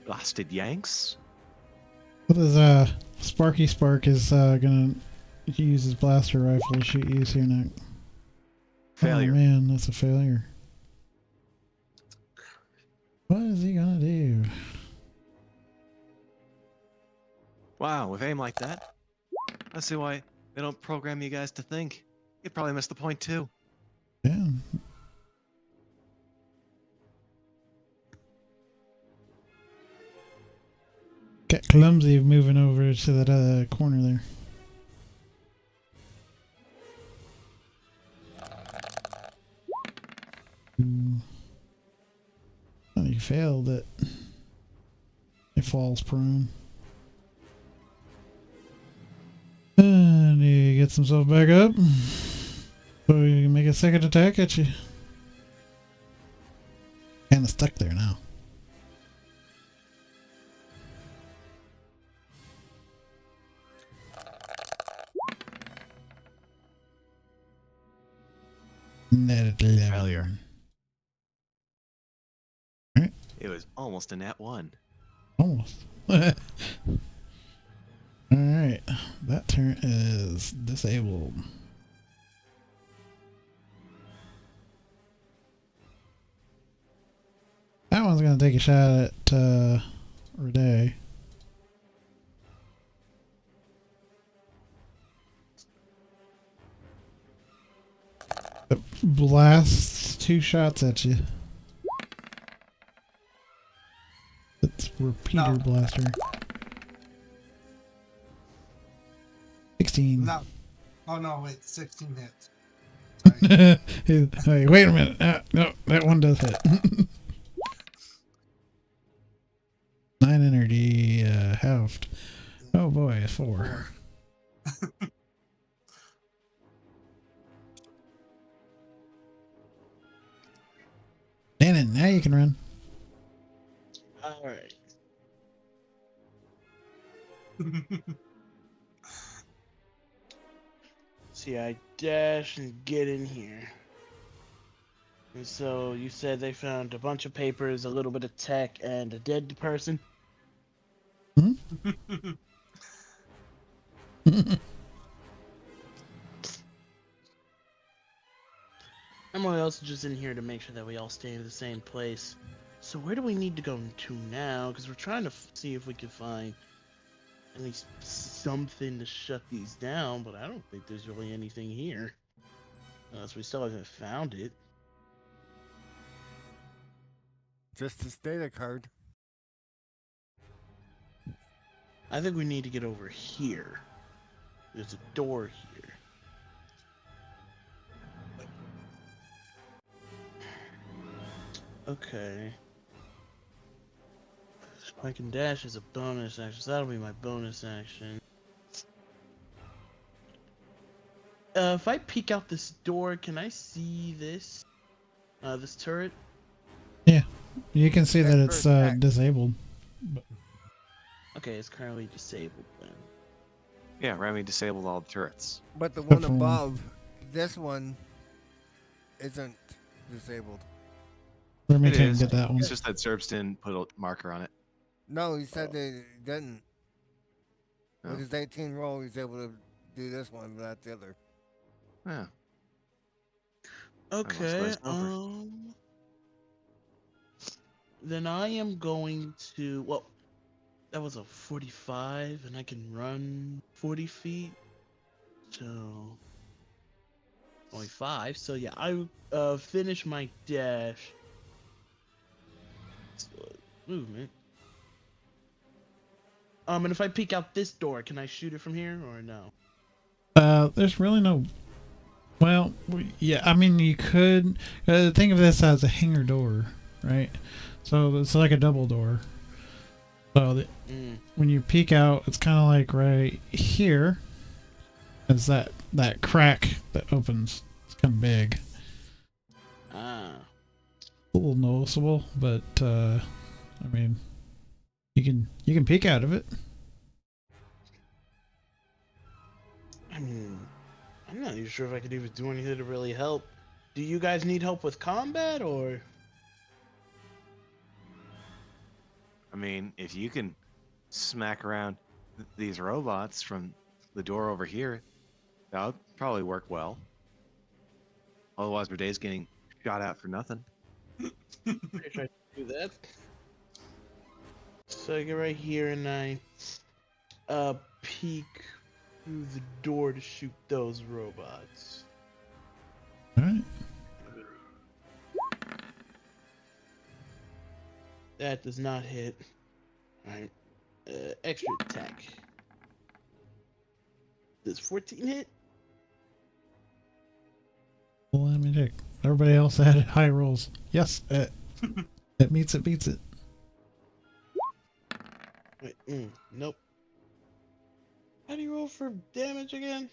Blasted Yanks. What is Sparky Spark is gonna use his blaster rifle to shoot you soon. Failure. Oh man, that's a failure. What is he gonna do? Wow, with aim like that, I see why they don't program you guys to think. You'd probably miss the point too. Yeah. Get clumsy moving over to that corner there. Oh, you failed it. It falls prone. And he gets himself back up. So you can make a second attack at you. Kinda stuck there now. Net 11. Failure. Alright. It was almost a nat 1. Almost. Alright. That turn is disabled. That one's gonna take a shot at Renee. It blasts 2 shots at you. It's repeater No. blaster. 16. No. Oh no, wait, 16 hits. Hey, wait a minute. No, that one does hit. 9 energy, halved. Oh boy, 4. Dannon, now you can run. All right. See, I dash and get in here. And so you said they found a bunch of papers, a little bit of tech, and a dead person? Hmm? I'm also just in here to make sure that we all stay in the same place. So where do we need to go to now? Because we're trying to see if we can find at least something to shut these down, but I don't think there's really anything here. Unless we still haven't found it. Just a data card. I think we need to get over here. There's a door here. Okay. Spike and dash is a bonus action, so that'll be my bonus action. If I peek out this door, can I see this? This turret? Yeah, you can see that That it's first act. disabled. Okay, it's currently disabled then. Yeah, Remy disabled all the turrets. But the one for one. above, this one, isn't disabled. Let me It take is. get that one. It's just that Zerbs didn't put a marker on it. No, he said they didn't. Oh. With his 18 roll, he's able to do this one, but not the other. Yeah. Okay, list over. then I am going to, well, that was a 45, and I can run 40 feet, so only 5, so yeah, I finish my dash. Movement. And if I peek out this door, can I shoot it from here, or no? There's really no. Well, yeah, I mean, you could think of this as a hangar door, right? So it's like a double door. So when you peek out, it's kind of like right here. Is that crack that opens? It's kind of big. Ah. A little noticeable, but I mean, you can peek out of it. I mean, I'm not even sure if I could even do anything to really help. Do you guys need help with combat, or? I mean, if you can smack around these robots from the door over here, that would probably work well. Otherwise, Verday's getting shot at for nothing. Pretty sure I can do that. So I get right here and I peek through the door to shoot those robots. All right. That does not hit. Alright. extra attack. Does 14 hit? Well, let me check. Everybody else had high rolls. Yes, it meets it, beats it. Wait, nope. How do you roll for damage again?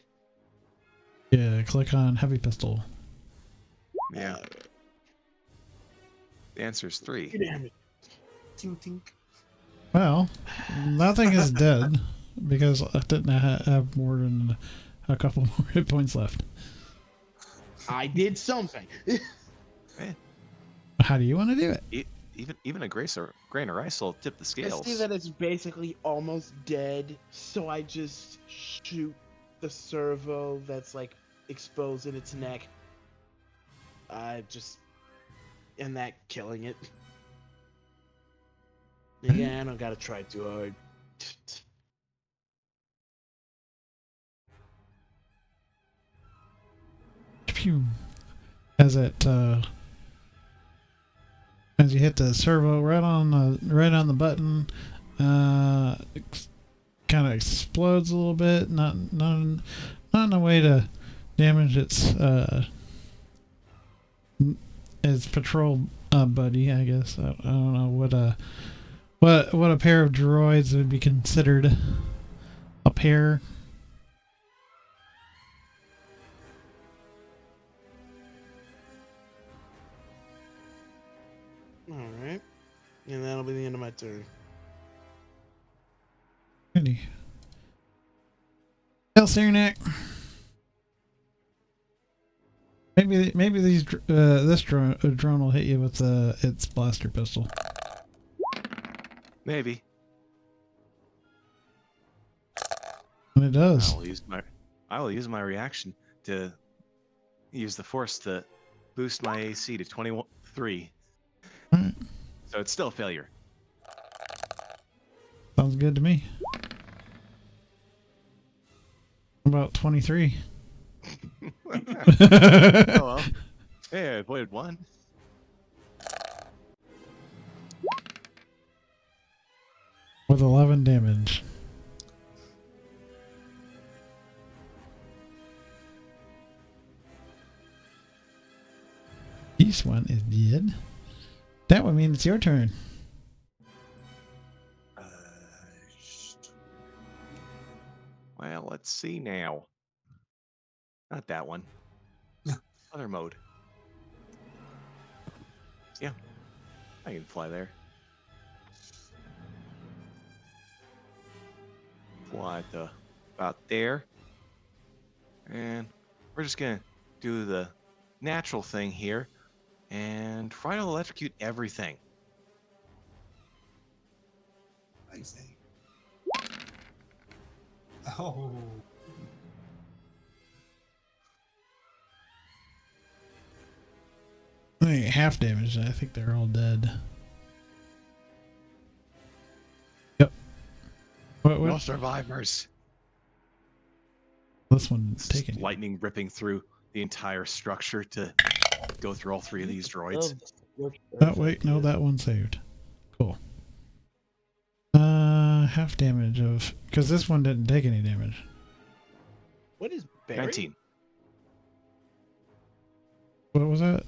Yeah, click on heavy pistol. Yeah. The answer is 3. Damage. Tink tink. Well, nothing is dead because I didn't have more than a couple more hit points left. I did something. How do you want to do it? Even a grain of rice will tip the I scales. see that it's basically almost dead, so I just shoot the servo that's like exposed in its neck. And that killing it. Yeah, I don't gotta try too hard. Phew. As it as you hit the servo right on the button, kind of explodes a little bit. Not in a way to damage its patrol buddy. I guess I don't know what a pair of droids would be considered a pair. Alright. And that'll be the end of my turn. Ready. Hell, Saranac. Maybe this drone will hit you with its blaster pistol. Maybe. And it does. I will use my reaction to use the force to boost my AC to 23. Alright. So it's still a failure. Sounds good to me. About 23. Oh well. Hey, I avoided one. With 11 damage. This one is dead. That would mean it's your turn. Well, let's see now. Not that one. Other mode. Yeah, I can fly there. Fly to about there. And we're just gonna do the natural thing here and try to electrocute everything. I say. Oh. I think half damage. I think they're all dead. Yep. What? No survivors. This one's It's taken. lightning ripping through the entire structure to go through all 3 of these droids. Oh wait, no, that one saved. Cool. Half damage of because this one didn't take any damage. What is Barry? 19. What was that?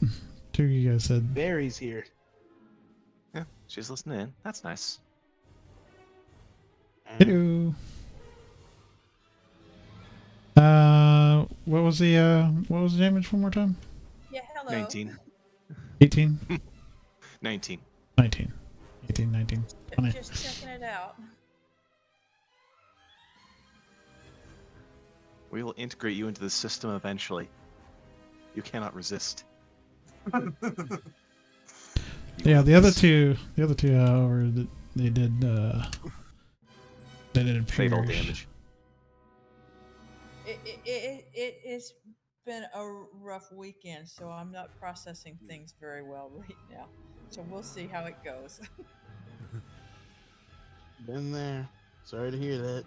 Two of you guys said. Barry's here. Yeah, she's listening in. That's nice. Hello. What was the damage one more time? Yeah, hello. 19. 18? 19. 19. 18, 19. 20. Just checking it out. We will integrate you into the system eventually. You cannot resist. Yeah, the other two, however, they did Fatal perish. damage. It's been a rough weekend, so I'm not processing things very well right now. So we'll see how it goes. Been there. Sorry to hear that.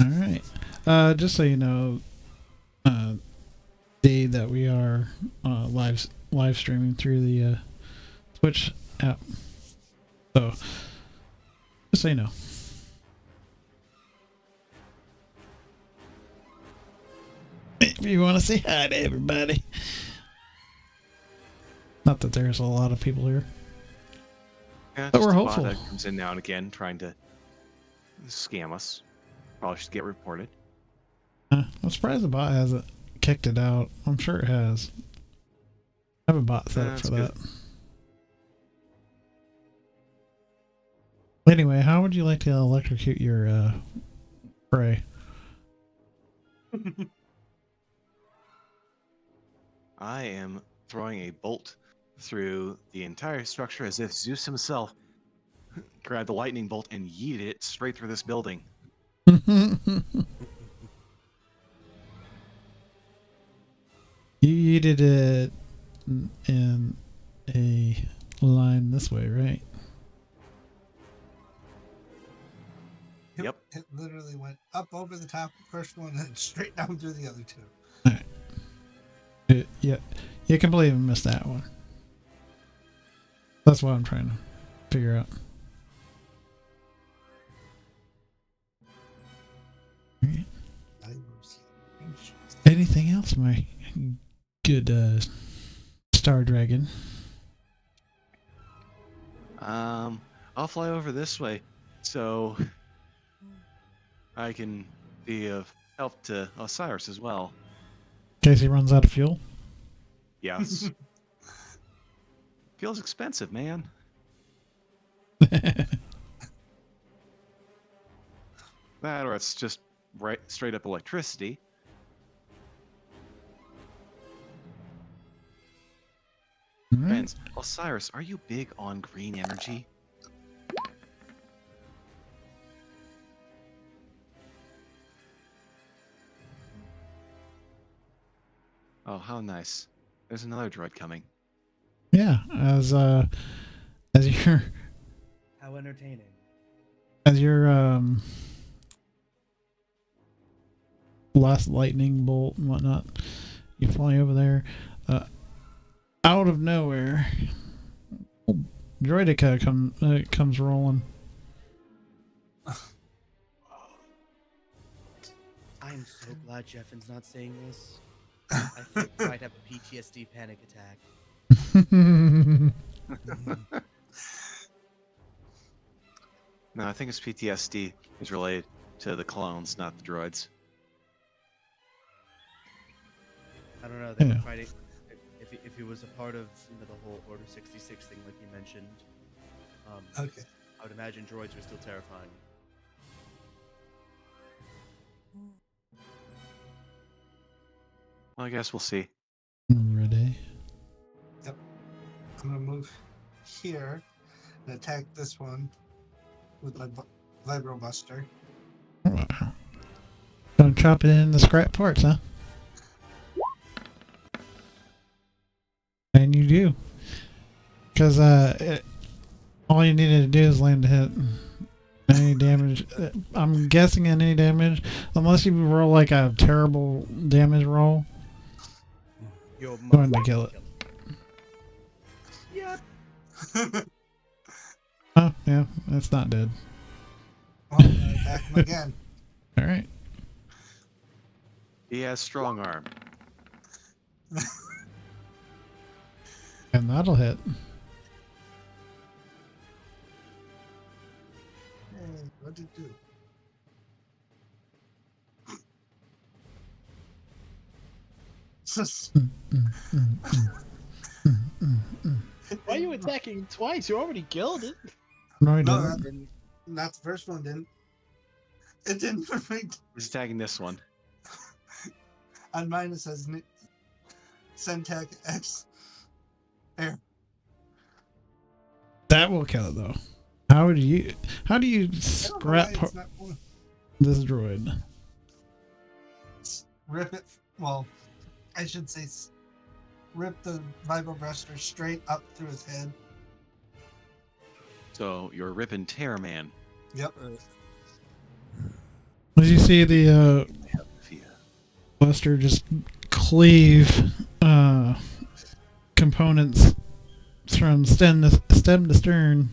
All right. Just so you know, day that we are live streaming through the Twitch app. So say no. If you want to say hi to everybody. Not that there's a lot of people here. Yeah, But just we're a bot hopeful. that comes in now and again trying to scam us. Probably should get reported. I'm surprised the bot hasn't kicked it out. I'm sure it has. I have a bot set up That's for good. that. Anyway, how would you like to electrocute your prey? I am throwing a bolt through the entire structure as if Zeus himself grabbed the lightning bolt and yeeted it straight through this building. You did it in a line this way, right? Yep. It literally went up over the top of the first one and straight down through the other two. Yeah, you completely missed that one. That's what I'm trying to figure out. Alright. Anything else, my good Star Dragon? I'll fly over this way so I can be of help to Osiris as well. In case he runs out of fuel. Yes. Feels expensive, man. That or it's just right straight up electricity. Depends. Osiris, are you big on green energy? Oh, how nice. There's another droid coming. Yeah, as your How entertaining. last lightning bolt and whatnot, you fly over there. Out of nowhere, Droidica comes rolling. I'm so glad Jeffin's not saying this. I think I might have a PTSD panic attack. No, I think his PTSD is related to the clones, not the droids. I don't know. They Yeah. were fighting. If he was a part of the whole Order 66 thing, like you mentioned, Okay. I would imagine droids were still terrifying. Well, I guess we'll see. Ready? I'm gonna move here and attack this one with my Vibro Buster. Wow. Gonna chop it in the scrap parts, huh? And you do. Because all you needed to do is land a hit. Any damage. I'm guessing any damage. Unless you roll like a terrible damage roll. You're Going to kill it. Yep. Oh, yeah. It's not dead. Well, I'm gonna attack him again. Alright. He has strong arm. And that'll hit. Hey, what'd it do? Why are you attacking him twice? You already killed it. No, I No, didn't. that didn't. Not the first one didn't. It didn't for me. He's attacking this one. On mine it says Centec X Air. That will kill it though. How do you I don't know why scrap it's not one. this droid? Rip it. Well, I should say rip the Vibro Buster straight up through his head. So you're rip and tear, man. Yep. Did you see the Buster just cleave components from stem to stern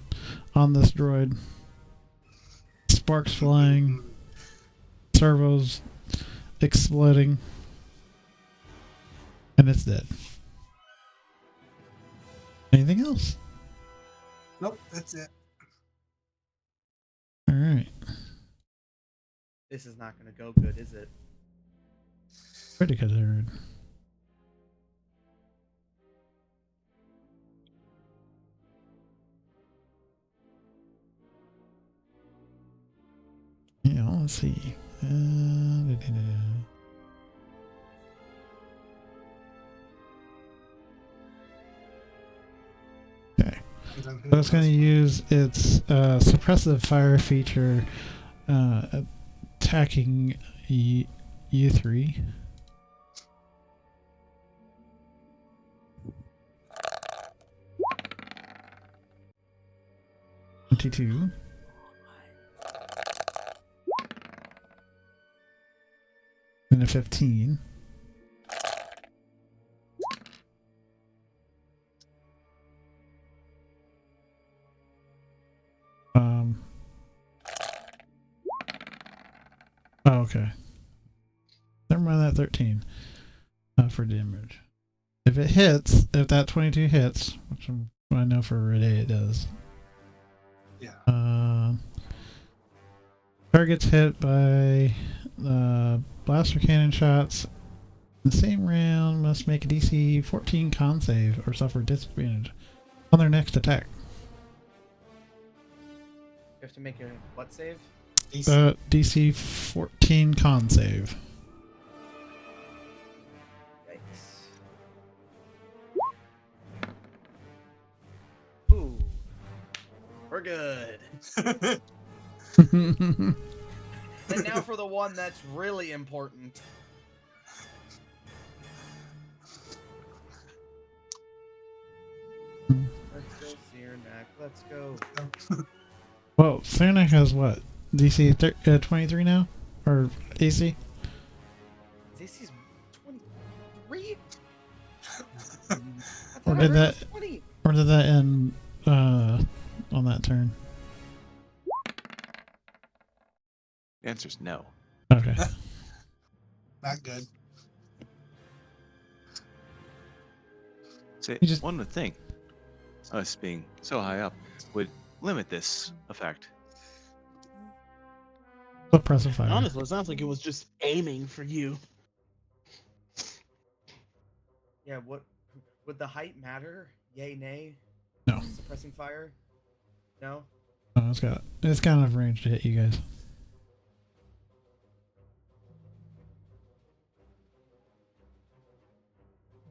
on this droid? sparks flying, servos exploding, and it's dead. Anything else? Nope, that's it. All right. This is not going to go good, is it? Pretty good, Aaron. Yeah, let's see. Okay. So it's going to use its suppressive fire feature, attacking E3. $22. And a 15. Oh, okay. Never mind that 13 for damage. If it hits, if that 22 hits, which I know for a day it does. Yeah. Targets hit by blaster cannon shots in the same round must make a DC 14 con save or suffer disadvantage on their next attack. You have to make a what save? DC 14 con save. Yikes. Ooh. We're good. And now for the one that's really important. Let's go, Searnack. Let's go. Well, Searnack has what? DC 23 now? Or AC? This is 23? Or did that end on that turn? The answer's no. Okay. Not good. See, You just- one would think us being so high up would limit this effect. Suppressive fire. Honestly, it sounds like it was just aiming for you. Yeah, what would the height matter? Yay, nay? No. Suppressing fire? No? Oh, it's got enough range to hit you guys.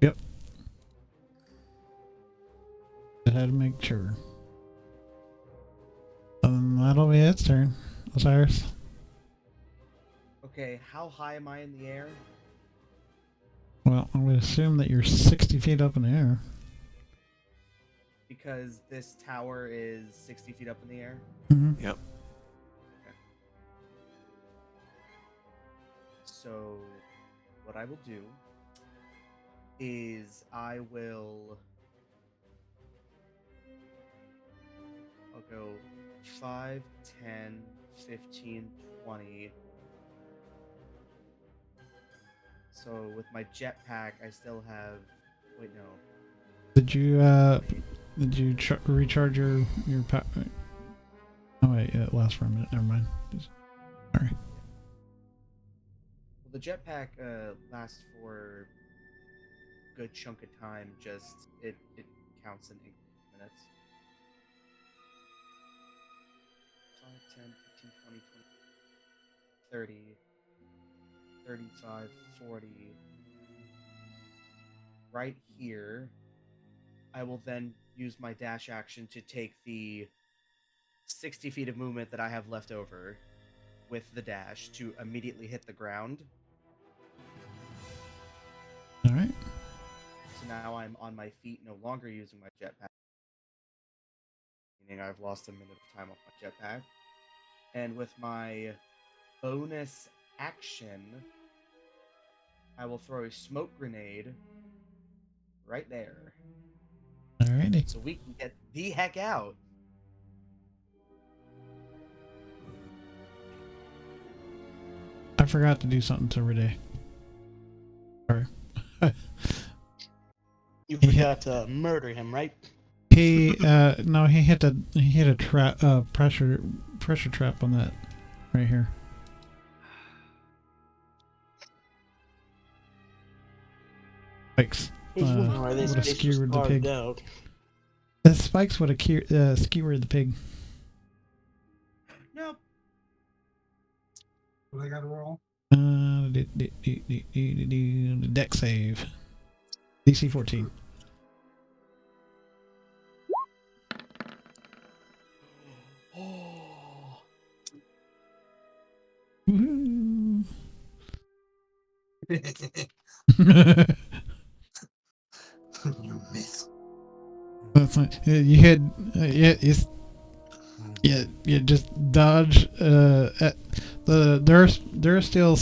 Yep. I had to make sure. That'll be its turn. Osiris. Okay, how high am I in the air? Well, I'm going to assume that you're 60 feet up in the air. Because this tower is 60 feet up in the air? Mm-hmm. Yep. So, what I will do is I'll go 5, 10, 15, 20. So with my jetpack, I still have. Wait, no. Did you recharge your power? Oh wait, it lasts for a minute. Never mind. Sorry. Well, the jetpack lasts for a good chunk of time. Just it counts in minutes. 5, 10, 15, 20, 30, 35, 40. Right here, I will then use my dash action to take the 60 feet of movement that I have left over with the dash to immediately hit the ground. All right. So now I'm on my feet, no longer using my jetpack. Meaning I've lost a minute of time off my jetpack. And with my bonus action, I will throw a smoke grenade right there. Alrighty. So we can get the heck out. forgot to do something to Renee. Sorry. You He hit- forgot to murder him, right? He no, he hit a trap pressure trap on that right here. Spikes. I was wondering why this would have place was skewered the pig. carved out. The spikes would have skewered the pig. Nope. What I gotta roll? Deck save. DC 14. Oh. Woohoo. You miss. That's like, you had you just dodge at the Durasteel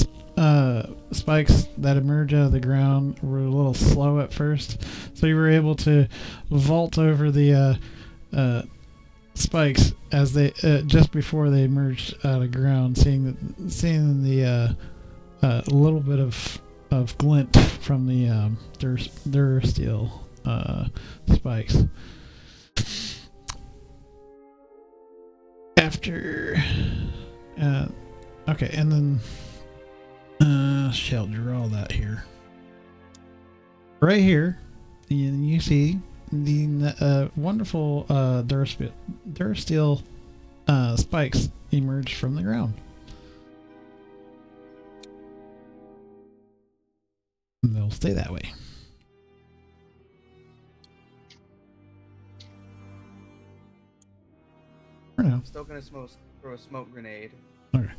spikes that emerge out of the ground were a little slow at first, so you were able to vault over the spikes as they just before they emerged out of the ground, seeing the little bit of glint from the Durasteel spikes. After okay, and then shall draw that here. Right here, you see the wonderful Durasteel spikes emerge from the ground. And they'll stay that way. For now. I'm still gonna throw a smoke grenade. Okay.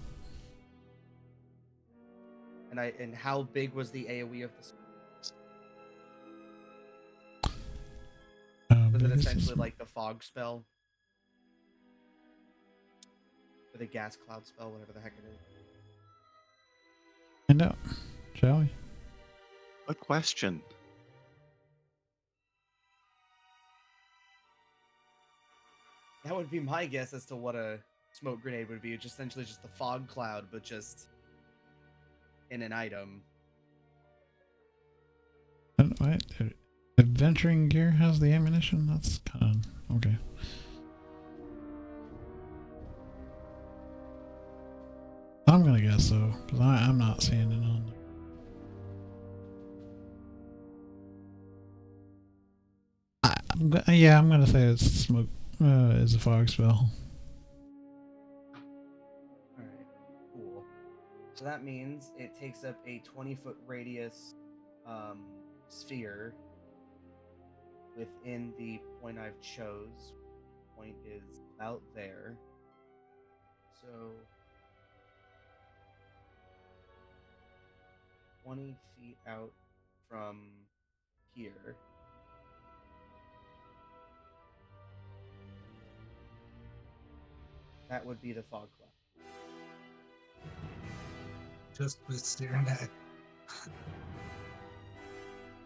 And how big was the AoE of this? Was it essentially like the fog spell? Or the gas cloud spell, whatever the heck it is. Find out, shall we? Good question. That would be my guess as to what a smoke grenade would be. It's essentially just the fog cloud, but just in an item. What? Adventuring gear has the ammunition? That's kind of... okay. I'm gonna guess so, because I'm not seeing it on there. Yeah, I'm gonna say it's smoke, is a fog spell. Alright, cool. So that means it takes up a 20-foot radius sphere within the point I've chose. Point is out there. So 20 feet out from here. That would be the fog cloud. Just with Cyranek.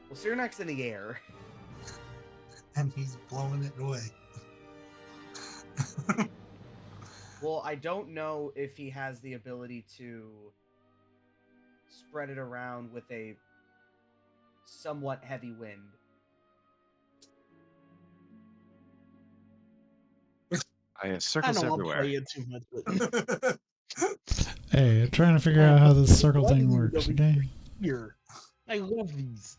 Well, Cyranek's in the air. And he's blowing it away. Well, I don't know if he has the ability to spread it around with a somewhat heavy wind. Circles I know everywhere. I'm playing too much, but Hey, I'm trying to figure out how this circle What thing is it works, over okay? here. I love these.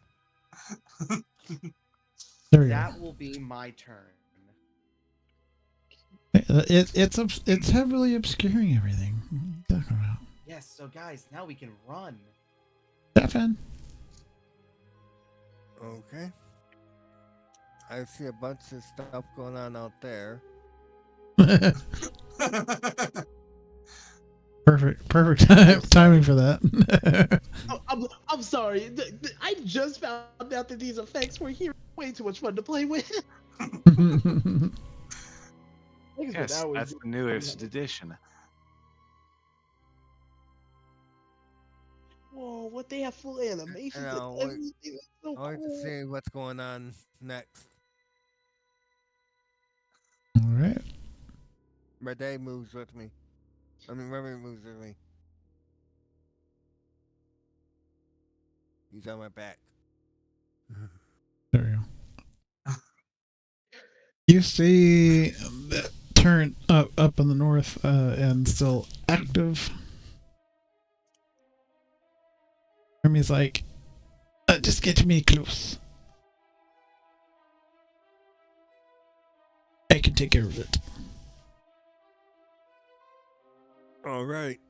There we go. That will be my turn. It's heavily obscuring everything. What are you talking about? Yes, so guys, now we can run. Stefan? Okay. I see a bunch of stuff going on out there. Perfect timing for that. I'm sorry. I just found out that these effects were here. Way too much fun to play with. Like I said, Yes, that was- that's the newest edition. Whoa, what they have full animations and know, everything. That's so I like to cool. see what's going on next. All right. Remy moves with me. He's on my back. There we go. You see the turret up in the north and still active. Army's like, just get me close. I can take care of it. All right.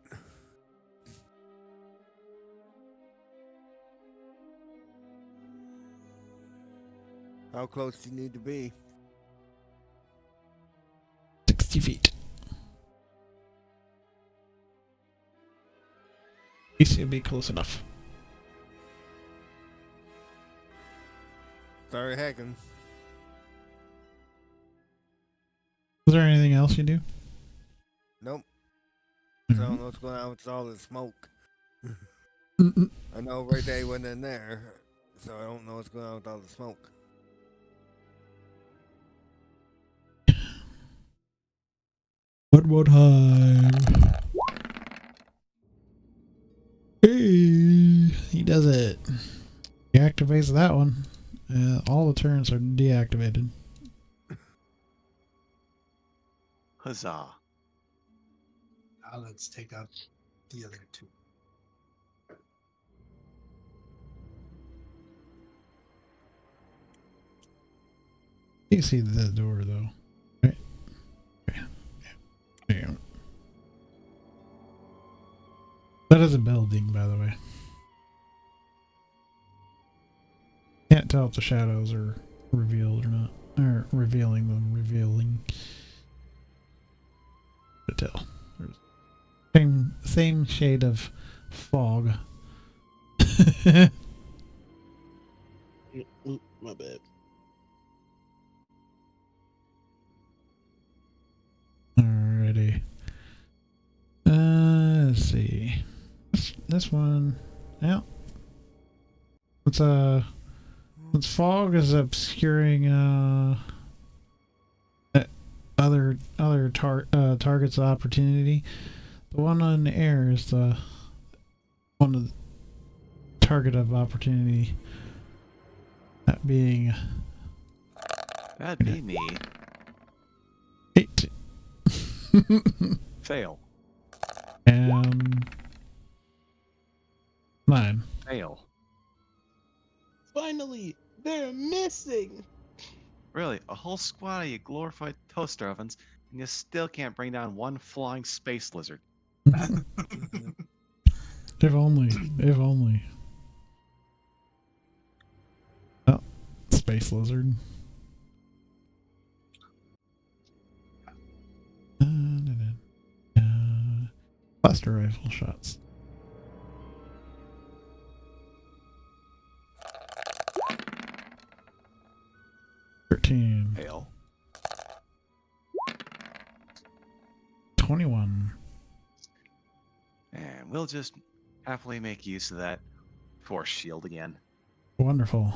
How close do you need to be? 60 feet. You should be close enough. Sorry, hacking. Is there anything else you do? Nope. Mhm. So I don't know what's going on with all the smoke. Mm-mm. I know right there went in there, so I don't know what's going on with all the smoke. One more time. Hey, he does it. He activates that one. All the turns are deactivated. Huzzah. Now let's take out the other two. You see the door though, right? Okay. There you go. That is a building, by the way. Can't tell if the shadows are revealed or not. Or revealing them, revealing. To tell. There's same shade of fog. My bad. Alrighty. Let's see. This one. Yeah. Since fog is obscuring other targets of opportunity, the one on the air is the one of the target of opportunity. That being That'd be me. 8. Fail. And 9. Fail. Finally, they're missing. Really, a whole squad of you glorified toaster ovens, and you still can't bring down one flying space lizard. If only. If only. Oh, space lizard. Blaster rifle shots. Fail. 21. And we'll just happily make use of that force shield again. Wonderful.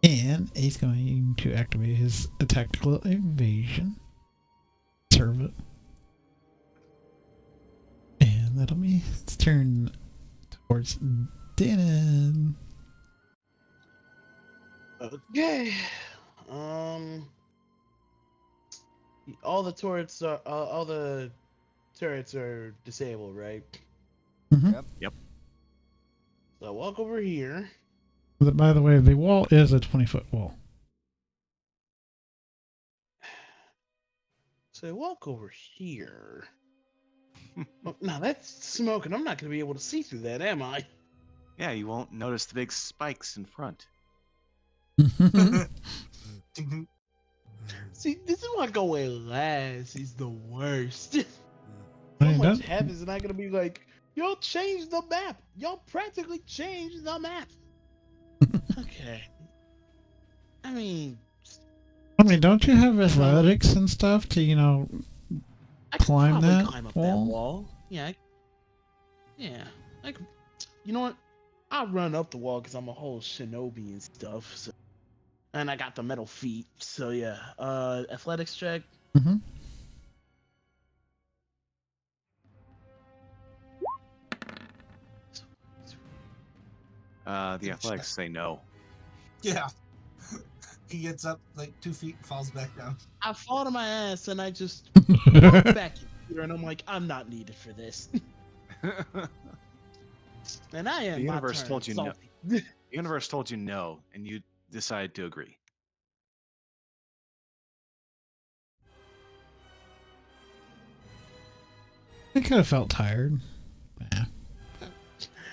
And he's going to activate his tactical evasion. Serve it. And that'll be his turn towards Denon. Okay. All the turrets are disabled, right? Mm-hmm. Yep. So I walk over here. By the way, the wall is a 20-foot wall. So I walk over here. Oh, now that's smoke, and I'm not going to be able to see through that, am I? Yeah, you won't notice the big spikes in front. See, this is why going last is the worst. So I mean, much that- happens, and I'm going to be like, y'all changed the map. Y'all practically changed the map. Okay. I mean, don't you have athletics and stuff to, I could climb probably that climb up wall? that wall. Yeah. You know what? I'll run up the wall because I'm a whole shinobi and stuff. So, and I got the metal feet. So yeah. Athletics check. Mm-hmm. The athletics say no. Yeah. He gets up like 2 feet and falls back down. I fall to my ass and I just walk back in here, and I'm like, I'm not needed for this. And I am. The universe told you no. salty. The universe told you no, and you decided to agree. I could have felt tired. Yeah.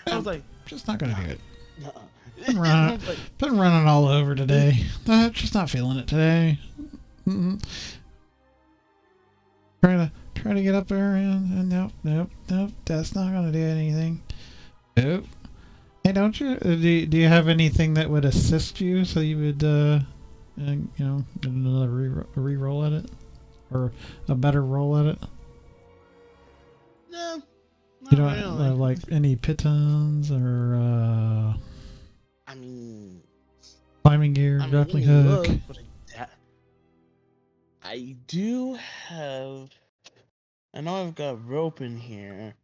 I was like, Just not gonna do it. uh-uh. Been I was like, running all over today. Just not feeling it today. Mm-mm. Try to get up there and nope. That's not gonna do anything. Nope. Hey, don't you? Do you have anything that would assist you so you would get another re-roll at it, or a better roll at it? no, You not don't really. like any pitons or I mean, climbing gear, grappling let me hook? look, but I do have. I know I've got rope in here.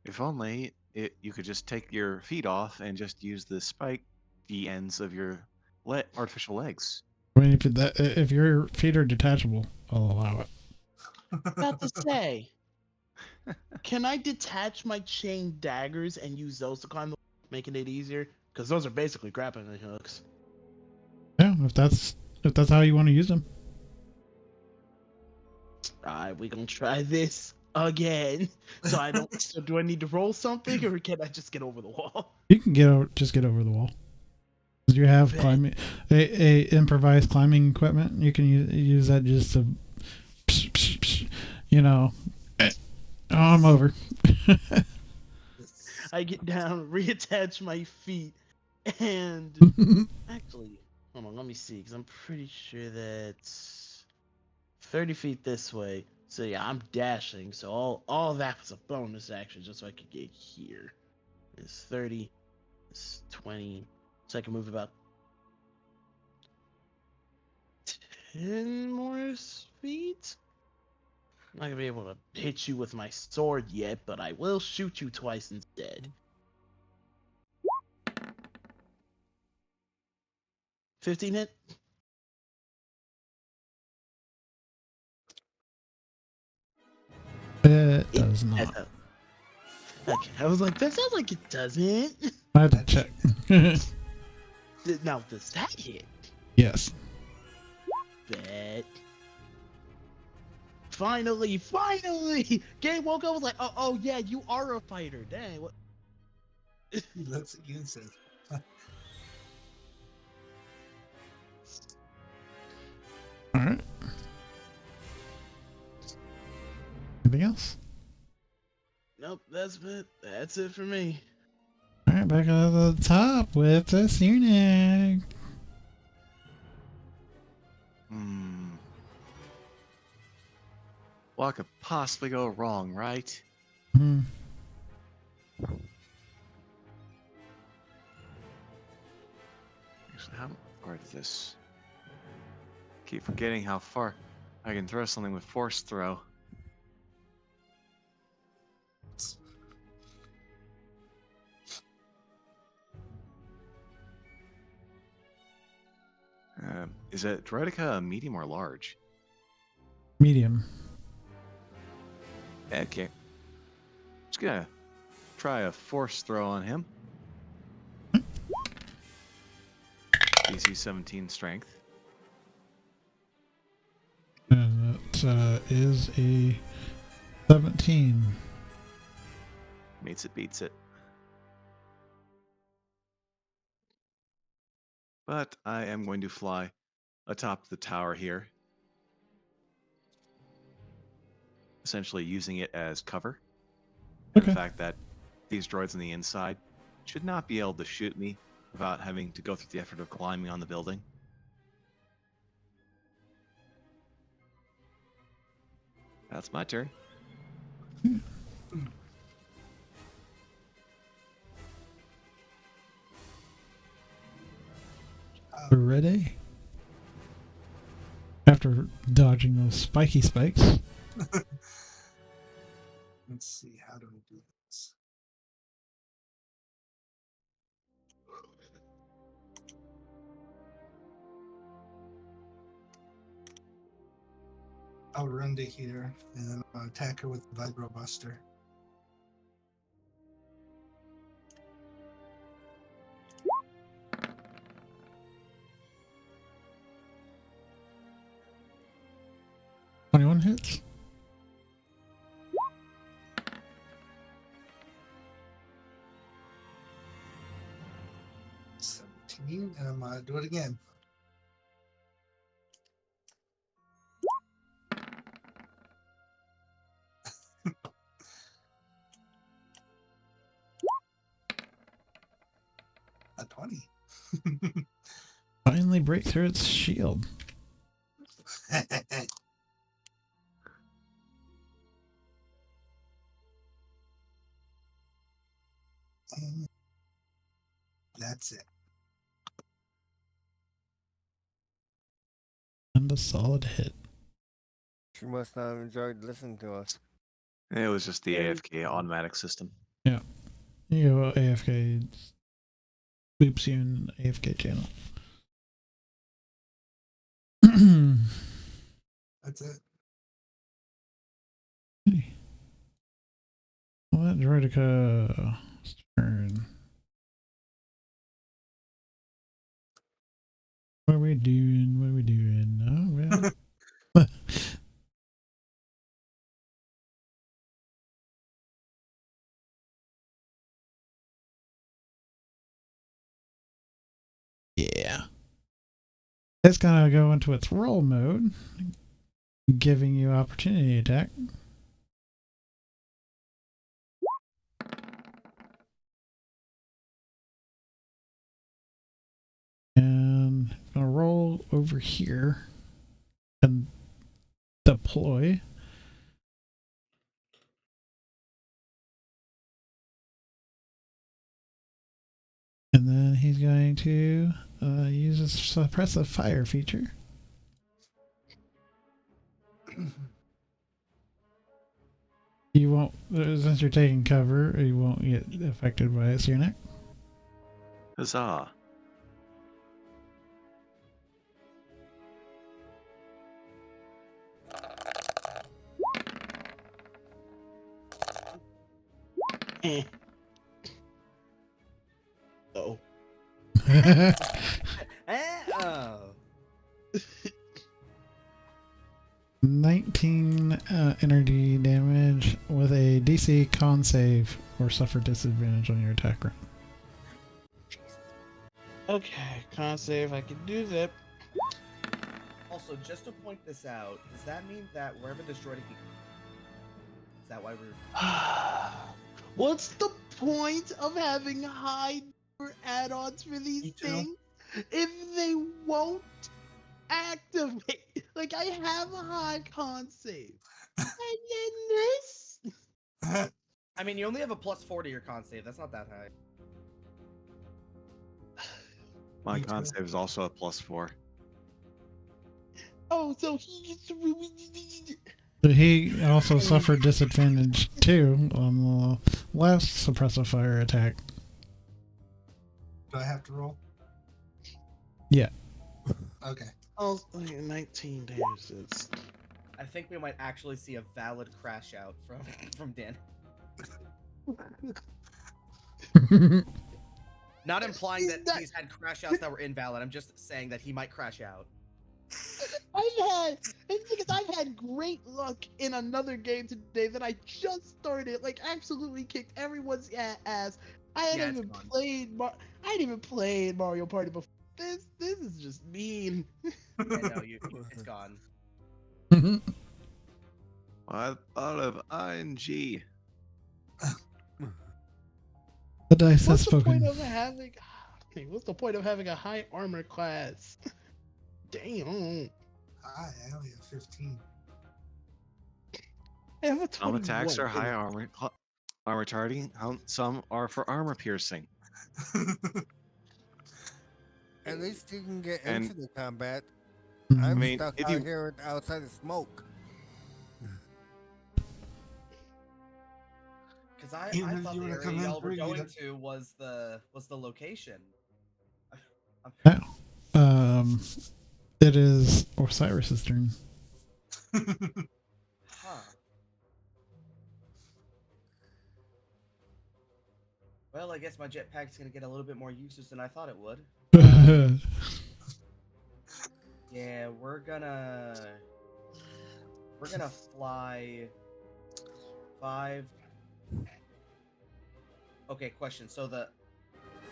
If only you could just take your feet off and just use the spiky ends of your artificial legs. I mean, if your feet are detachable, I'll allow it. About to say, can I detach my chain daggers and use those to climb the wall, making it easier? Because those are basically grappling hooks. Yeah, if that's how you want to use them. Alright, we gonna try this again. So I don't. So do I need to roll something, or can I just get over the wall? You can just get over the wall. 'Cause you have Bet. climbing, a improvised climbing equipment. You can use that just to, Oh, I'm over. I get down, reattach my feet, and actually, hold on, let me see, because I'm pretty sure that's 30 feet this way. So yeah, I'm dashing. So all that was a bonus action, just so I could get here. It's 30, it's 20, so I can move about 10 more feet. I'm not gonna be able to hit you with my sword yet, but I will shoot you twice instead. 15 hit? It does not. Okay, I was like, that sounds like it doesn't. I had to check. Now, does that hit? Yes. Bet. Finally! Gabe woke up, was like, oh yeah, you are a fighter. Dang, what? He looks at you and says, All right. Anything else? Nope, that's it. That's it for me. All right, back at the top with the Cernic. What could possibly go wrong, right? Hmm. Actually, how far is this? Keep forgetting how far I can throw something with force throw. Is it Droidica a medium or large? Medium. Okay. Just gonna try a force throw on him. DC 17 strength. And that is a 17. Meets it, beats it. But I am going to fly atop the tower here. Essentially using it as cover. And Okay. the fact that these droids on the inside should not be able to shoot me without having to go through the effort of climbing on the building. That's my turn. Ready? After dodging those spiky spikes. Let's see, how do we do this? I'll run to here and then I'll attack her with the Vibro Buster. $21 hits. And I'm gonna do it again. A 20. Finally break through its shield. And that's it. And a solid hit. She must not have enjoyed listening to us. It was just the AFK automatic system. Yeah. You go AFK. Boops you in AFK channel. That's it. Well, that Droidica turn. What are we doing? What are we doing? Oh, well. Yeah. It's gonna go into its roll mode, giving you opportunity attack. And I'm gonna roll over here and deploy. And then he's going to use his suppressive fire feature. You won't, since you're taking cover, you won't get affected by it, so you're not. Huzzah. Oh. Oh. 19 energy damage with a DC con save or suffer disadvantage on your attack roll. Okay, con save. I can do that. Also, just to point this out, does that mean that wherever this droid is that why we're What's the point of having high add-ons for these things if they won't activate? Like, I have a high con save, and then this. I mean, you only have a +4 to your con save. That's not that high. My con save is also a +4. Oh, so he gets But he also suffered disadvantage too on the last suppressive fire attack. Do I have to roll? Yeah. Okay. Oh, 19 damage. I think we might actually see a valid crash out from Dan. Not implying that he's had crash outs that were invalid. I'm just saying that he might crash out. It's because I've had great luck in another game today that I just started. Like, absolutely kicked everyone's ass. I hadn't even played Mario Party before. This is just mean. Yeah, no, it's gone. I thought of ING. The dice has What's the spoken. point of having? What's the point of having a high armor class? Damn. I only have 15. I have a Some attacks 21. are high armor targeting. Some are for armor piercing. At least you can get And- into the combat. Mhm. I'm I mean, stuck if out you- here outside of smoke. Because I Even if thought you the were to come area in y'all were through, you'd going have- to was the location. It is Osiris's turn. Huh. Well, I guess my jetpack's gonna get a little bit more usage than I thought it would. Yeah, we're gonna fly 5. Okay, question. So the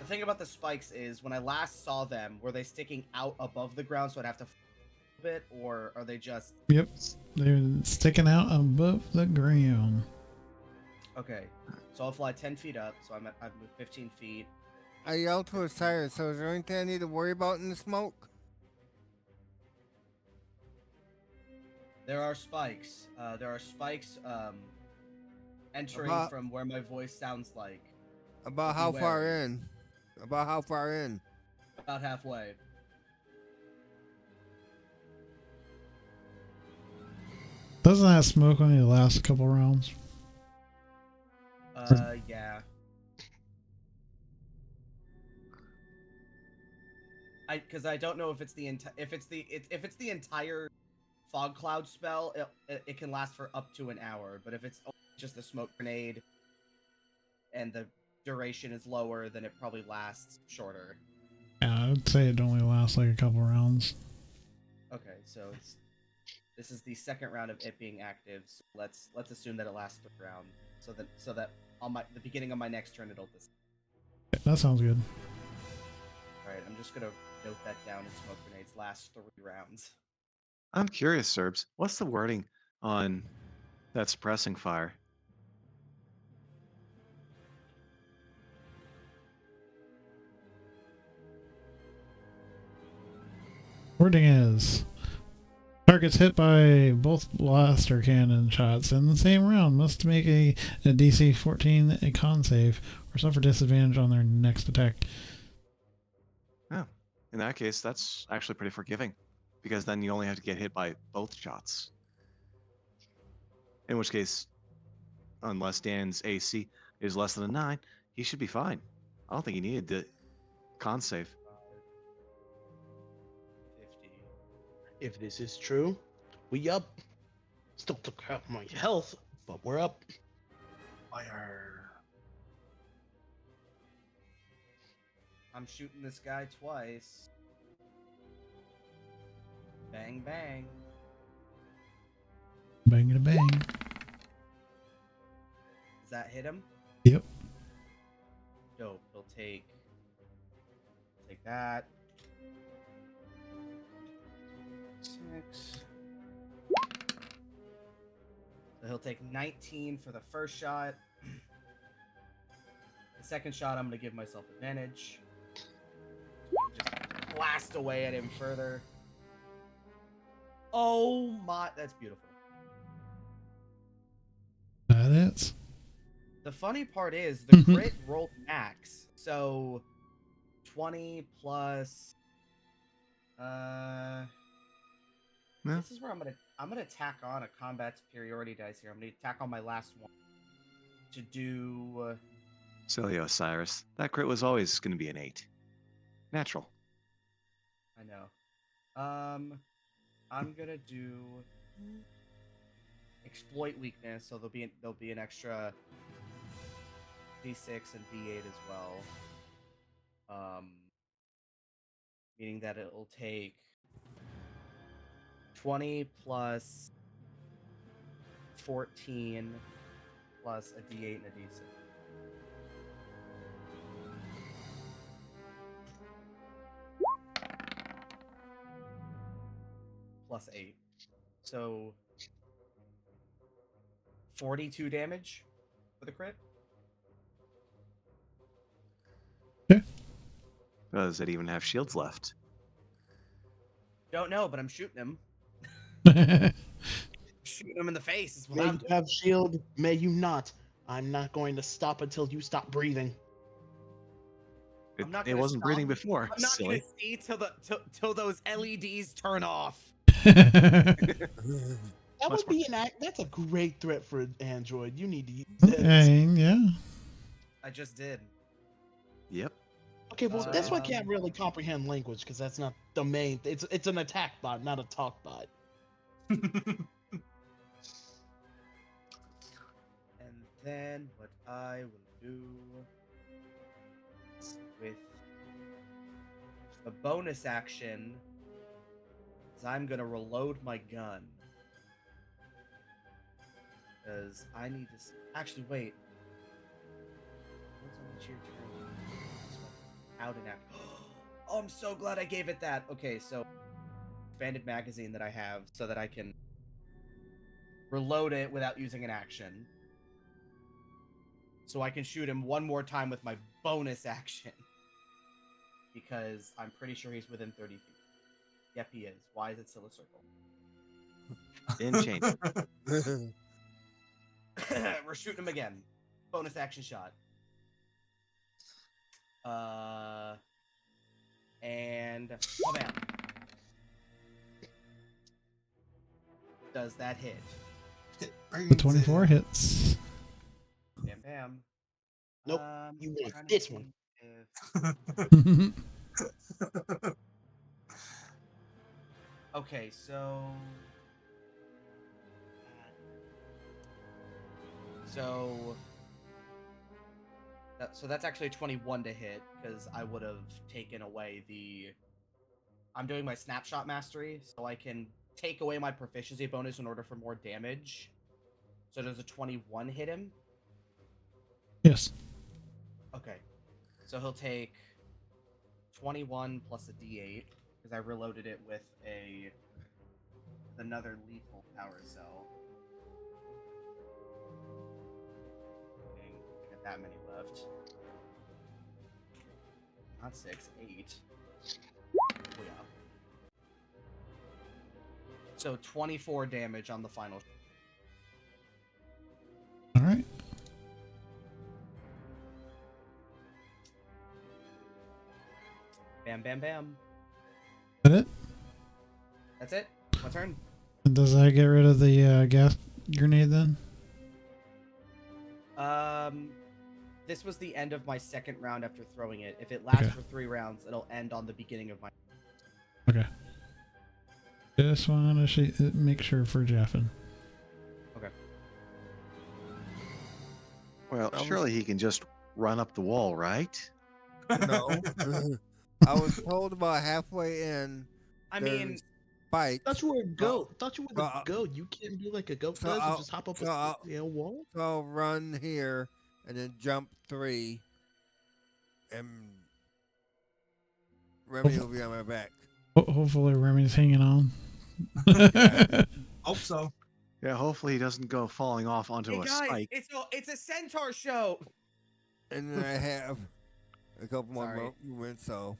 thing about the spikes is, when I last saw them, were they sticking out above the ground, so I'd have to a bit, or are they just? Yep, they're sticking out above the ground. Okay, so I'll fly 10 feet up. So I've moved 15 feet. I yelled to Osiris, so is there anything I need to worry about in the smoke? There are spikes. Entering About- from where my voice sounds like. About Be how far wary. in? About how far in? About halfway. Doesn't that smoke only last a couple rounds? Yeah. Because I don't know if it's the entire fog cloud spell, it can last for up to an hour. But if it's just a smoke grenade, and the duration is lower, then it probably lasts shorter. Yeah, I would say it only lasts like a couple rounds. Okay, so this is the second round of it being active. So let's assume that it lasts 3 rounds, so that on the beginning of my next turn it'll disappear. That sounds good. All right, I'm just gonna note that down. And smoke grenades last 3 rounds. I'm curious, Serbs. What's the wording on that suppressing fire? Wording is: targets hit by both blaster cannon shots in the same round must make a DC 14 a con save or suffer disadvantage on their next attack. Oh, in that case, that's actually pretty forgiving, because then you only have to get hit by both shots. In which case, unless Dan's AC is less than a 9, he should be fine. I don't think he needed the con save. 50. If this is true, we up. Still took half my health, but we're up. Fire. I'm shooting this guy twice. Bang bang. Bang it bang. Does that hit him? Yep. Dope. He'll take that. 6. So he'll take 19 for the first shot. The second shot, I'm gonna give myself advantage. Just blast away at him further. Oh my, that's beautiful. That is. The funny part is the crit rolled max, so 20 plus. This is where I'm gonna tack on a combat superiority dice here. I'm gonna tack on my last one to do. Silly Osiris. That crit was always going to be an 8. Natural. I know. I'm gonna do exploit weakness, so there'll be an extra D6 and D8 as well. Meaning that it'll take 20 plus 14 plus a D8 and a D6. Plus 8. So 42 damage for the crit. Does it even have shields left? Don't know, but I'm shooting him. Shooting him in the face is what May I'm you doing. have shield, may you not. I'm not going to stop until you stop breathing. I'm not It gonna wasn't stop. breathing before. I'm not Silly. gonna see till those LEDs turn off. That Much would be that's a great threat for Android. You need to use that. Okay, yeah. I just did. Yep. Okay, well, this one can't Um, really comprehend language because that's not the main. It's an attack bot, not a talk bot. And then what I will do with the bonus action is I'm gonna reload my gun. Because I need to actually wait. What's your turn? Out and out. Oh, I'm so glad I gave it that. Okay, so expanded magazine that I have so that I can reload it without using an action. So I can shoot him one more time with my bonus action. Because I'm pretty sure he's within 30 feet. Yep, he is. Why is it still a circle? Didn't change it. We're shooting him again. Bonus action shot. And oh bam. Does that hit? The 24 hits. Bam bam. Nope, you want trying to this see one. if- Okay, so that's actually 21 to hit because I would have taken away the. I'm doing my snapshot mastery, so I can take away my proficiency bonus in order for more damage. So does a 21 hit him? Yes. Okay, so he'll take 21 plus a d8 because I reloaded it with another lethal power cell. Okay, got that many left. Not 6, 8. Oh yeah. So 24 damage on the final. All right. Bam, bam, bam. Is that it? That's it. My turn. And does that get rid of the gas grenade then? This was the end of my second round after throwing it. If it lasts Okay. for 3 rounds, it'll end on the beginning of my. Okay. Just wanted to make sure for Jaffin. Okay. Well, I was- surely he can just run up the wall, right? No. I was told about halfway in. I there's mean, spikes. Thought you were a goat. Thought you were the well, goat. You can't do like a goat so does and I'll- just hop up so a I'll- wall. So I'll run here and then jump 3, and Remy will be on my back. Hopefully Remy's hanging on. Hope so. Yeah, hopefully he doesn't go falling off onto hey a guys, spike. it's a centaur show. And then I have a couple more Sorry. movements, so.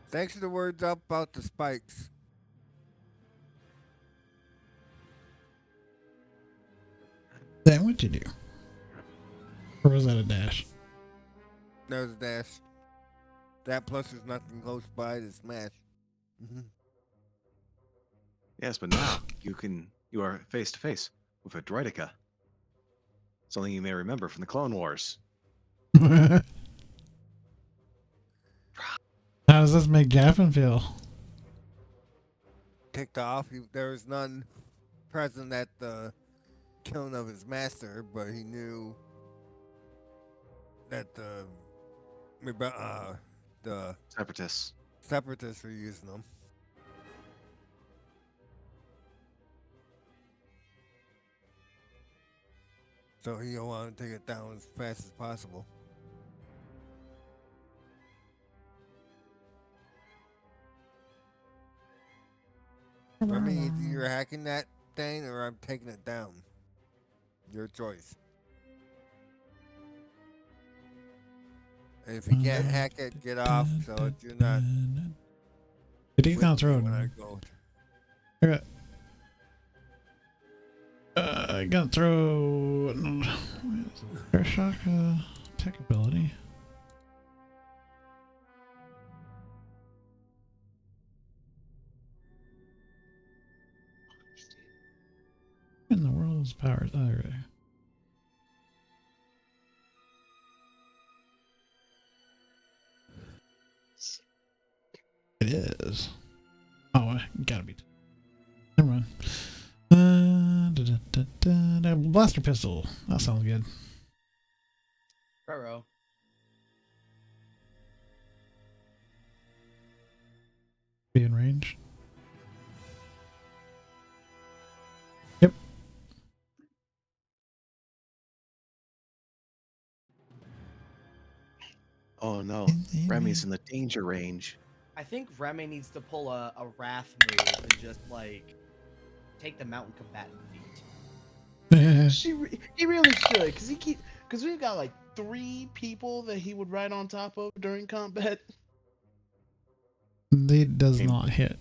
Thanks for the words up about the spikes. Then what'd you do? Or was that a dash? There's a dash. That plus there's nothing close by to smash. Yes, but now you are face to face with a Droideka. Something you may remember from the Clone Wars. How does this make Jaffin feel? Kicked off. There was none present at the killing of his master, but he knew that the Separatists. separatists were using them. So he'll want to take it down as fast as possible. Remy, either you're hacking that thing or I'm taking it down. Your choice. And if you can't hack it, get off so that you're not. Did he not throw when I it? go. Okay. I gotta throw. Air shock. tech ability. In the world's powers. Oh, there. It is. Oh, gotta be. Never mind. Blaster pistol. That sounds good. Raro. Be in range. Yep. Oh no, Remy's in the danger range. I think Remy needs to pull a wrath move and just like take the mountain combatant feat. He really should, because we've got like 3 people that he would ride on top of during combat. It does not hit.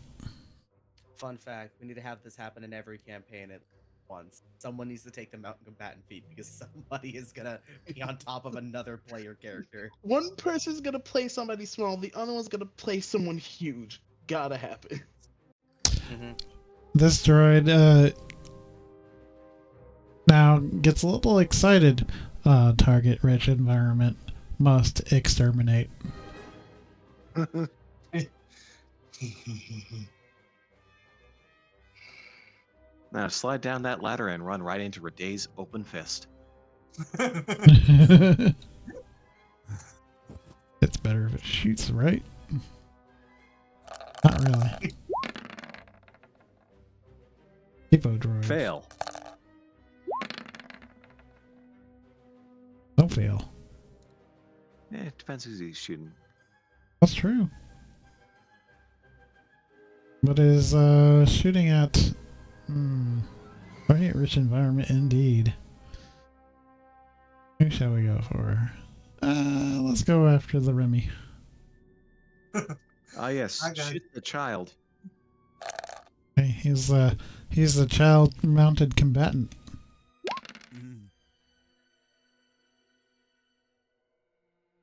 Fun fact: we need to have this happen in every campaign at once. Someone needs to take the mountain combatant feat because somebody is gonna be on top of another player character. One person's gonna play somebody small, the other one's gonna play someone huge. Gotta happen. This droid now gets a little excited. Target rich environment must exterminate. Now slide down that ladder and run right into Raday's open fist. It's better if it shoots right. Not really. Hippo droid. Fail. Don't fail. Yeah, it depends who he's shooting. That's true. But is shooting at target rich environment indeed. Who shall we go for? Let's go after the Remy. Ah yes, shoot the child. Okay, he's the child mounted combatant.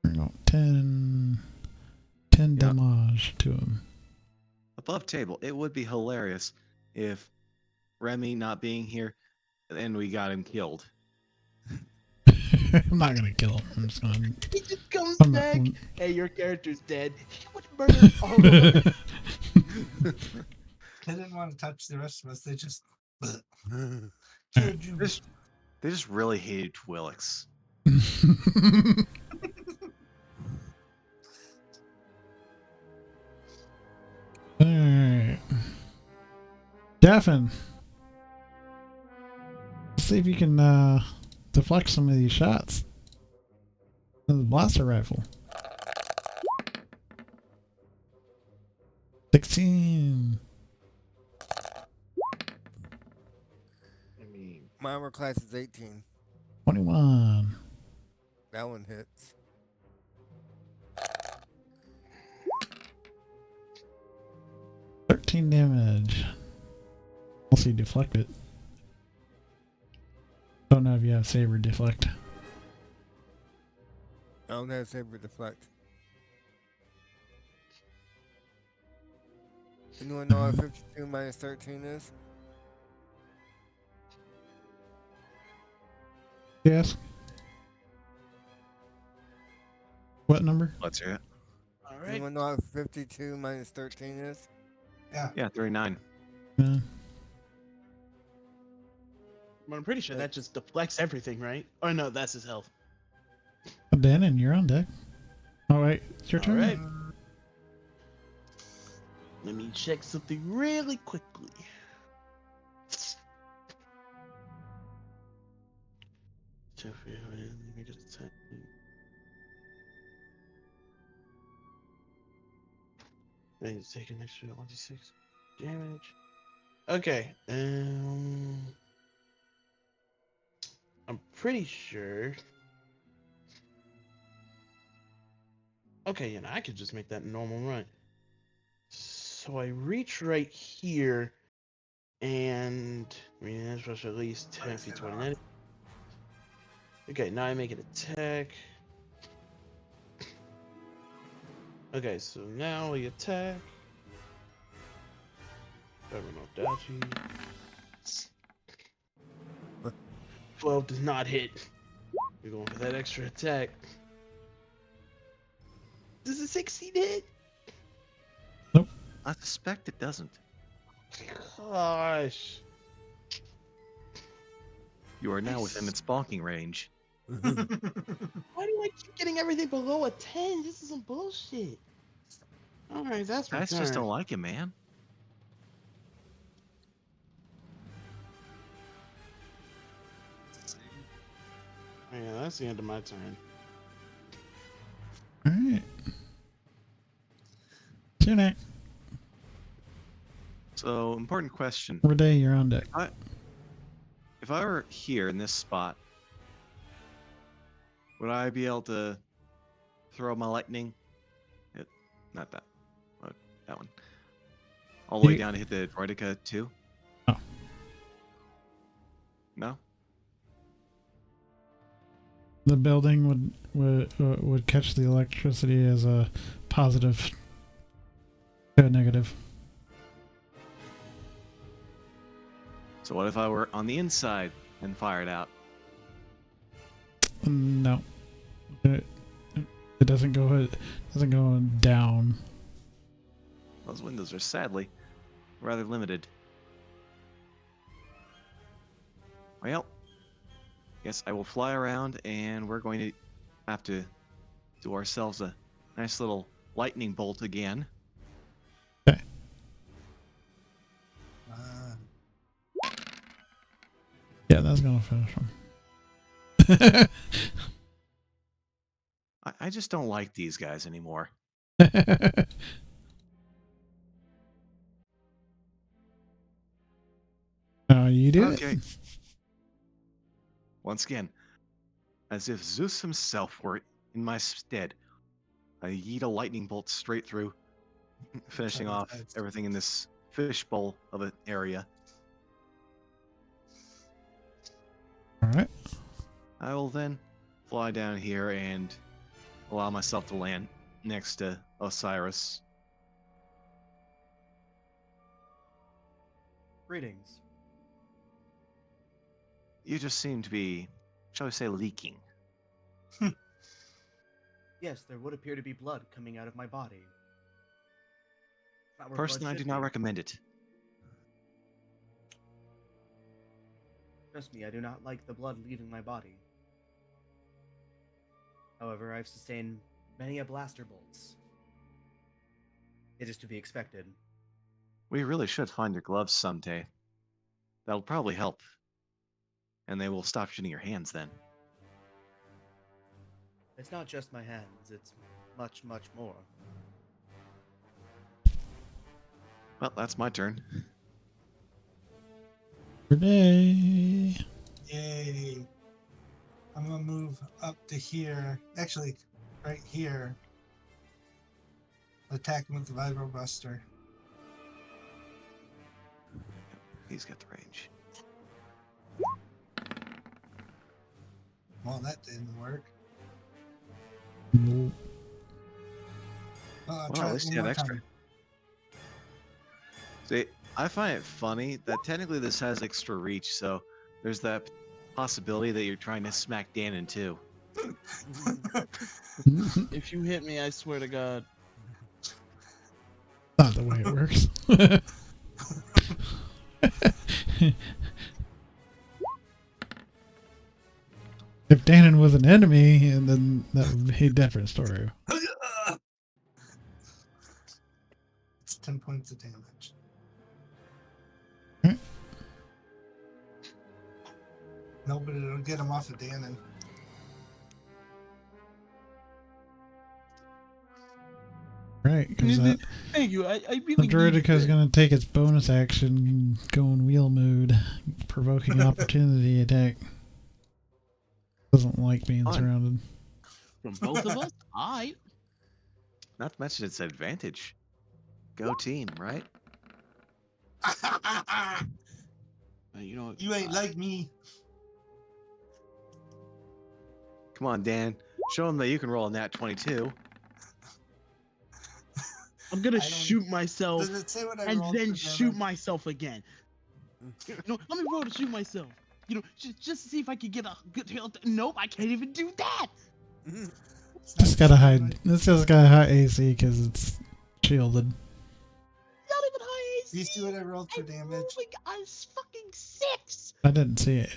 There you go. 10 damage to him. Above table, it would be hilarious if Remy not being here and we got him killed. I'm not gonna kill him. I'm just gonna. He just comes I'm back. not- Hey, your character's dead. He would murder all of us. They didn't want to touch the rest of us. They just. They just really hated Twillix. Alright. Daffin. Let's see if you can deflect some of these shots. The blaster rifle. 16. I mean, My armor class is 18. 21. That one hits. $13 damage. We'll see deflect it. Don't know if you have saber deflect. I don't have saber deflect. Anyone know what 52 minus 13 is? Yes. What number? let's hear it. All right. Anyone know what 52 minus 13 is? Yeah, 39. Yeah. I'm pretty sure that just deflects everything, right? Oh no, that's his health. Danon, you're on deck. Oh wait, it's your turn. All right. Let me check something really quickly. Jeffrey, let me just check. Then you take an extra 1d6 damage. Okay. I'm pretty sure. Okay, you know, I could just make that normal run. So I reach right here, and I mean that's supposed to at least 10 feet 20. Okay, now I make an attack. Okay, so now we attack. Dachi. 12 does not hit. We're going for that extra attack. Does a 16 hit? I suspect it doesn't. Gosh. You are now within its bonking range. Why do I keep getting everything below a 10? This is some bullshit. Alright, that's my Guys turn. just don't like it, man. Yeah, that's the end of my turn. All right. It's your neck. So, important question. Renee, you're on deck. If I were here in this spot, would I be able to throw my lightning? Not that. That one. All the way down to hit the Droidica too? Oh. No? The building would catch the electricity as a positive to a negative. So what if I were on the inside and fired out? No, it doesn't go. It doesn't go down. Those windows are sadly rather limited. Well, guess I will fly around and we're going to have to do ourselves a nice little lightning bolt again. Okay. Yeah, that's gonna finish him. I just don't like these guys anymore. You did Okay. Once again, as if Zeus himself were in my stead, I yeet a lightning bolt straight through, finishing off everything in this fishbowl of an area. All right. I will then fly down here and allow myself to land next to Osiris. Greetings. You just seem to be, shall we say, leaking. Yes, there would appear to be blood coming out of my body. Not where Personally, blood I do should not be. recommend it. Trust me, I do not like the blood leaving my body. However, I've sustained many a blaster bolts. It is to be expected. We really should find your gloves someday. That'll probably help. And they will stop shooting your hands then. It's not just my hands, it's much, much more. Well, that's my turn. Renee. Yay. I'm gonna move up to here. Actually, right here. Attack him with the Vibro Buster. He's got the range. Well, that didn't work. Nope. I'll Well, try at it least one you have more extra. time. See, I find it funny that technically this has extra reach, so there's that possibility that you're trying to smack Danon too. If you hit me, I swear to God. Not the way it works. If Danon was an enemy, and then that would be a different story. It's 10 points of damage. Hmm. No, but it'll get him off of Danon. Right, because that Thank you. I the really Droidica is it. going to take its bonus action and go in wheel mode, provoking opportunity attack. Doesn't like being Fun. surrounded. From both of us? I. Not to mention its advantage. Go team, right? You know. You ain't like me. Come on, Dan. Show him that you can roll a nat 22. I'm gonna I don't- shoot myself Does it say what I and rolled then for shoot damage? myself again. No, let me roll to shoot myself. Just to see if I can get a good health. Nope, I can't even do that. It's Just not gotta shooting hide. This just got high AC because it's shielded. Not even high AC. Do you see what I rolled for I'm damage? rolling a fucking 6. I didn't see it.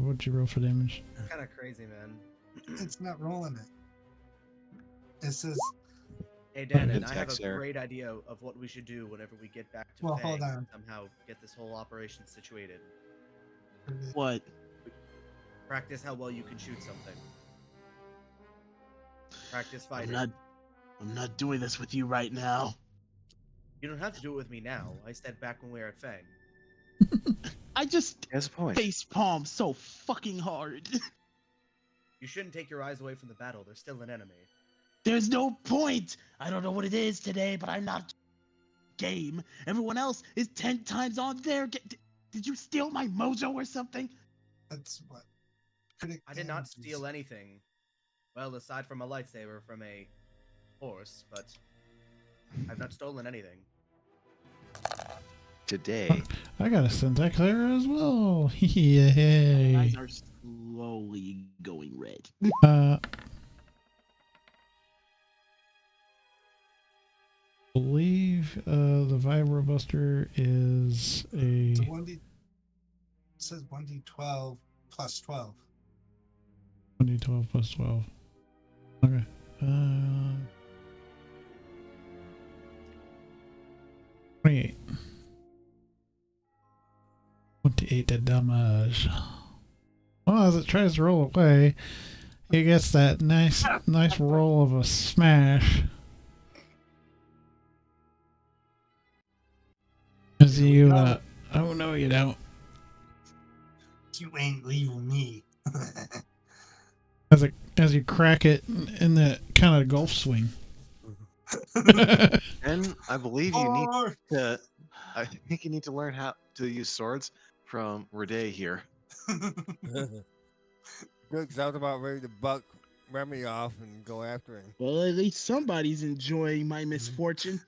What'd you roll for damage? Kind of crazy, man. It's not rolling it. It says, Hey, Dan, Good and I have text a there. great idea of what we should do whenever we get back to Well, Fang hold and on. somehow get this whole operation situated. What? Practice how well you can shoot something. Practice I'm fighting. not doing this with you right now. You don't have to do it with me now. I said back when we were at Fang. I just He has a point. face palm so fucking hard. You shouldn't take your eyes away from the battle. They're still an enemy. There's no point. I don't know what it is today, but I'm not game. Everyone else is 10 times on their Did you steal my mojo or something? that's what? Critic I did not damage is- steal anything. Well, aside from a lightsaber from a horse, but I've not stolen anything. Today, I got a syntax error as well. Yay. Eyes are slowly going red. Believe the Vibro Buster is a It's a 1d. It says 1d12 plus 12. 1d12 plus 12. Okay. 28. 28 to damage. Well, as it tries to roll away, it gets that nice roll of a smash. As you, oh no, you don't. You ain't leaving me. As you crack it in that kind of golf swing. and I believe you need Or- to. I think you need to learn how to use swords from Rede here. Good, 'cause I was about ready to buck Remy off and go after him. Well, at least somebody's enjoying my misfortune.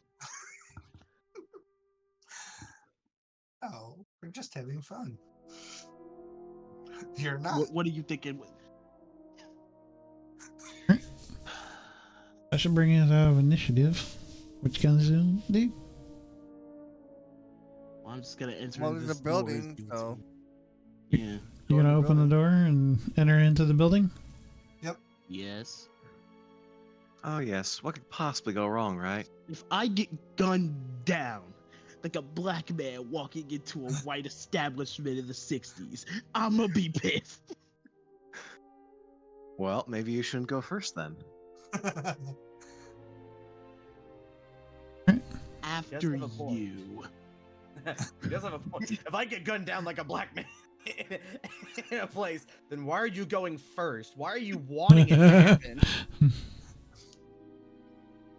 Oh, we're just having fun. You're not. What are you thinking? That should bring us out of initiative. Which guns do? Well, I'm just gonna enter Well, this there's a door and building, see what's so- in- Yeah. You gonna open the door and enter into the building? Yes. Oh yes, what could possibly go wrong, right? If I get gunned down like a black man walking into a white establishment in the 60s, I'ma be pissed. Well, maybe you shouldn't go first then. After have a point. you. He does have a point. If I get gunned down like a black man in a place, then why are you going first? Why are you wanting it to happen?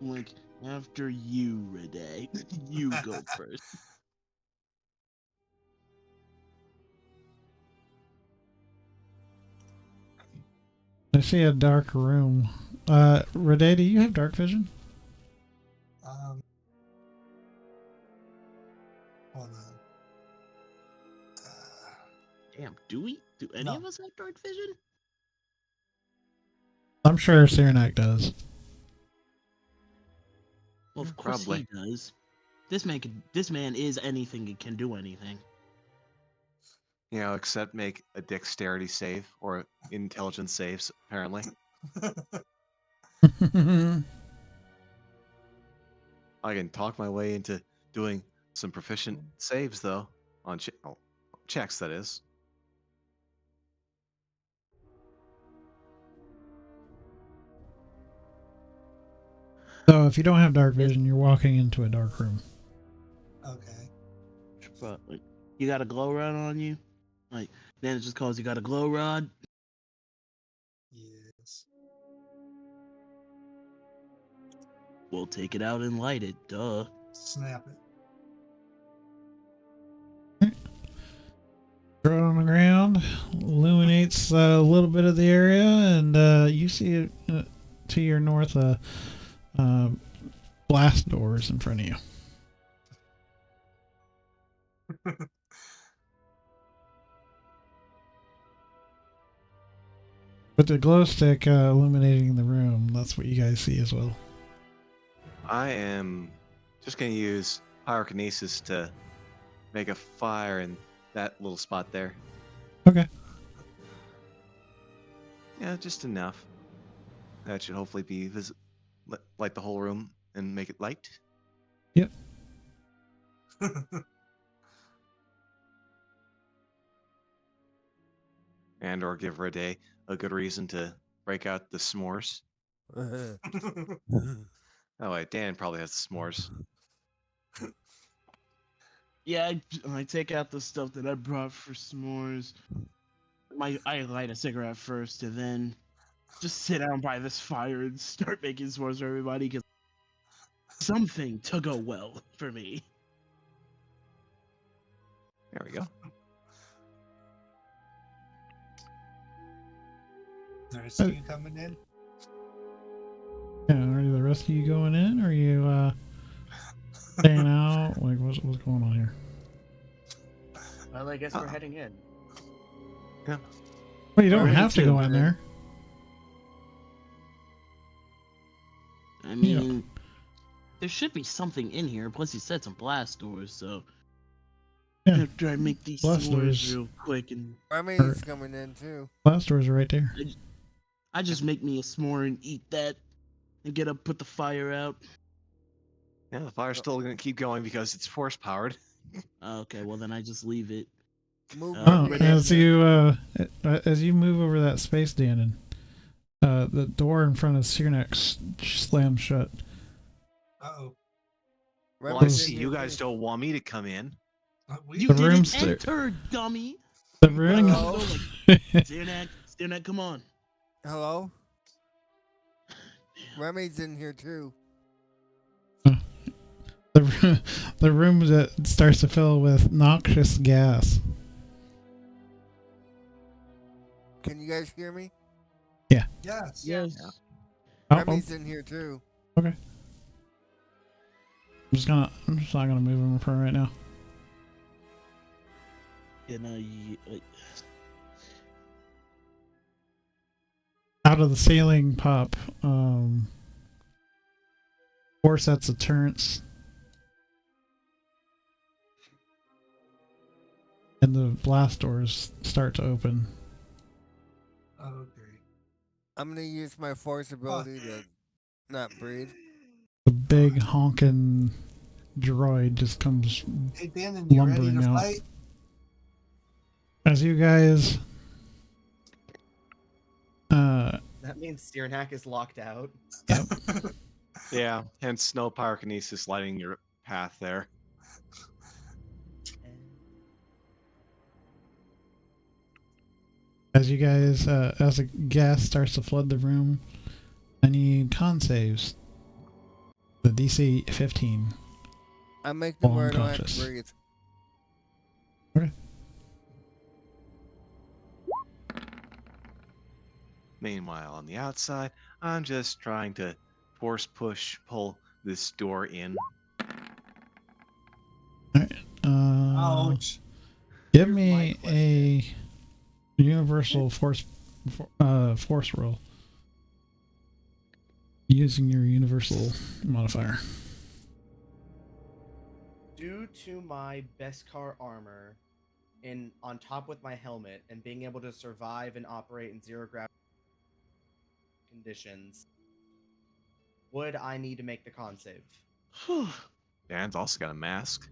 Like, after you, Rene. You go first. I see a dark room. Rede, do you have dark vision? Hold on. Damn, do we? Do any No. of us have dark vision? I'm sure Cyranak does. Well, of course Probably. he does. This man is anything and can do anything. You know, except make a dexterity save or intelligence saves, apparently. I can talk my way into doing some proficient saves, though, on checks, that is. So if you don't have dark vision, you're walking into a dark room. Okay. But like, you got a glow rod on you? Like, then it just calls you got a glow rod? Yes. We'll take it out and light it, duh. Snap it. Throw it on the ground, illuminates a little bit of the area, and you see to your north blast doors in front of you. With the glow stick illuminating the room, that's what you guys see as well. I am just going to use pyrokinesis to make a fire in that little spot there. Okay. Yeah, just enough. That should hopefully be light the whole room and make it light. Yep. And or give Rede a good reason to break out the s'mores. Oh wait, Dan probably has the s'mores. Yeah, I take out the stuff that I brought for s'mores. I light a cigarette first, and then just sit down by this fire and start making s'mores for everybody, because something to go well for me. There we go. The rescue coming in? Yeah, are the rest of you going in, or are you staying out? Like, what's going on here? Well, I guess we're heading in. Yeah. Well, you don't Already have to too, go but in then- there. I mean, there should be something in here. Plus, you said some blast doors, so Yeah. after I make these Blast doors. s'mores real quick, and Remy's coming in too. Blast doors are right there. I just make me a s'more and eat that, and get up, put the fire out. Yeah, the fire's still going to keep going because it's force powered. Okay, well then I just leave it. Move Oh, Remy as you move over that space, Dannon, the door in front of Cyrnak slams shut. Uh-oh. Well, I Remy's see in you here, guys too. don't want me to come in. You The didn't room's there. enter, dummy. The room. Hello? Cyrnak, come on. Hello? Remy's in here too. The room that starts to fill with noxious gas. Can you guys hear me? Yes. Yes. Oh, Remy's in here too. I'm just not gonna move him for right now. You know, Out of the ceiling pop 4 sets of turrets. And the blast doors start to open. Okay. I'm gonna use my force ability to not breathe. The big honking droid just comes Hey, Dan, and you ready lumbering to out. fight? As you guys That means Cyrnak is locked out. Yeah, hence no pyrokinesis lighting your path there. as the gas starts to flood the room, I need con saves. The DC 15. I make them While where I don't have unconscious. to breathe. Okay. Meanwhile, on the outside, I'm just trying to pull this door in. Ouch. Give Here's my me a universal force roll. Using your universal modifier. Due to my Beskar armor, on top with my helmet, and being able to survive and operate in zero gravity conditions, would I need to make the con save? Dan's also got a mask.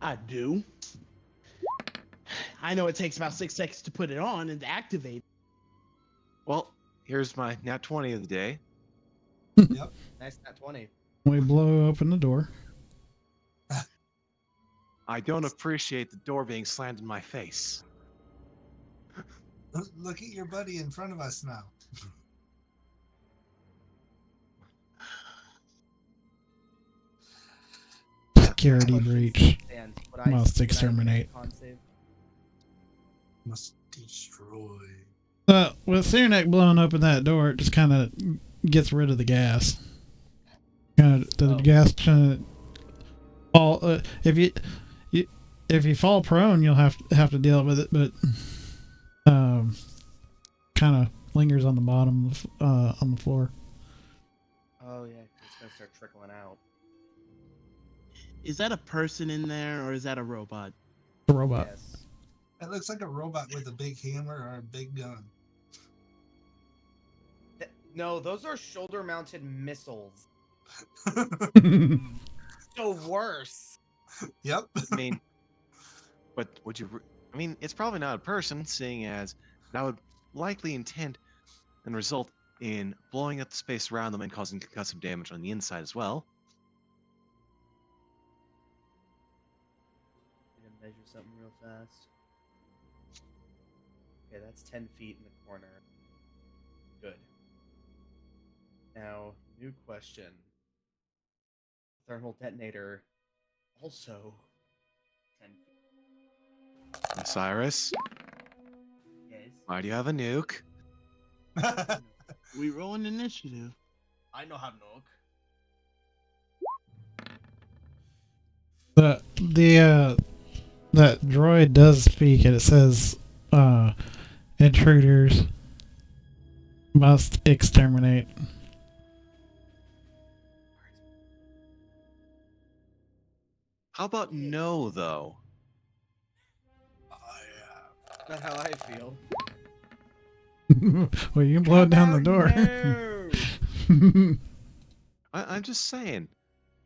I do. I know it takes about 6 seconds to put it on and to activate. Well, here's my nat 20 of the day. Nice, nat 20. We blow open the door. I don't appreciate the door being slammed in my face. Look at your buddy in front of us now. Security breach. Dan, Must would I need to make a exterminate. con save? Must destroy. With Cyrnak blowing open that door, it just kind of gets rid of the gas. The gas fall. If you fall prone, you'll have to deal with it, but kind of lingers on the bottom on the floor. Oh yeah, it's gonna start trickling out. Is that a person in there or is that a robot? The robot. Yes. It looks like a robot with a big hammer or a big gun. No, those are shoulder-mounted missiles. So worse. Yep. I mean, but would you? I mean, it's probably not a person, seeing as that would likely intend and result in blowing up the space around them and causing concussive damage on the inside as well. I'm gonna measure something real fast. Okay, that's 10 feet in the corner. Good. Now, new question. Thermal detonator also 10 feet. Cyrus, Yes. why do you have a nuke? We roll an initiative. I know how to nuke. That droid does speak, and it says intruders must exterminate. How about no, though? That's how I feel. Well, you can blow it down the door. No! I'm just saying,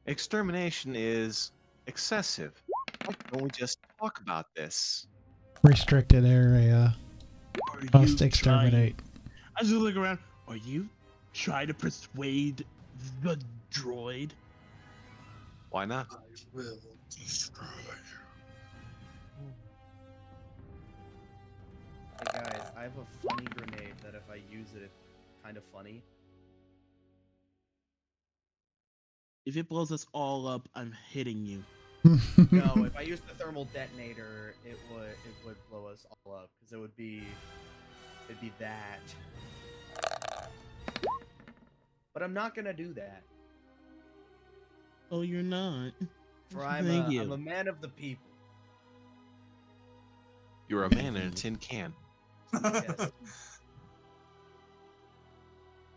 extermination is excessive. Why don't we just talk about this? Restricted area. Are Must you exterminate. I just look around. Are you trying to persuade the droid? Why not? I will destroy you. Hey guys, I have a funny grenade that if I use it, it's kind of funny. If it blows us all up, I'm hitting you. No, if I use the thermal detonator, it would blow us all up because it'd be that. But I'm not gonna do that. Oh, you're not. For I'm Thank a you. man of the people. You're a man in a tin can. Yes.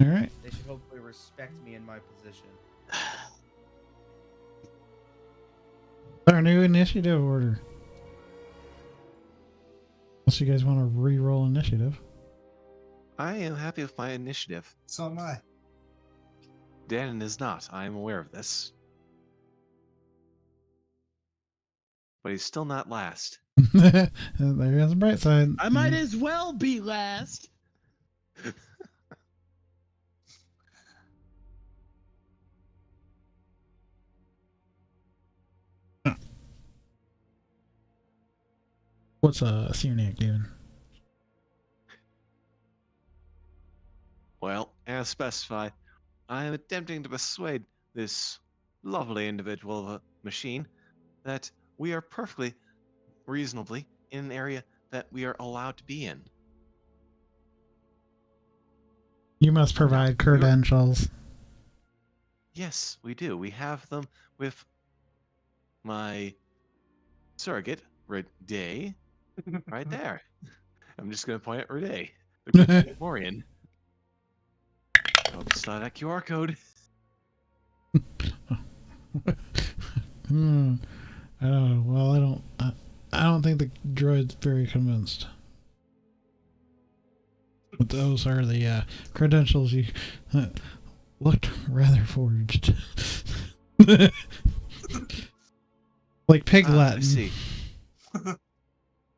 All right. They should hopefully respect me in my position. Our new initiative order. Unless you guys want to re-roll initiative. I am happy with my initiative. So am I. Dan is not. I am aware of this. But he's still not last. There's the bright side. I might as well be last. What's Cyniac doing? Well, as specified, I am attempting to persuade this lovely individual of a machine that we are perfectly reasonably in an area that we are allowed to be in. You must provide credentials. Yes, we do. We have them with my surrogate, Day, right there. I'm just going to point at Day, the good Morian. Oh, saw that QR code. I don't know. Well, I don't think the droid's very convinced. But those are the credentials you looked rather forged. Like pig Latin. I see.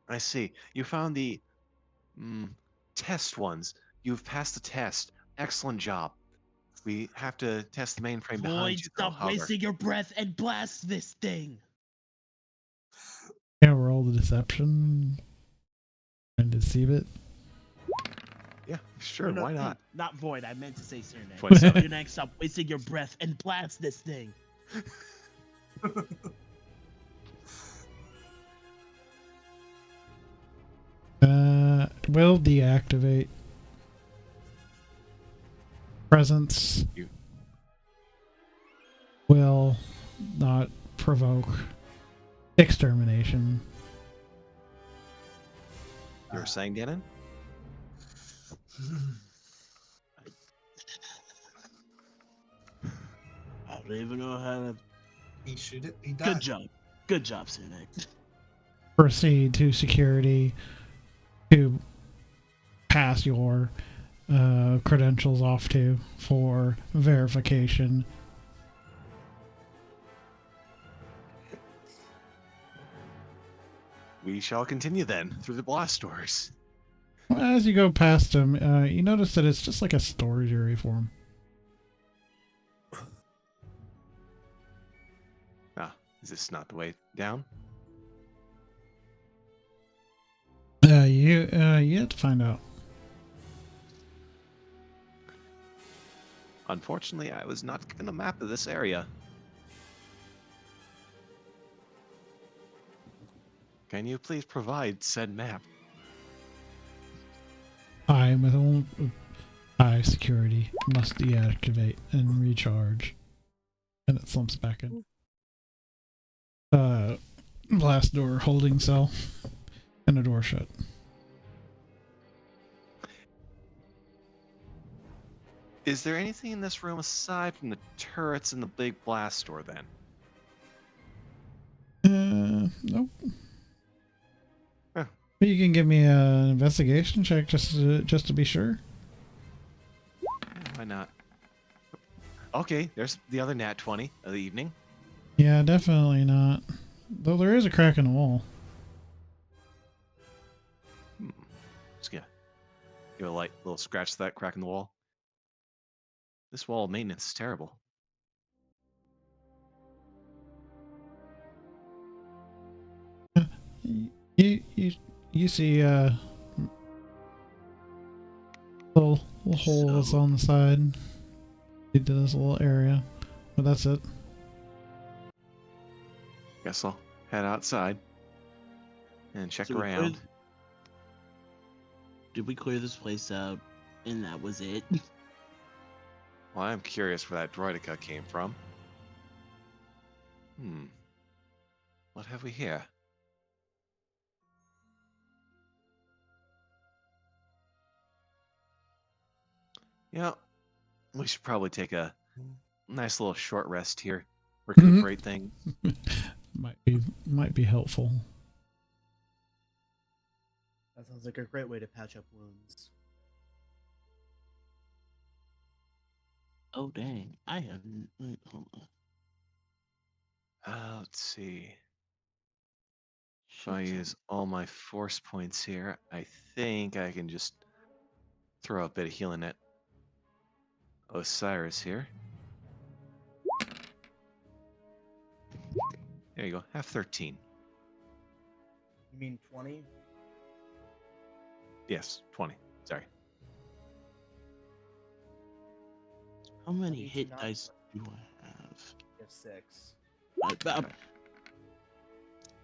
I see. You found the test ones. You've passed the test. Excellent job. We have to test the mainframe behind Void, you. Though, stop wasting your breath and blast this thing. Yeah, roll the deception and deceive it. Yeah, sure. No, Why not? Not Void. I meant to say Surname. Void, sorry. Your next, stop wasting your breath and blast this thing. Will deactivate presence. will not provoke extermination. You were saying, Gannon? I don't even know how to. He should it. He died. Good job. Good job, Cynic. Proceed to security to pass your credentials off to for verification. We shall continue then through the blast doors. As you go past them, you notice that it's just like a storage area for them. Ah, is this not the way down? You have to find out. Unfortunately, I was not given a map of this area. Can you please provide said map? High security must deactivate and recharge. And it slumps back in. Blast door holding cell. And the door shut. Is there anything in this room aside from the turrets and the big blast door then? Nope. Huh. But you can give me an investigation check just to be sure. Why not? Okay, there's the other nat 20 of the evening. Yeah, definitely not. Though there is a crack in the wall. Just gonna give a light little scratch to that crack in the wall. This wall maintenance is terrible. You see little hole that's on the side. Into this little area, but that's it. Guess I'll head outside and check So we around. Did we clear this place out and that was it? Well, I'm curious where that droidica came from. What have we here? Yeah, we should probably take a nice little short rest here. Recuperate things. Might be helpful. That sounds like a great way to patch up wounds. Oh dang! I have. Hold on. Let's see. If I use all my force points here, I think I can just throw a bit of healing at Osiris here. There you go. Have 13. You mean 20? Yes, 20. Sorry. How many need to hit not- dice do I have? You have 6.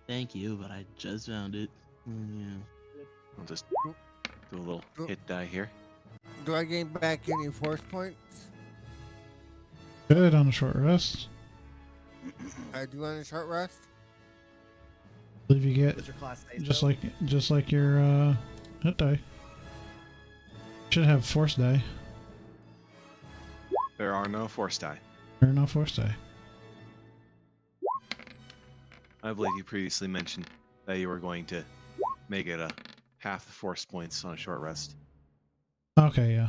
Thank you, but I just found it. Yeah. I'll just do a little hit die here. Do I gain back any force points? Good on a short rest. I do on a short rest? I believe you get What's your class say just so? like your hit die. Should have force die. There are no force die. Or no force die. I believe you previously mentioned that you were going to make it a half the force points on a short rest. Okay, yeah.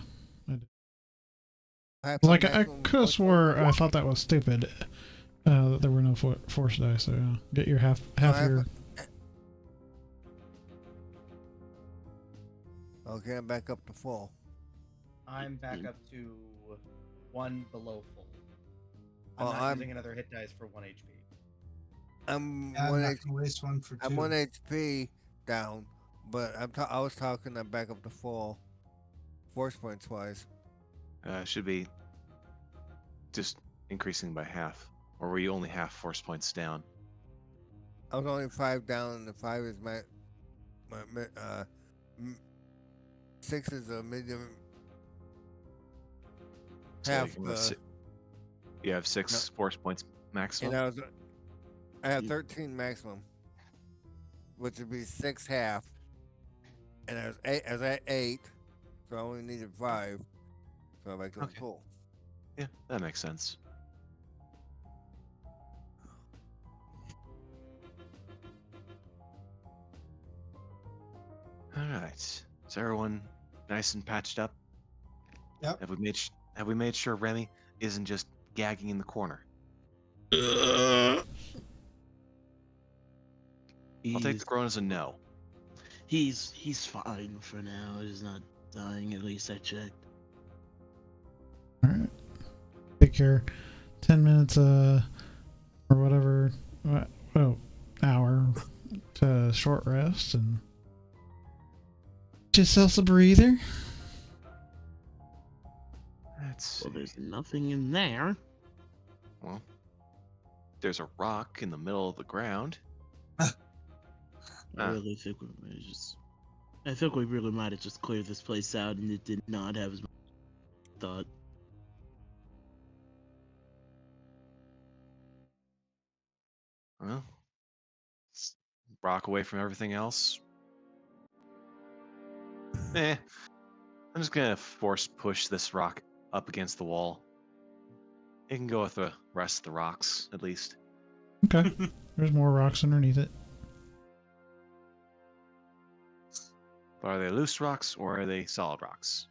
Like I could have swore I thought that was stupid. That there were no force die. So get your half your. Okay, I'm back up to full. I'm back up to 1 below full. I'm Well, not I'm- using another hit dice for 1 HP. I'm Yeah, I'm one not H- gonna waste one for 2. I'm 1 HP down, but I was talking I'm back up to full force points wise. Should be just increasing by half. Or were you only half force points down? I was only 5 down, and the 5 is my 6 is a medium. So Half you can go the You have 6 force points maximum. And I have 13 maximum, which would be 6 half. And I was at 8, so I only needed 5. So I go Okay. full. Yeah, that makes sense. All right. Is everyone nice and patched up? Yep. Have we made sure Remy isn't just gagging in the corner? I'll take the groan as a no. He's fine for now. He's not dying. At least I checked. All right. Take your 10 minutes, or whatever, hour to short rest and get yourself a breather. That's Well, there's nothing in there. well. There's a rock in the middle of the ground. I really think we really might have just cleared this place out, and it did not have as much thought. Well, rock away from everything else. I'm just gonna force push this rock up against the wall. It can go with the rest of the rocks, at least. Okay. There's more rocks underneath it. But are they loose rocks or are they solid rocks?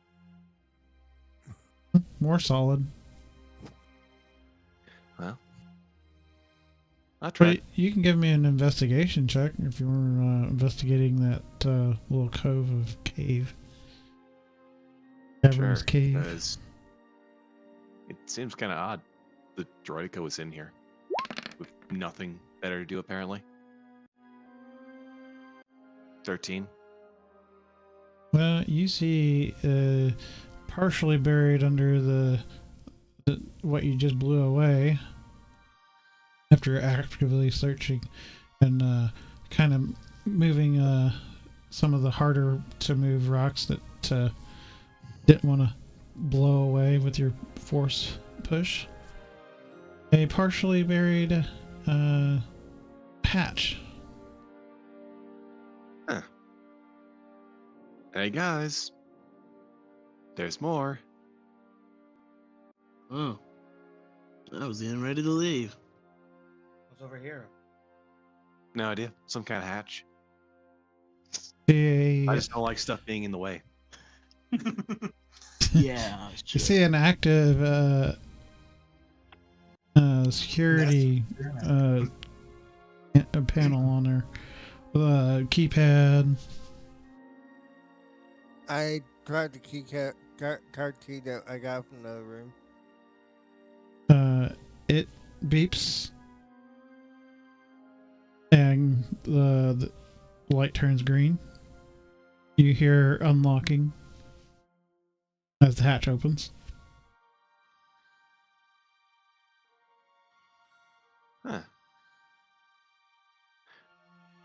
More solid. Well, I'll try. But you can give me an investigation check if you were investigating that little cove of cave. Cavernous Sure, cave. because it seems kind of odd. The Droidica was in here with nothing better to do, apparently. 13. Well, you see, partially buried under the what you just blew away, after actively searching and kind of moving some of the harder to move rocks that didn't want to blow away with your force push. A partially buried hatch. Hey guys, there's more. Oh, I was getting ready to leave. What's over here? No idea. Some kind of hatch. See I just don't like stuff being in the way. Yeah, you sure. see an active security a panel on there with a keypad. I tried the card key that I got from the room. It beeps and the light turns green. You hear unlocking as the hatch opens. Huh.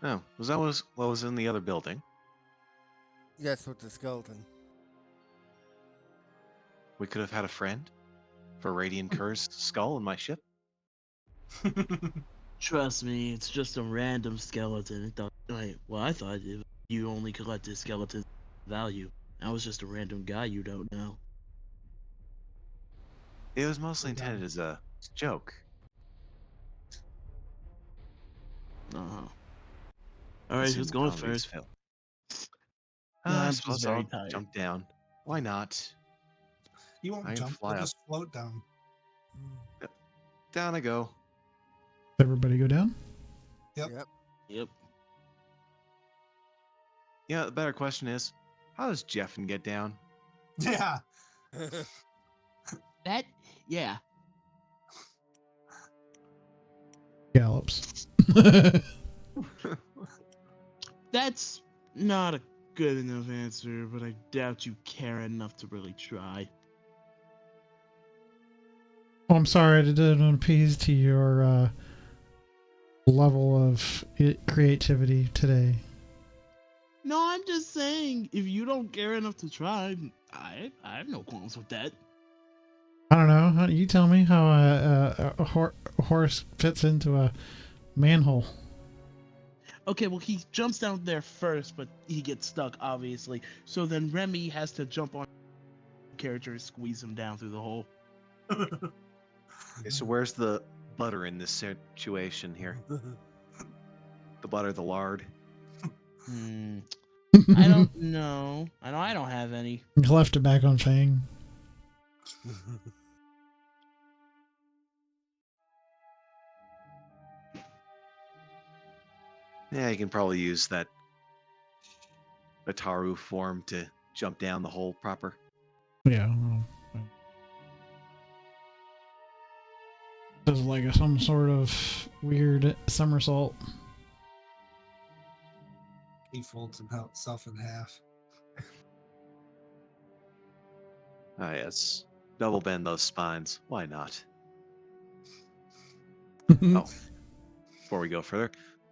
Oh, was that what was in the other building? Yes, with the skeleton. We could have had a friend for Radiant Cur's skull in my ship. Trust me, it's just a random skeleton. I thought you only collected skeletons of value. I was just a random guy you don't know. It was mostly intended as a joke. Uh-huh. Alright, who's going first? Phil. No, I I'm just suppose very I'll tired. jump down. Why not? You won't I can jump, fly you'll up. just float down. Down I go. Everybody go down? Yep. Yep. Yeah, the better question is, how does Jeffin get down? Yeah. Yeah. Gallops. That's not a good enough answer, but I doubt you care enough to really try. Oh, I'm sorry, I didn't appease to your level of creativity today. No, I'm just saying, if you don't care enough to try, I have no qualms with that. I don't know. You tell me how a horse fits into a manhole. Okay, well, he jumps down there first, but he gets stuck, obviously. So then Remy has to jump on the character and squeeze him down through the hole. Okay, so where's the butter in this situation here? The butter, the lard. I don't know. I don't have any. Left it back on Fang. Yeah, you can probably use that Ataru form to jump down the hole proper. Yeah. Well, does like some sort of weird somersault. He folds himself in half. Ah, yes. Double bend those spines. Why not? Oh, before we go further,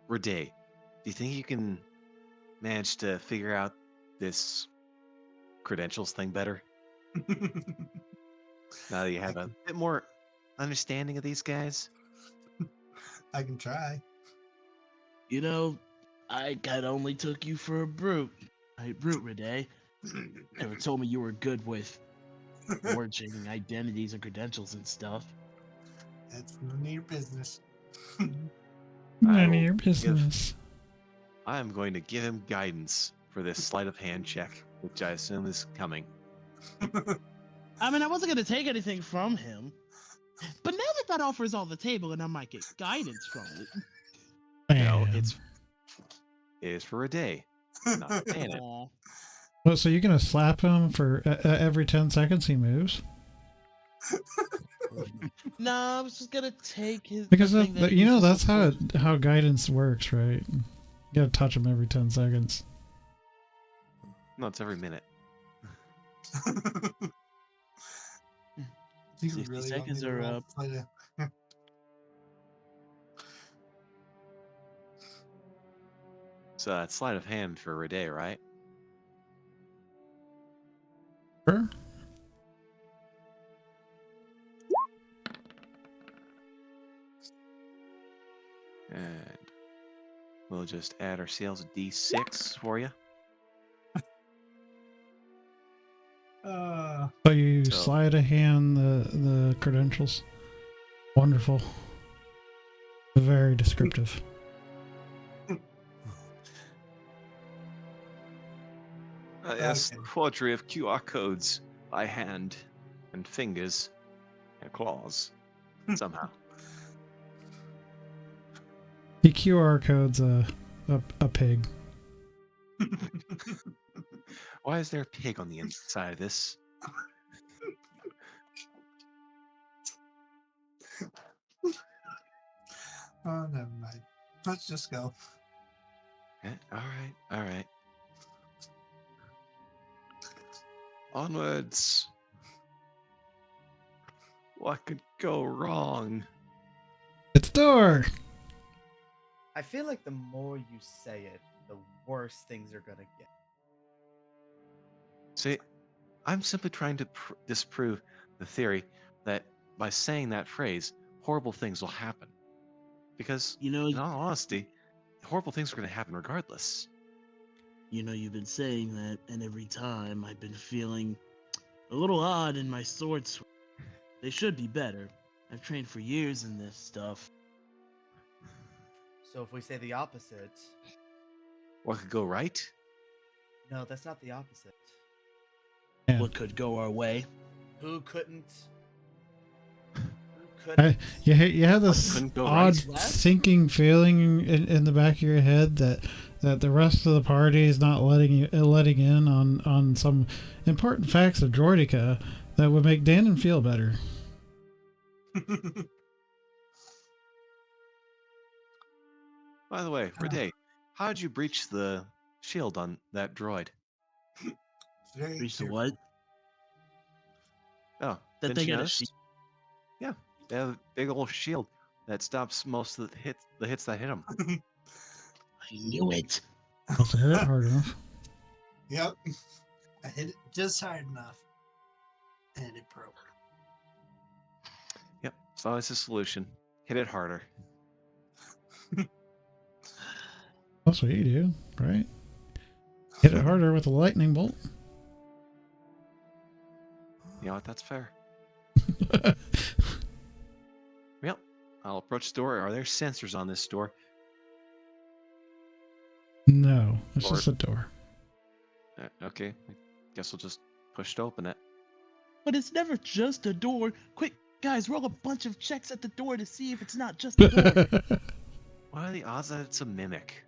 Rade, do you think you can manage to figure out this credentials thing better? Now that you have a bit more understanding of these guys? I can try. You know, I only took you for a brute. Brute, Rade. Never told me you were good with forging identities and credentials and stuff. That's none of your business. None of your business. I am going to give him guidance for this sleight of hand check, which I assume is coming. I mean, I wasn't going to take anything from him. But now that that offer is on the table and I might get guidance from it. No, Man. it is for a day. Not saying it. Aw. Well, so you're gonna slap him for every 10 seconds he moves? No, I was just gonna take his. Because the thing that he you know uses that's to how guidance works, right? You gotta touch him every 10 seconds. No, it's every minute. You 60 really seconds want me are to roll up. So that's sleight of hand for a day, right? Sure. And we'll just add ourselves a D6 for you. So you So- slide a hand the credentials. Wonderful. Very descriptive. Yes, Okay. forgery of QR codes by hand and fingers and claws somehow. He QR codes a pig. Why is there a pig on the inside of this? Oh, never mind. Let's just go. All right. Onwards. What could go wrong? It's door. I feel like the more you say it, the worse things are gonna get. See, I'm simply trying to disprove the theory that by saying that phrase, horrible things will happen. Because, You know, in all honesty, horrible things are going to happen regardless. you've been saying that, and every time I've been feeling a little odd in my swords. They should be better. I've trained for years in this stuff. So if we say the opposite, What could go right? no, that's not the opposite. Yeah. What could go our way? Who couldn't? Who couldn't? You have this couldn't go odd right? sinking feeling in the back of your head that the rest of the party is not letting in on some important facts of Droidica that would make Danon feel better. By the way, Rade, how did you breach the shield on that droid? Very Reach the careful. what? Oh, That didn't they you got a notice? shield. Yeah, they have a big old shield that stops most of the hits that hit them. I knew it. Also hit it hard enough. Yep. I hit it just hard enough. And it broke. It's always a solution. Hit it harder. That's what you do, right? Hit it harder with a lightning bolt. You know what? That's fair. Yep. I'll approach the door. Are there sensors on this door? No, it's Or- just a door. Okay. I guess we'll just push to open it. But it's never just a door. Quick, guys, roll a bunch of checks at the door to see if it's not just a door. What are the odds that it's a mimic?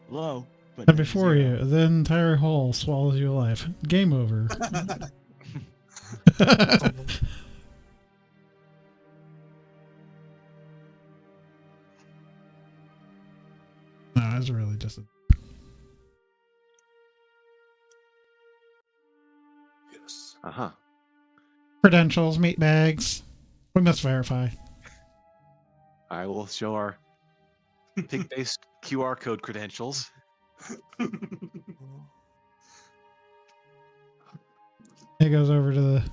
Low, but And never before zero. you, the entire hall swallows you alive. Game over. No, it's really just a... Yes. Uh-huh. Credentials, meat bags. We must verify. I will show our pig-based QR code credentials. He goes over to the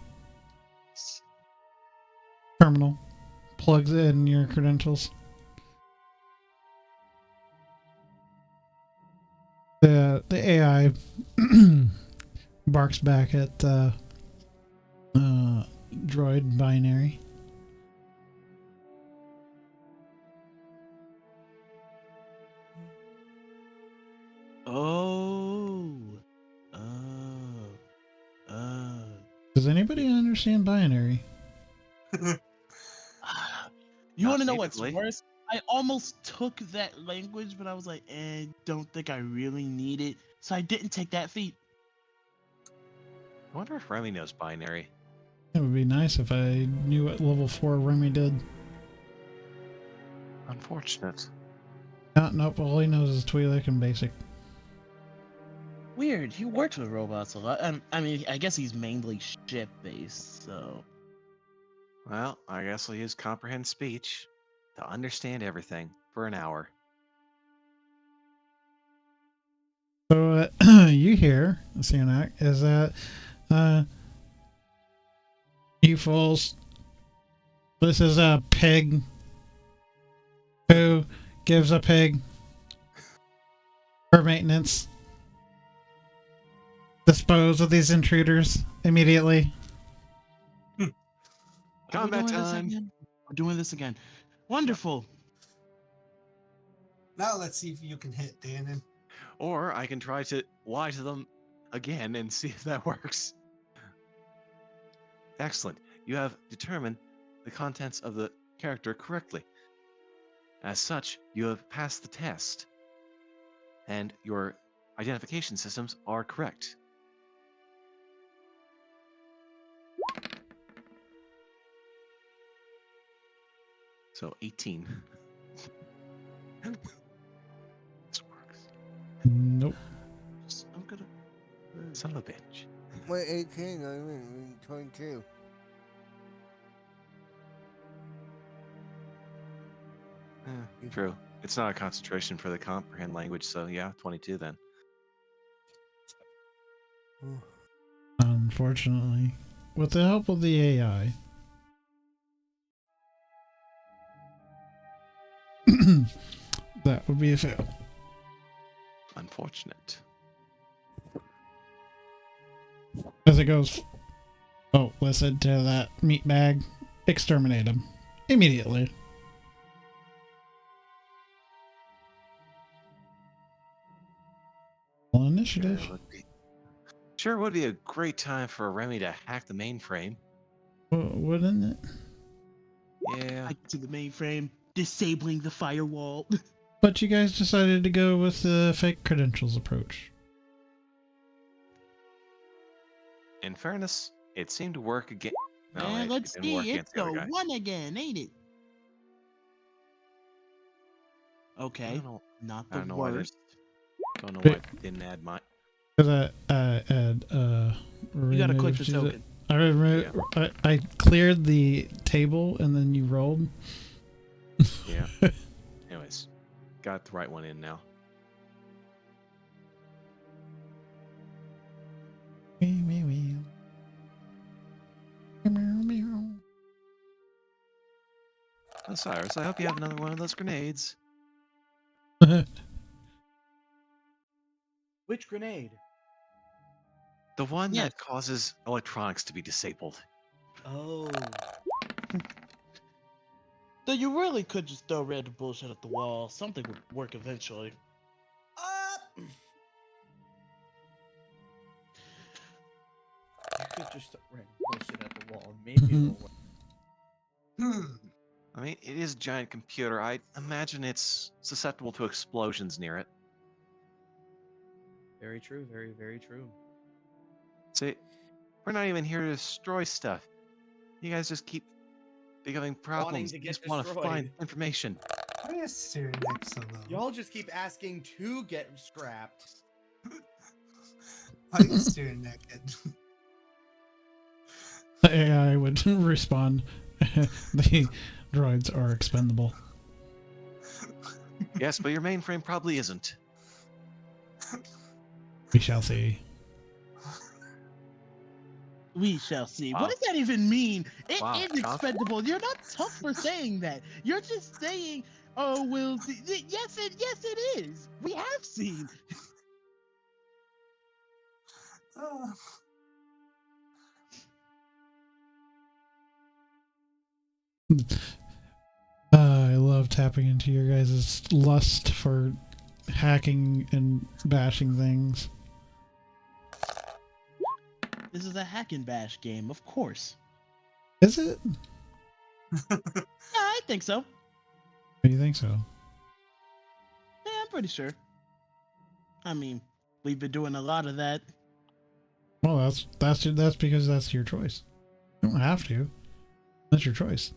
terminal, plugs in your credentials. The AI barks back at droid binary. Oh. Does anybody understand binary? You Not want to know what's natively. worse? I almost took that language, but I was like, don't think I really need it. So I didn't take that feat. I wonder if Remy knows binary. It would be nice if I knew what level 4 Remy did. Unfortunate. Nope, all he knows is Twi'lek and basic. Weird. He works with robots a lot. I mean, I guess he's mainly ship-based, so... Well, I guess we'll use comprehend speech to understand everything for an hour. So you hear, Sianak, is that you fools, this is a pig who gives a pig for maintenance. Dispose of these intruders immediately. Are we Combat doing this time. again? We're doing this again. Wonderful. Now let's see if you can hit Danon. Or I can try to lie to them again and see if that works. Excellent. You have determined the contents of the character correctly. As such, you have passed the test. And your identification systems are correct. So 18. This works. Nope. I'm gonna... Son of a bitch. Wait, 18, I mean 22. True. It's not a concentration for the comprehend language, so yeah, 22 then. Unfortunately, with the help of the AI, that would be a fail. Unfortunate. As it goes, oh, listen to that meat bag. Exterminate him immediately. Well, initiative. Sure would be a great time for Remy to hack the mainframe. Wouldn't it? Yeah. Back to the mainframe, disabling the firewall. But you guys decided to go with the fake credentials approach. In fairness, it seemed to work again. No, And it let's didn't work see, against it's the the other guy. one again, ain't it? I Okay, don't know. not I the don't know why worst. Don't know why I didn't add my. Because I You gotta click the removed- token. I cleared the table and then you rolled. Yeah. Anyways, got the right one in now. Cyrus, I hope you have another one of those grenades. Which grenade? The one Yes. that causes electronics to be disabled. Oh. Though you really could just throw random bullshit at the wall. Something would work eventually. You could just random bullshit at the wall. Maybe it'll work. I mean, it is a giant computer. I imagine it's susceptible to explosions near it. Very true. Very, very true. See, we're not even here to destroy stuff. You guys just keep becoming problems. to You get just want to find destroyed. information. Why is Cyrenaic so low? Y'all just keep asking to get scrapped. Why is Cyrenaic? The AI would respond, the droids are expendable. Yes, but your mainframe probably isn't. We shall see. We shall see. Wow. What does that even mean? It Wow, is Josh. expendable. You're not tough for saying that. You're just saying, "Oh, we'll see." Yes, it is. We have seen. Oh. I love tapping into your guys' lust for hacking and bashing things. This is a hack and bash game, of course. Is it? Yeah, I think so. Do you think so? Yeah, I'm pretty sure. I mean, we've been doing a lot of that. Well, that's because that's your choice. You don't have to. That's your choice.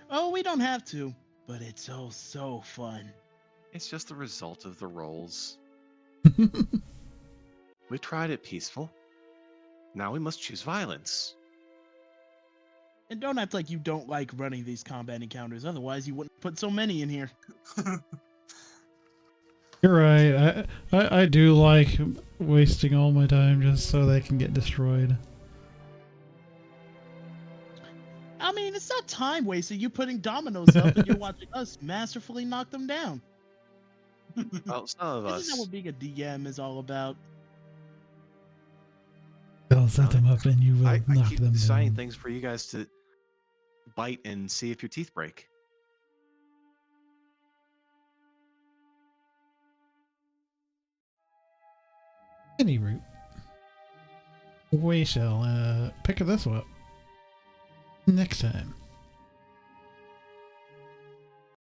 Oh, we don't have to, but it's so fun. It's just the result of the rolls. We tried it peaceful. Now we must choose violence. And don't act like you don't like running these combat encounters, otherwise you wouldn't put so many in here. You're right. I do like wasting all my time just so they can get destroyed. I mean, it's not time wasting. You putting dominoes up and you're watching us masterfully knock them down. Well, some of Isn't that us. what being a DM is all about? They'll set them up and you will I knock keep them deciding down. things for you guys to bite and see if your teeth break. Any route. We shall pick this up next time.